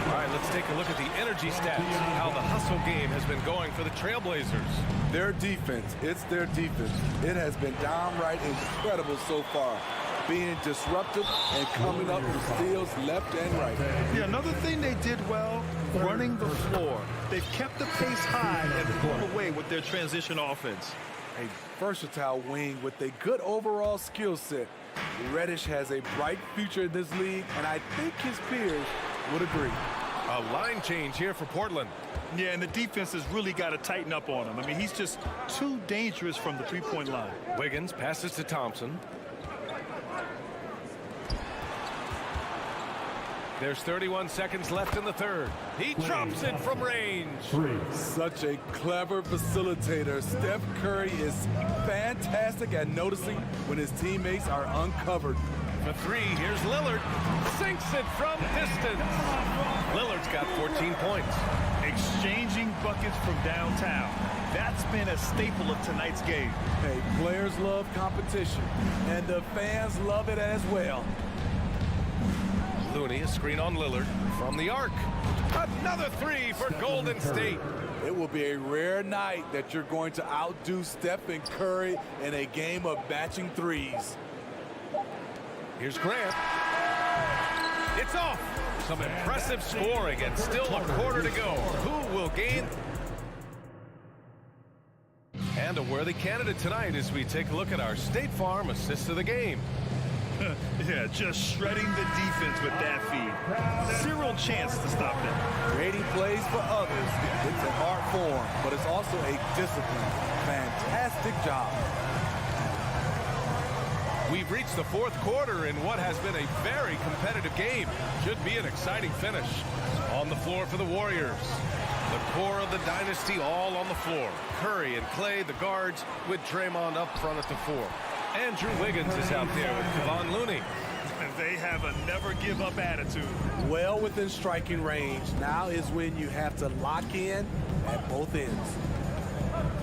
All right, let's take a look at the energy stats. How the hustle game has been going for the Trailblazers. Their defense. It's their defense. It has been downright incredible so far. Being disruptive and coming up with steals left and right. Yeah, another thing they did well, running the floor. They've kept the pace high and pulled away with their transition offense. A versatile wing with a good overall skill set. Reddish has a bright future in this league, and I think his peers would agree. A line change here for Portland. Yeah, and the defense has really got to tighten up on him. I mean, he's just too dangerous from the three-point line. Wiggins passes to Thompson. There's 31 seconds left in the third. He drops it from range. Such a clever facilitator. Steph Curry is fantastic at noticing when his teammates are uncovered. The 3, here's Lillard. Sinks it from distance. Lillard's got 14 points. Exchanging buckets from downtown. That's been a staple of tonight's game. Hey, players love competition, and the fans love it as well. Looney, a screen on Lillard from the arc. Another 3 for Golden State. It will be a rare night that you're going to outdo Stephen Curry in a game of matching threes. Here's Grant. It's off. Some impressive scoring and still a quarter to go. Who will gain? And a worthy candidate tonight as we take a look at our State Farm assist of the game. Yeah, just shredding the defense with that feed. Zero chance to stop them. Creating plays for others. It's an art form, but it's also a discipline. Fantastic job. We've reached the fourth quarter in what has been a very competitive game. Should be an exciting finish. On the floor for the Warriors. The core of the dynasty all on the floor. Curry and Clay, the guards, with Draymond up front at the 4. Andrew Wiggins is out there with Kevon Looney. And they have a never-give-up attitude. Well within striking range. Now is when you have to lock in at both ends.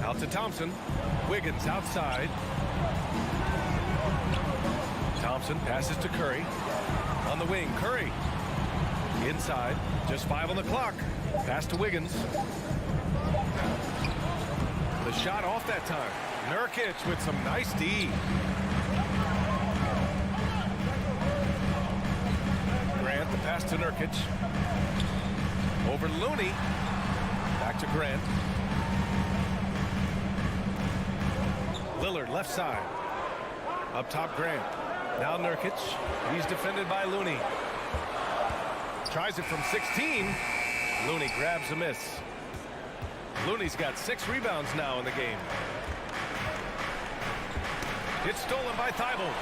Out to Thompson. Wiggins outside. Thompson passes to Curry. On the wing, Curry. Inside, just 5 on the clock. Pass to Wiggins. The shot off that time. Nurkic with some nice D. Grant, the pass to Nurkic. Over Looney. Back to Grant. Lillard, left side. Up top, Grant. Now Nurkic. He's defended by Looney. Tries it from 16. Looney grabs a miss. Looney's got 6 rebounds now in the game. It's stolen by Thibault.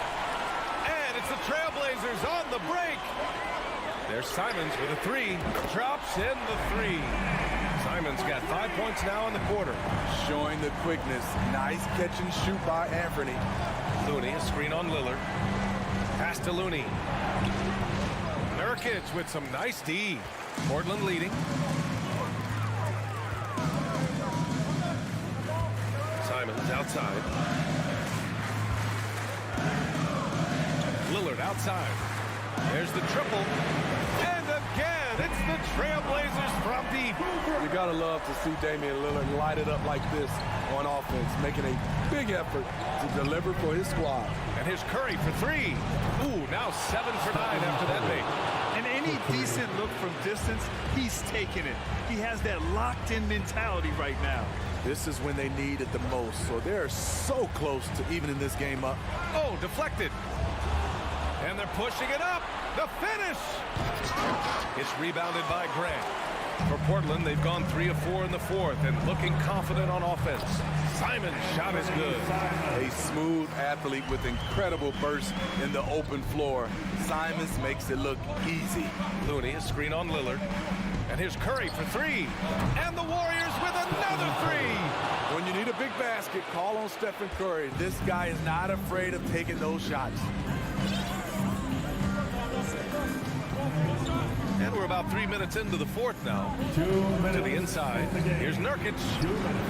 And it's the Trailblazers on the break. There's Simons with a 3. Drops in the 3. Simons got 5 points now in the quarter. Showing the quickness. Nice catch and shoot by Anthony. Looney, a screen on Lillard. Pass to Looney. Nurkic with some nice D. Portland leading. Simons outside. Lillard outside. There's the triple. And again, it's the Trailblazers from deep. You gotta love to see Damian Lillard light it up like this on offense, making a big effort to deliver for his squad. And here's Curry for 3. Ooh, now 7 for 9 after that make. And any decent look from distance, he's taking it. He has that locked-in mentality right now. This is when they need it the most, so they're so close to evening this game up. Oh, deflected. And they're pushing it up. The finish. It's rebounded by Grant. For Portland, they've gone 3 of 4 in the 4th and looking confident on offense. Simon's shot is good. A smooth athlete with incredible burst in the open floor. Simons makes it look easy. Looney, a screen on Lillard. And here's Curry for 3. And the Warriors with another 3. When you need a big basket, call on Stephen Curry. This guy is not afraid of taking those shots. And we're about 3 minutes into the 4th now. 2 minutes to the inside. Here's Nurkic.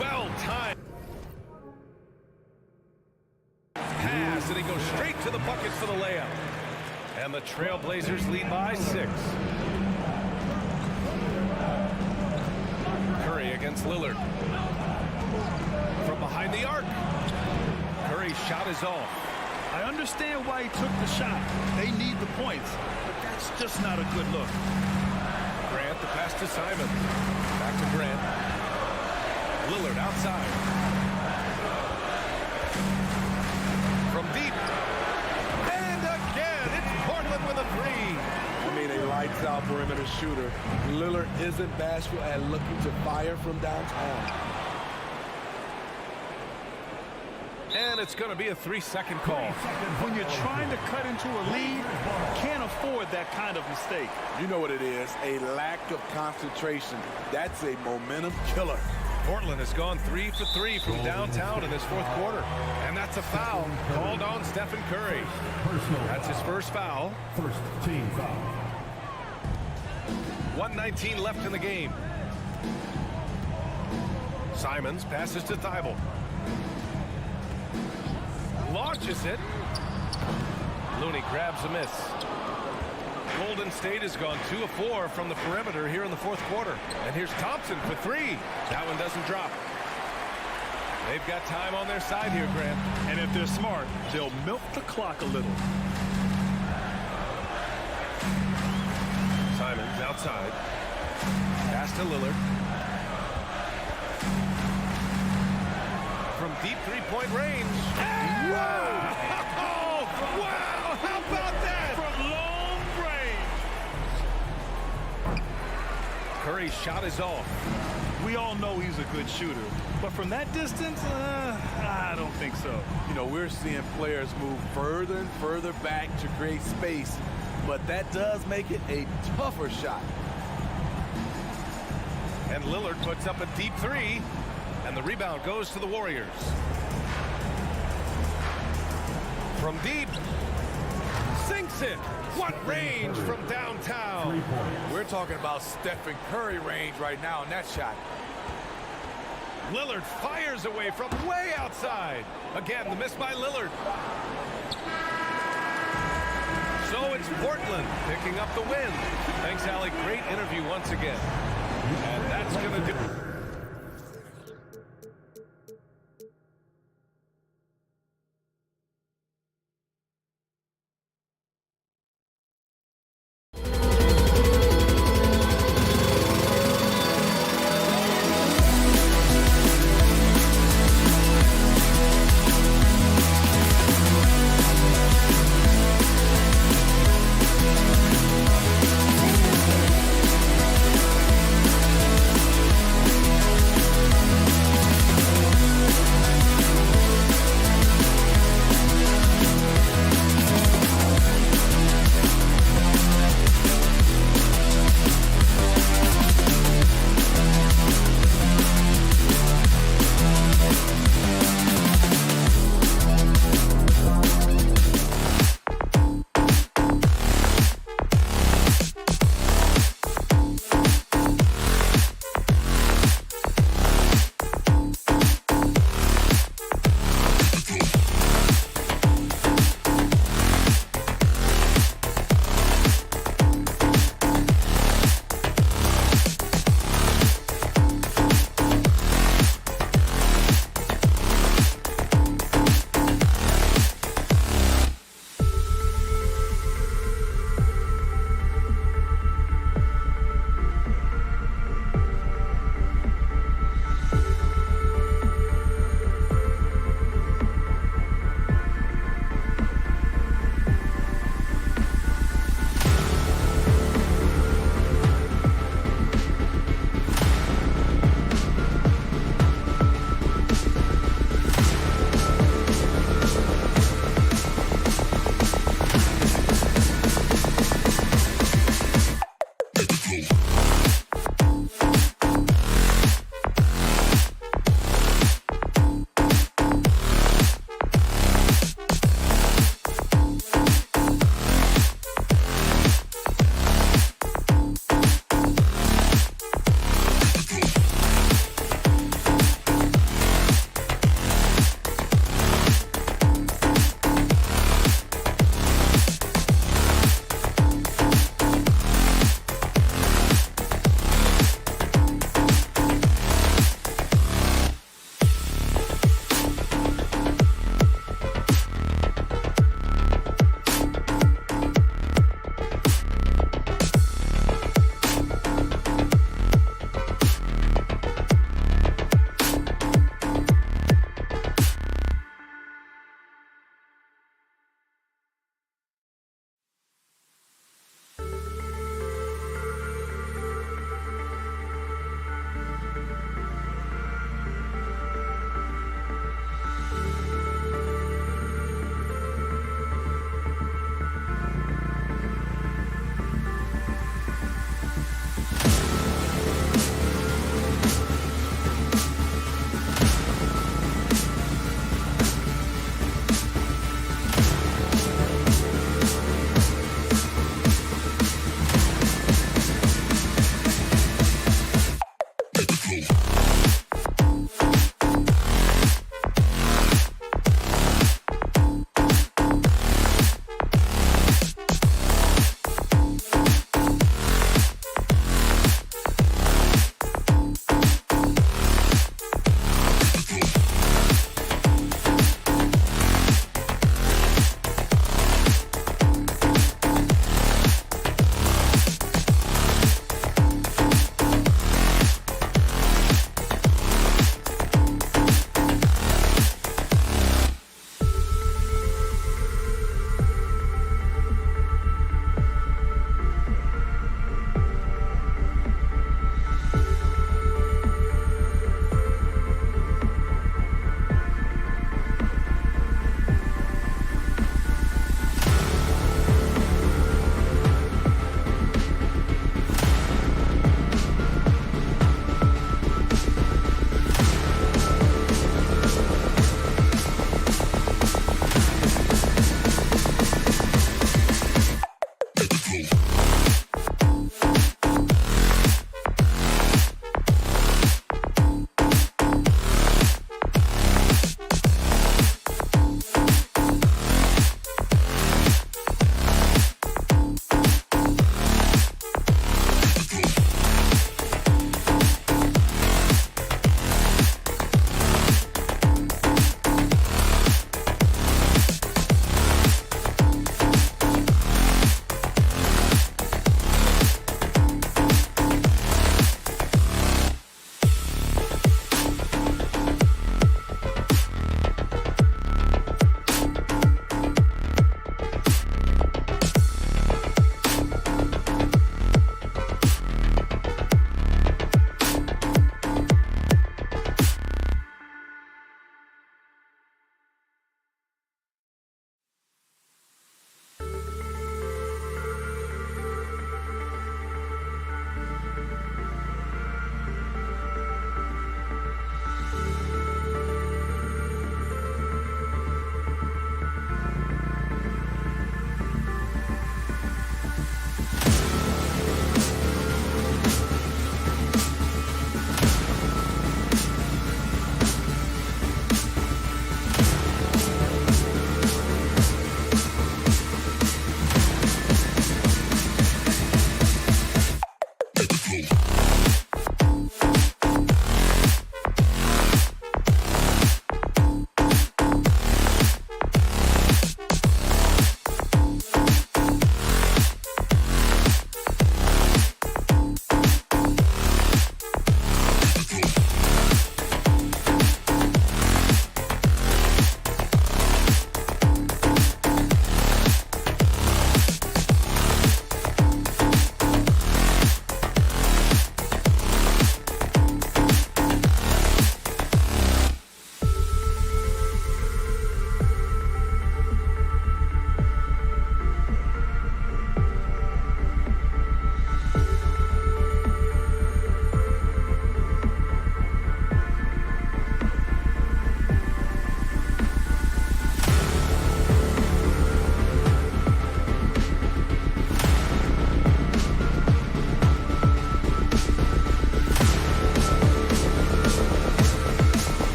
Well timed. Pass, and he goes straight to the bucket for the layup. And the Trailblazers lead by 6. Curry against Lillard. From behind the arc. Curry's shot is off. I understand why he took the shot. They need the points, but that's just not a good look. Grant, the pass to Simon. Back to Grant. Lillard outside. From deep. And again, it's Portland with a 3. I mean, a lights-out perimeter shooter. Lillard isn't bashful at looking to fire from downtown. And it's going to be a 3-second call. When you're trying to cut into a lead, you can't afford that kind of mistake. You know what it is, a lack of concentration. That's a momentum killer. Portland has gone 3 for 3 from downtown in this 4th quarter. And that's a foul called on Stephen Curry. That's his first foul. First team foul. 1:19 left in the game. Simons passes to Thibault. Launches it. Looney grabs a miss. Golden State has gone 2 of 4 from the perimeter here in the 4th quarter. And here's Thompson for 3. That one doesn't drop. They've got time on their side here, Grant. And if they're smart, they'll milk the clock a little. Simons outside. Pass to Lillard. From deep 3-point range. Wow! Wow! How Curry's shot is off. We all know he's a good shooter, but from that distance, I don't think so. You know, we're seeing players move further and further back to create space, but that does make it a tougher shot. And Lillard puts up a deep three, and the rebound goes to the Warriors. From deep, sinks it. What range from downtown. We're talking about Stephen Curry range right now in that shot. Lillard fires away from way outside. Again, the miss by Lillard. So it's Portland picking up the win. Thanks, Allie. Great interview once again. And that's going to do it.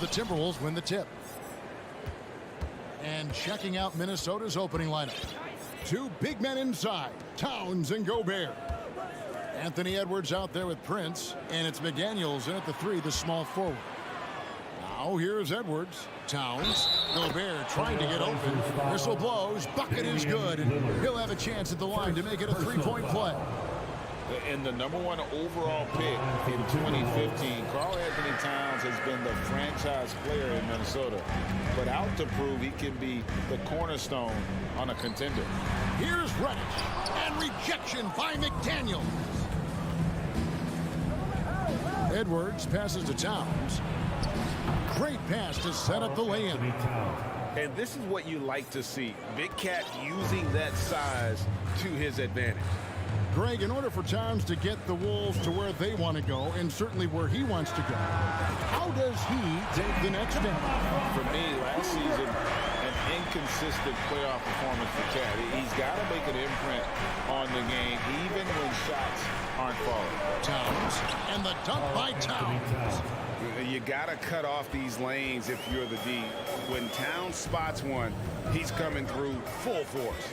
the Timberwolves win the tip. And checking out Minnesota's opening lineup. Two big men inside, Towns and Gobert. Anthony Edwards out there with Prince, and it's McDaniels in at the 3, the small forward. Now here's Edwards. Towns. Gobert trying to get open. Whistle blows. Bucket is good. And he'll have a chance at the line to make it a 3-point play. And the #1 overall pick in 2015, Karl Anthony Towns has been the franchise player in Minnesota, but out to prove he can be the cornerstone on a contender. Here's Reddish, and rejection by McDaniels. Edwards passes to Towns. Great pass to set up the lay-in. And this is what you like to see. Big Cat using that size to his advantage. Greg, in order for Towns to get the Wolves to where they want to go, and certainly where he wants to go, how does he take the next step? For me, last season, an inconsistent playoff performance for Cat. He's got to make an imprint on the game, even when shots aren't falling. Towns, and the dunk by Towns. You got to cut off these lanes if you're the D. When Towns spots one, he's coming through full force.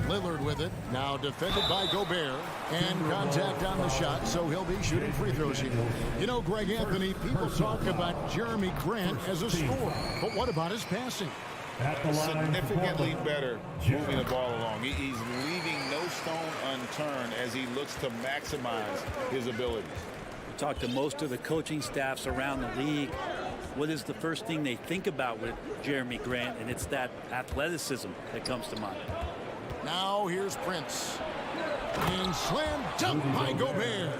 Lillard with it, now defended by Gobert, and contact on the shot, so he'll be shooting free throws here. You know, Greg Anthony, people talk about Jeremy Grant as a scorer, but what about his passing? Significantly better moving the ball along. He's leaving no stone unturned as he looks to maximize his abilities. We talked to most of the coaching staffs around the league. What is the first thing they think about with Jeremy Grant? And it's that athleticism that comes to mind. Now here's Prince. And slam dunk by Gobert.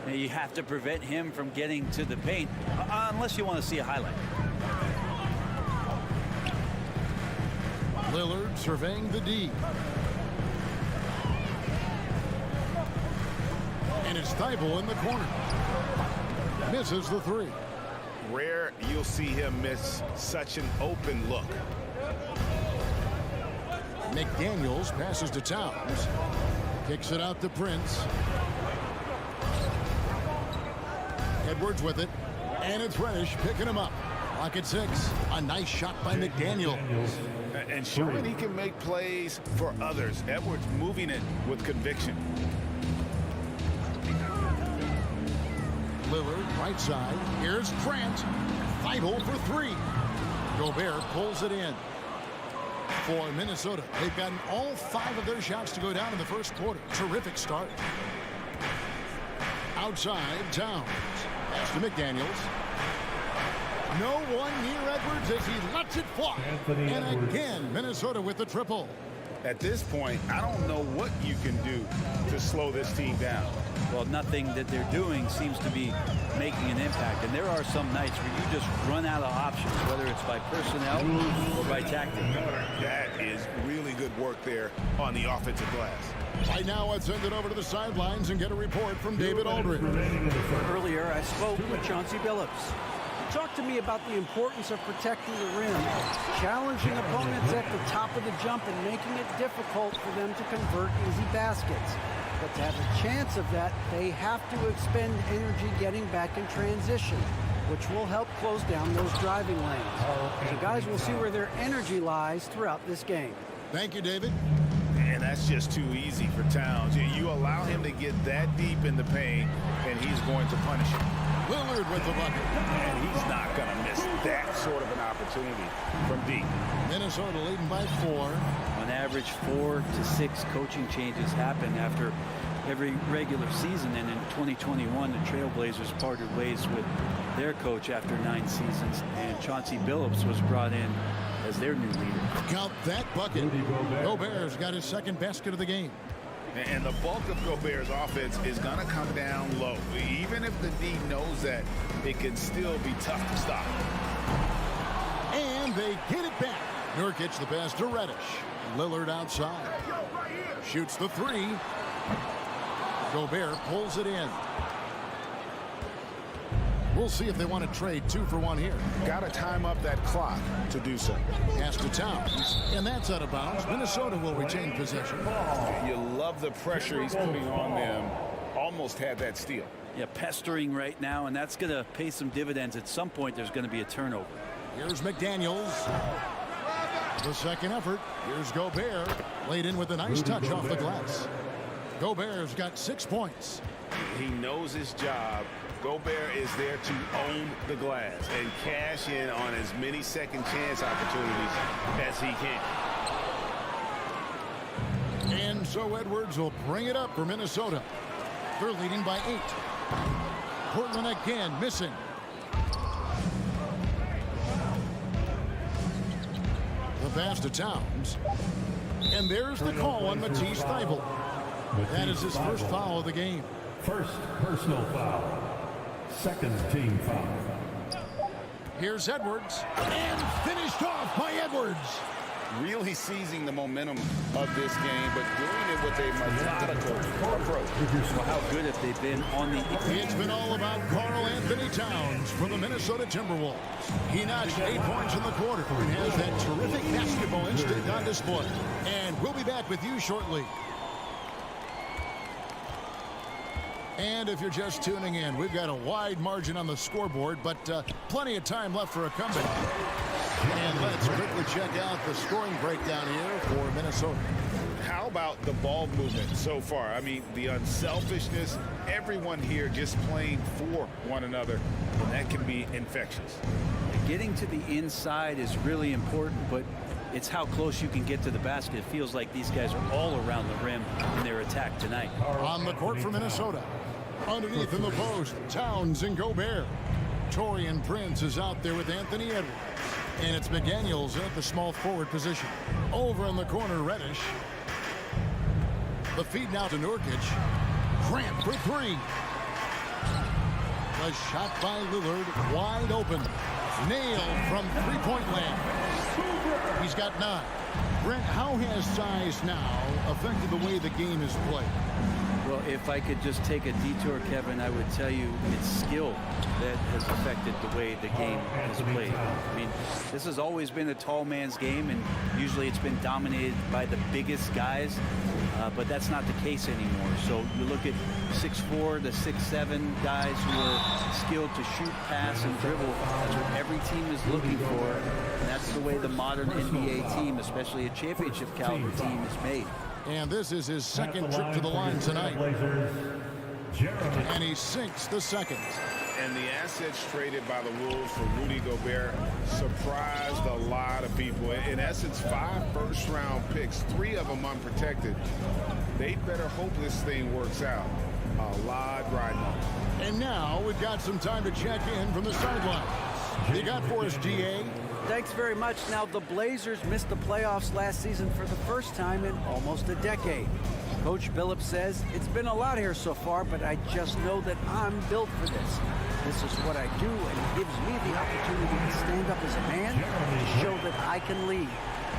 Now you have to prevent him from getting to the paint, unless you want to see a highlight. Lillard surveying the D. And it's Thibault in the corner. Misses the 3. Rare you'll see him miss such an open look. McDaniels passes to Towns. Kicks it out to Prince. Edwards with it. And it's Reddish picking him up. Lock at 6. A nice shot by McDaniels. And showing he can make plays for others. Edwards moving it with conviction. Lillard, right side. Here's Grant. Thibault for 3. Gobert pulls it in. For Minnesota, they've gotten all 5 of their shots to go down in the first quarter. Terrific start. Outside, Towns. Pass to McDaniels. No one near Edwards as he lets it fly. And again, Minnesota with the triple. At this point, I don't know what you can do to slow this team down. Well, nothing that they're doing seems to be making an impact. And there are some nights where you just run out of options, whether it's by personnel or by tactic. That is really good work there on the offensive glass. Right now, let's send it over to the sidelines and get a report from David Aldridge. Earlier, I spoke with Chauncey Billups. He talked to me about the importance of protecting the rim, challenging opponents at the top of the jump and making it difficult for them to convert easy baskets. But to have a chance of that, they have to expend energy getting back in transition, which will help close down those driving lanes. So guys, we'll see where their energy lies throughout this game. Thank you, David. And that's just too easy for Towns. You allow him to get that deep in the paint, and he's going to punish him. Lillard with the bucket. And he's not going to miss that sort of an opportunity from deep. Minnesota leading by 4. On average, 4 to 6 coaching changes happen after every regular season. And in 2021, the Trailblazers parted ways with their coach after 9 seasons. And Chauncey Billups was brought in as their new leader. Count that bucket. Gobert's got his second basket of the game. And the bulk of Gobert's offense is going to come down low. Even if the D knows that, it can still be tough to stop. And they get it back. Nurkic the pass to Reddish. Lillard outside. Shoots the 3. Gobert pulls it in. We'll see if they want to trade 2 for 1 here. Got to time up that clock to do so. Pass to Towns, and that's out of bounds. Minnesota will retain possession. You love the pressure he's putting on them. Almost had that steal. Yeah, pestering right now, and that's going to pay some dividends. At some point, there's going to be a turnover. Here's McDaniels. The second effort. Here's Gobert. Laid in with a nice touch off the glass. Gobert's got 6 points. He knows his job. Gobert is there to own the glass and cash in on as many second chance opportunities as he can. And so Edwards will bring it up for Minnesota. They're leading by 8. Portland again missing. The pass to Towns. And there's the call on Matisse Thybulle. That is his first foul of the game. First personal foul. Second team foul. Here's Edwards. And finished off by Edwards. Really seizing the momentum of this game, but doing it with a methodical approach. Well, how good have they been on the... It's been all about Karl Anthony Towns from the Minnesota Timberwolves. He notched 8 points in the quarter and has that terrific basketball instinct on display. And we'll be back with you shortly. And if you're just tuning in, we've got a wide margin on the scoreboard, but plenty of time left for a comeback. And let's quickly check out the scoring breakdown here for Minnesota. How about the ball movement so far? I mean, the unselfishness, everyone here just playing for one another, and that can be infectious. Getting to the inside is really important, but it's how close you can get to the basket. It feels like these guys are all around the rim in their attack tonight. On the court for Minnesota. Underneath in the post, Towns and Gobert. Taurean Prince is out there with Anthony Edwards. And it's McDaniels at the small forward position. Over in the corner, Reddish. The feed now to Nurkic. Grant for 3. The shot by Lillard, wide open. Nailed from three-point land. He's got 9. Brent, how has size now affected the way the game is played? Well, if I could just take a detour, Kevin, I would tell you it's skill that has affected the way the game is played. I mean, this has always been a tall man's game, and usually it's been dominated by the biggest guys, but that's not the case anymore. So you look at 6'4" to 6'7" guys who are skilled to shoot, pass, and dribble. That's what every team is looking for, and that's the way the modern NBA team, especially a championship caliber team, is made. And this is his second trip to the line tonight. And he sinks the second. And the assets traded by the Wolves for Rudy Gobert surprised a lot of people. In essence, 5 first-round picks, 3 of them unprotected. They better hope this thing works out. A lot riding on. And now we've got some time to check in from the sidelines. You got for us, DA? Thanks very much. Now, the Blazers missed the playoffs last season for the first time in almost a decade. Coach Billups says, it's been a lot here so far, but I just know that I'm built for this. This is what I do, and it gives me the opportunity to stand up as a man to show that I can lead.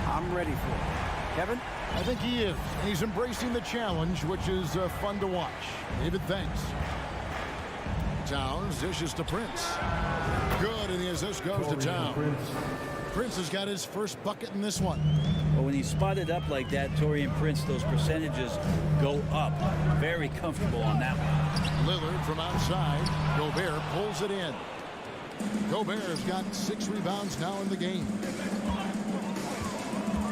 I'm ready for it. Kevin? I think he is. And he's embracing the challenge, which is fun to watch. David, thanks. Towns dishes to Prince. Good, and the assist goes to Towns. Prince has got his first bucket in this one. But when he's spotted up like that, Taurean Prince, those percentages go up. Very comfortable on that one. Lillard from outside. Gobert pulls it in. Gobert has got 6 rebounds now in the game.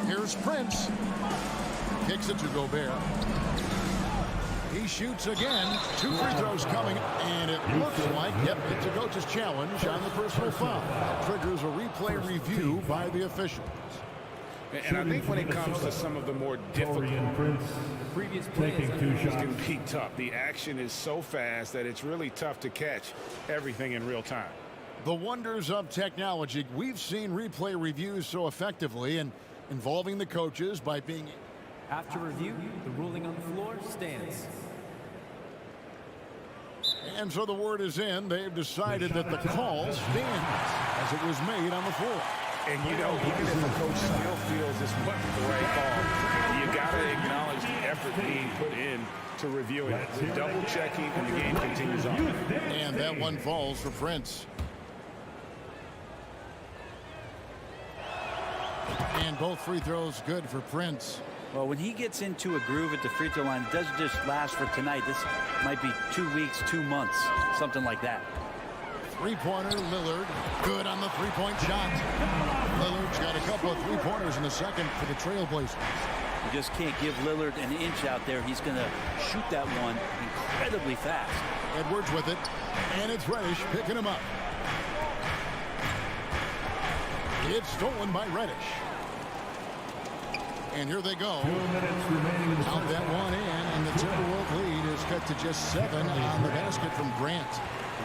Here's Prince. Kicks it to Gobert. He shoots again. 2 free throws coming, and it looks like, yep, it's a coach's challenge on the personal foul. That triggers a replay review by the officials. And I think when it comes to some of the more difficult previous taking 2 shots, can be tough. The action is so fast that it's really tough to catch everything in real time. The wonders of technology. We've seen replay reviews so effectively and involving the coaches by being... After review, the ruling on the floor stands. And so the word is in. They've decided that the call stands as it was made on the floor. And, you know, even if the coach still feels this wasn't the right call, you got to acknowledge the effort being put in to reviewing it. We're double-checking, and the game continues on. And that one falls for Prince. And both free throws good for Prince. Well, when he gets into a groove at the free throw line, it doesn't just last for tonight. This might be 2 weeks, 2 months, something like that. Three-pointer, Lillard. Good on the three-point shot. Lillard's got a couple of three-pointers in the second for the Trailblazers. You just can't give Lillard an inch out there. He's going to shoot that one incredibly fast. Edwards with it, and it's Reddish picking him up. It's stolen by Reddish. And here they go. 2 minutes remaining in the Count that one in, and the Timberwolves lead is cut to just 7 on the basket from Grant.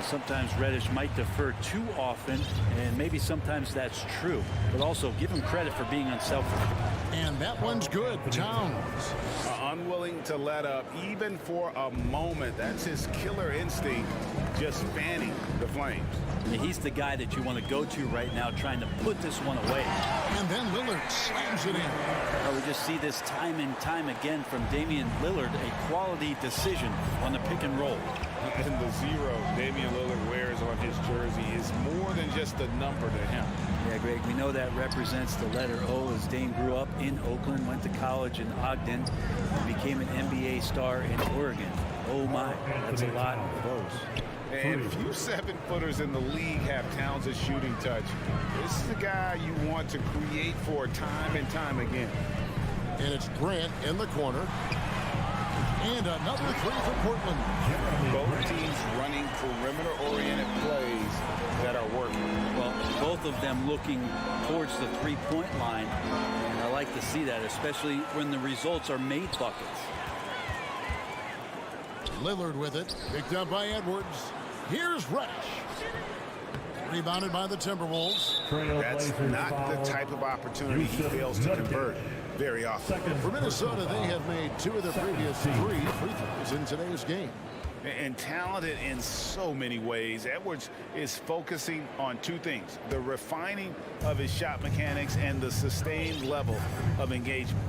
Sometimes Reddish might defer too often, and maybe sometimes that's true. But also, give him credit for being unselfish. And that one's good. Towns. Unwilling to let up, even for a moment. That's his killer instinct, just fanning the flames. Yeah, he's the guy that you want to go to right now, trying to put this one away. And then Lillard slams it in. Well, we just see this time and time again from Damian Lillard, a quality decision on the pick and roll. And the 0 Damian Lillard wears on his jersey is more than just a number to him. Yeah, Greg, we know that represents the letter O, as Dame grew up in Oakland, went to college in Ogden, and became an NBA star in Oregon. Oh my, that's a lot of O's. And few 7-footers in the league have Towns' shooting touch. This is the guy you want to create for time and time again. And it's Grant in the corner. And another three for Portland. Both teams running perimeter-oriented plays that are working. Well, both of them looking towards the three-point line. And I like to see that, especially when the results are made buckets. Lillard with it. Picked up by Edwards. Here's Reddish. Rebounded by the Timberwolves. That's not the type of opportunity he fails to convert very often. For Minnesota, they have made 2 of their previous 3 free throws in today's game. And talented in so many ways. Edwards is focusing on 2 things: the refining of his shot mechanics and the sustained level of engagement.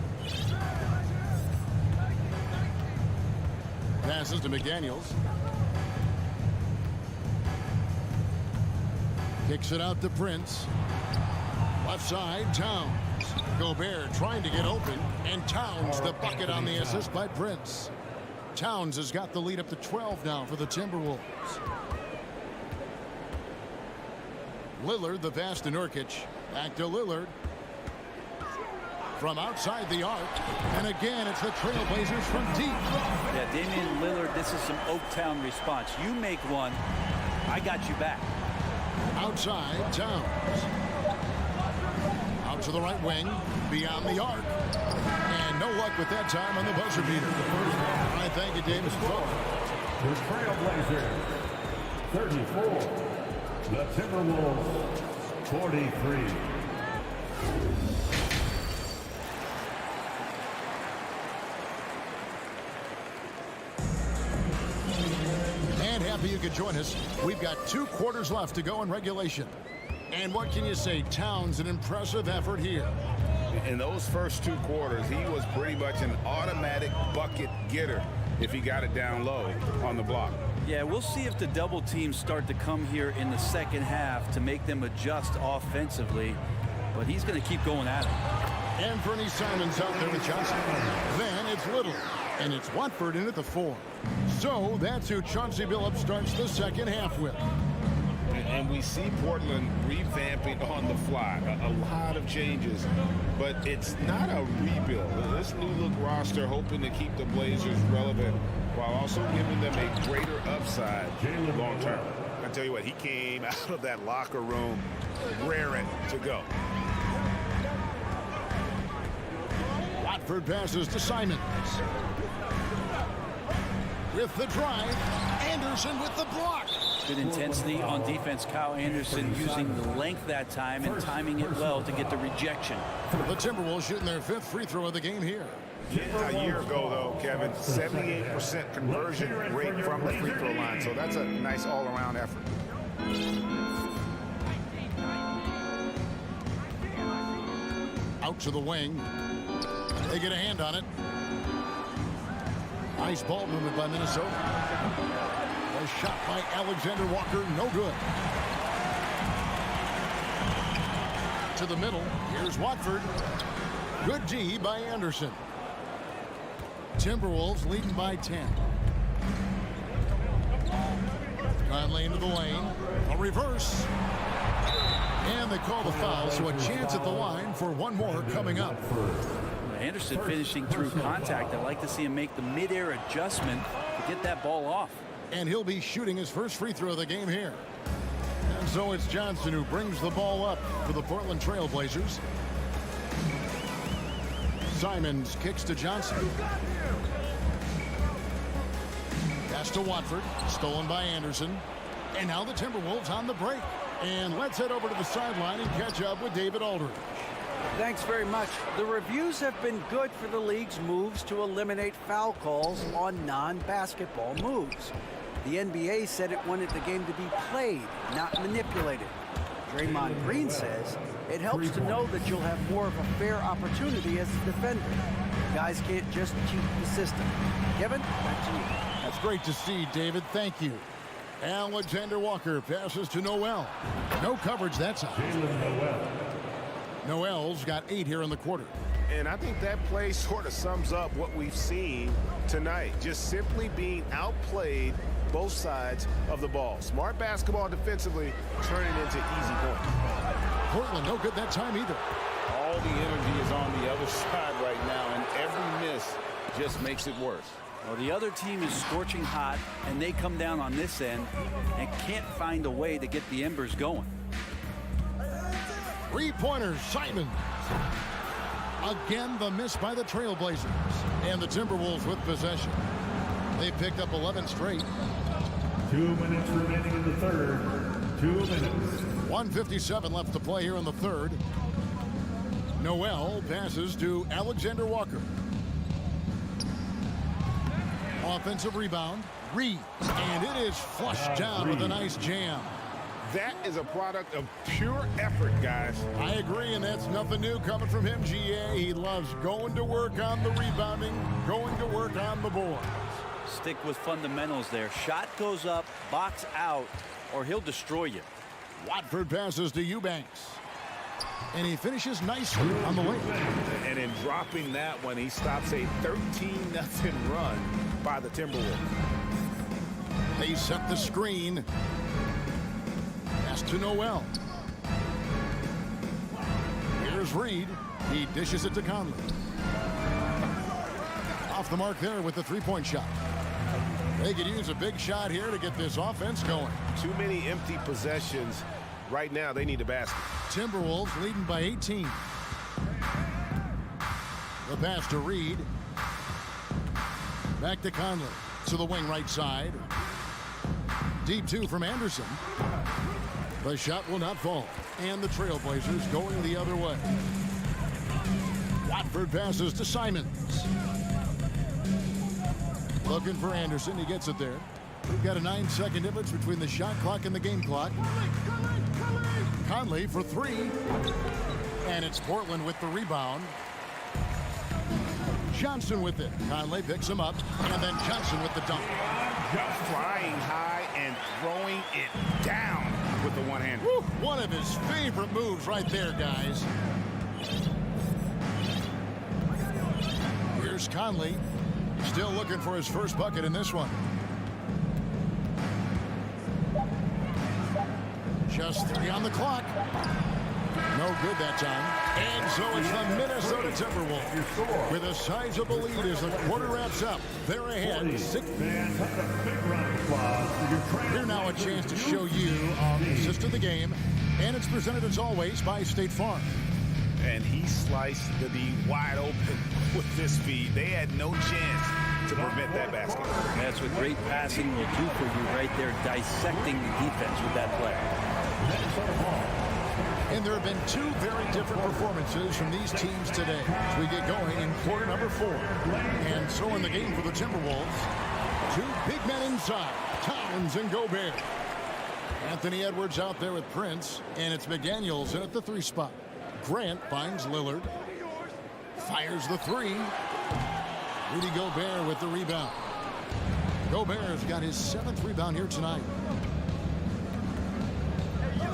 Passes to McDaniels. Kicks it out to Prince. Left side, Towns. Gobert trying to get open, and Towns the bucket on the assist by Prince. Towns has got the lead up to 12 now for the Timberwolves. Lillard, the pass to Nurkic. Back to Lillard. From outside the arc, and again it's the Trailblazers from deep. Yeah, Damian Lillard, this is some Oaktown response. You make one, I got you back. Outside, Towns. Out to the right wing, beyond the arc. And no luck with that time on the buzzer beater. All right, thank you, Davis. The Trailblazers, 34. The Timberwolves, 43. And happy you could join us. We've got 2 quarters left to go in regulation. And what can you say? Towns, an impressive effort here. In those first 2 quarters, he was pretty much an automatic bucket getter if he got it down low on the block. Yeah, we'll see if the double teams start to come here in the second half to make them adjust offensively. But he's going to keep going at it. And Bernie Simons out there with Johnson. Then it's Little. And it's Watford in at the 4. So that's who Chauncey Billups starts the second half with. And we see Portland revamping on the fly. A lot of changes, but it's not a rebuild. This new look roster hoping to keep the Blazers relevant while also giving them a greater upside long term. I tell you what, he came out of that locker room raring to go. Watford passes to Simons. With the drive, Anderson with the block. Good intensity on defense. Kyle Anderson using the length that time and timing it well to get the rejection. The Timberwolves shooting their 5th free throw of the game here. A year ago, though, Kevin, 78% conversion rate from the free throw line. So that's a nice all-around effort. Out to the wing. They get a hand on it. Nice ball movement by Minnesota. A shot by Alexander Walker, no good. To the middle, here's Watford. Good D by Anderson. Timberwolves leading by 10. Conley into the lane. A reverse. And they call the foul, so a chance at the line for one more coming up. Anderson finishing through contact. I'd like to see him make the mid-air adjustment to get that ball off. And he'll be shooting his first free throw of the game here. And so it's Johnson who brings the ball up for the Portland Trail Blazers. Simons kicks to Johnson. Pass to Watford. Stolen by Anderson. And now the Timberwolves on the break. And let's head over to the sideline and catch up with David Aldridge. Thanks very much. The reviews have been good for the league's moves to eliminate foul calls on non-basketball moves. The NBA said it wanted the game to be played, not manipulated. Draymond Green says it helps to know that you'll have more of a fair opportunity as a defender. Guys can't just cheat the system. Kevin, back to you. That's great to see, David. Thank you. Alexander Walker passes to Noel. No coverage that time. Noel's got 8 here in the quarter. And I think that play sort of sums up what we've seen tonight. Just simply being outplayed both sides of the ball. Smart basketball defensively, turning into easy points. Portland no good that time either. All the energy is on the other side right now, and every miss just makes it worse. Well, the other team is scorching hot, and they come down on this end and can't find a way to get the embers going. Three-pointers, Simons. Again, the miss by the Trailblazers. And the Timberwolves with possession. They picked up 11 straight. 2 minutes remaining in the third. 2 minutes. 1:57 left to play here in the third. Noel passes to Alexander Walker. Offensive rebound. Reed. And it is flushed down with a nice jam. That is a product of pure effort, guys. I agree, and that's nothing new coming from him, GA. He loves going to work on the rebounding, going to work on the boards. Stick with fundamentals there. Shot goes up, box out, or he'll destroy you. Watford passes to Eubanks. And he finishes nicely on the wing. And in dropping that one, he stops a 13-0 run by the Timberwolves. They set the screen. Pass to Noel. Here's Reed. He dishes it to Conley. Off the mark there with the three-point shot. They could use a big shot here to get this offense going. Too many empty possessions. Right now, they need a basket. Timberwolves leading by 18. The pass to Reed. Back to Conley. To the wing right side. Deep 2 from Anderson. The shot will not fall. And the Trailblazers going the other way. Watford passes to Simons. Looking for Anderson. He gets it there. We've got a 9-second difference between the shot clock and the game clock. Conley for 3. And it's Portland with the rebound. Johnson with it. Conley picks him up. And then Johnson with the dunk. Flying high and throwing it down with the one-hander. One of his favorite moves right there, guys. Here's Conley. Still looking for his first bucket in this one. Just 3 on the clock. No good that time. And so it's the Minnesota Timberwolves with a sizable lead as the quarter wraps up. They're ahead 6. Here now a chance to show you the assist of the game. And it's presented as always by State Farm. And he sliced the D wide open with this feed. They had no chance to prevent that basket. That's what great passing will do for you right there, dissecting the defense with that play. And there have been 2 very different performances from these teams today as we get going in quarter number 4. And so in the game for the Timberwolves, 2 big men inside, Towns and Gobert. Anthony Edwards out there with Prince, and it's McDaniels in at the 3 spot. Grant finds Lillard, fires the 3. Rudy Gobert with the rebound. Gobert's got his 7th rebound here tonight.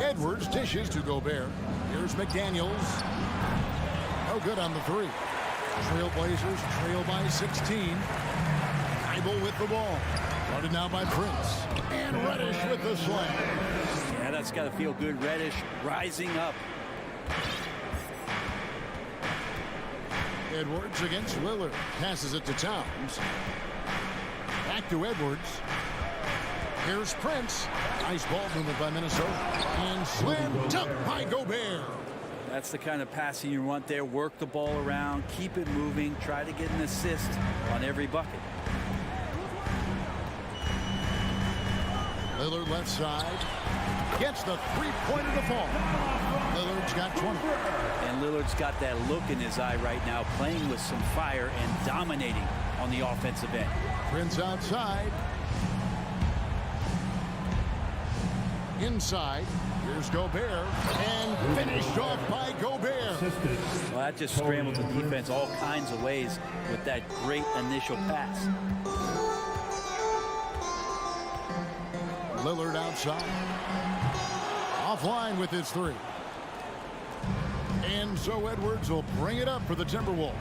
Edwards dishes to Gobert. Here's McDaniels. No good on the 3. Trailblazers trail by 16. Bible with the ball. Guarded now by Prince. And Reddish with the slam. Yeah, that's got to feel good. Reddish rising up. Edwards against Lillard. Passes it to Towns. Back to Edwards. Here's Prince. Nice ball movement by Minnesota. And slam dunk by Gobert. That's the kind of passing you want there. Work the ball around, keep it moving, try to get an assist on every bucket. Lillard left side. Gets the three-pointer to fall. Lillard's got 20. And Lillard's got that look in his eye right now, playing with some fire and dominating on the offensive end. Prince outside. Inside. Here's Gobert. And finished off by Gobert. Well, that just scrambled the defense all kinds of ways with that great initial pass. Lillard outside. Offline with his three. And so Edwards will bring it up for the Timberwolves.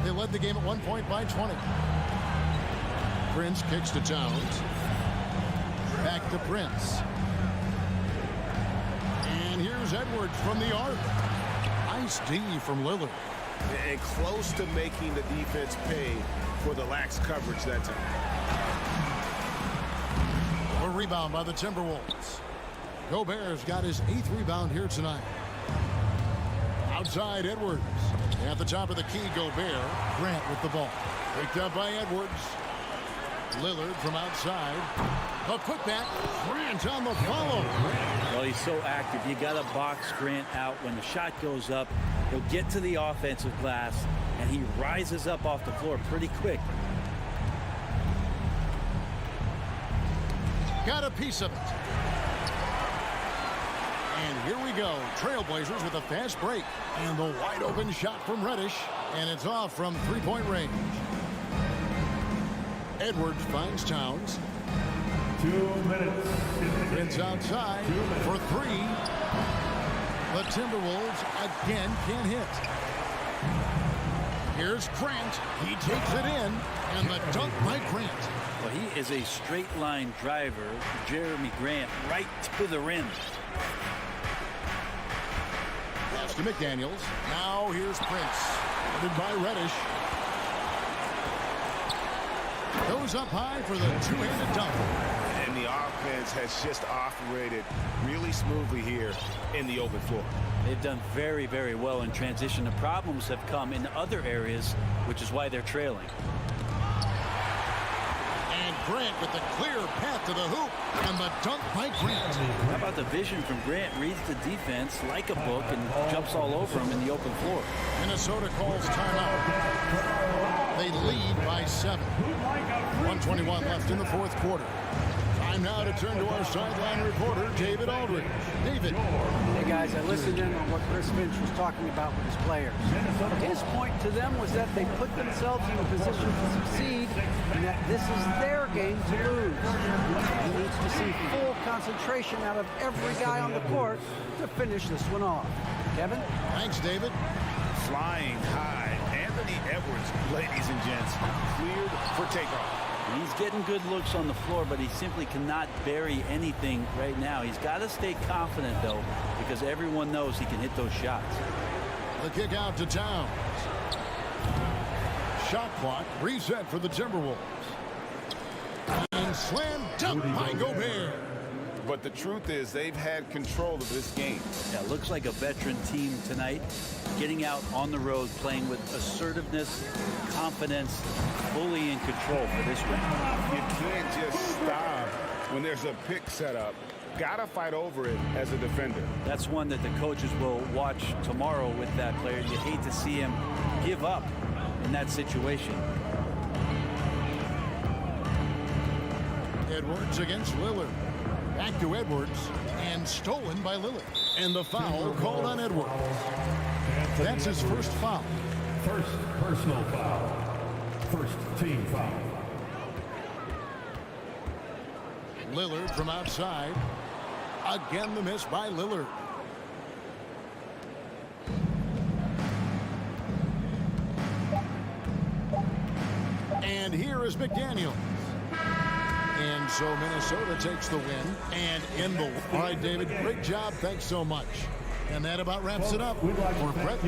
They led the game at 1 point by 20. Prince kicks to Towns. Back to Prince. And here's Edwards from the arc. Nice D from Lillard. And close to making the defense pay for the lax coverage that time. A rebound by the Timberwolves. Gobert's got his 8th rebound here tonight. Outside Edwards. At the top of the key, Gobert. Grant with the ball. Picked up by Edwards. Lillard from outside. A putback. Grant on the follow. Well, he's so active. You got to box Grant out. When the shot goes up, he'll get to the offensive glass, and he rises up off the floor pretty quick. Got a piece of it. And here we go. Trailblazers with a fast break. And the wide open shot from Reddish. And it's off from three-point range. Edwards finds Towns. 2 minutes. Prince outside for three. The Timberwolves again can't hit. Here's Grant. He takes it in. And the dunk by Grant. Well, he is a straight line driver. Jeremy Grant right to the rim. Pass to McDaniels. Now here's Prince. Headed by Reddish. Goes up high for the two-handed dunk. And the offense has just operated really smoothly here in the open floor. They've done very, very well in transition. The problems have come in other areas, which is why they're trailing. Grant with the clear path to the hoop, and the dunk by Grant. How about the vision from Grant? Reads the defense like a book and jumps all over him in the open floor. Minnesota calls timeout. They lead by 7. 1:21 left in the fourth quarter. Time now to turn to our sideline reporter, David Aldridge. David. Hey, guys, I listened in on what Chris Finch was talking about with his players. His point to them was that they put themselves in a position to succeed and that this is their game to lose. He needs to see full concentration out of every guy on the court to finish this one off. Kevin? Thanks, David. Flying high. Anthony Edwards, ladies and gents, cleared for takeoff. He's getting good looks on the floor, but he simply cannot bury anything right now. He's got to stay confident, though, because everyone knows he can hit those shots. The kick out to Towns. Shot clock reset for the Timberwolves. And slam dunk by Gobert. But the truth is they've had control of this game. Yeah, looks like a veteran team tonight, getting out on the road, playing with assertiveness, confidence, fully in control for this win. You can't just stop when there's a pick set up. Gotta fight over it as a defender. That's one that the coaches will watch tomorrow with that player. You hate to see him give up in that situation. Edwards against Lillard. Back to Edwards, and stolen by Lillard. And the foul called on Edwards. That's his first foul. First personal foul. First team foul. Lillard from outside. Again the miss by Lillard. And here is McDaniel. And so Minnesota takes the win. And in the... All right, David, great job. Thanks so much. And that about wraps it up for Brett.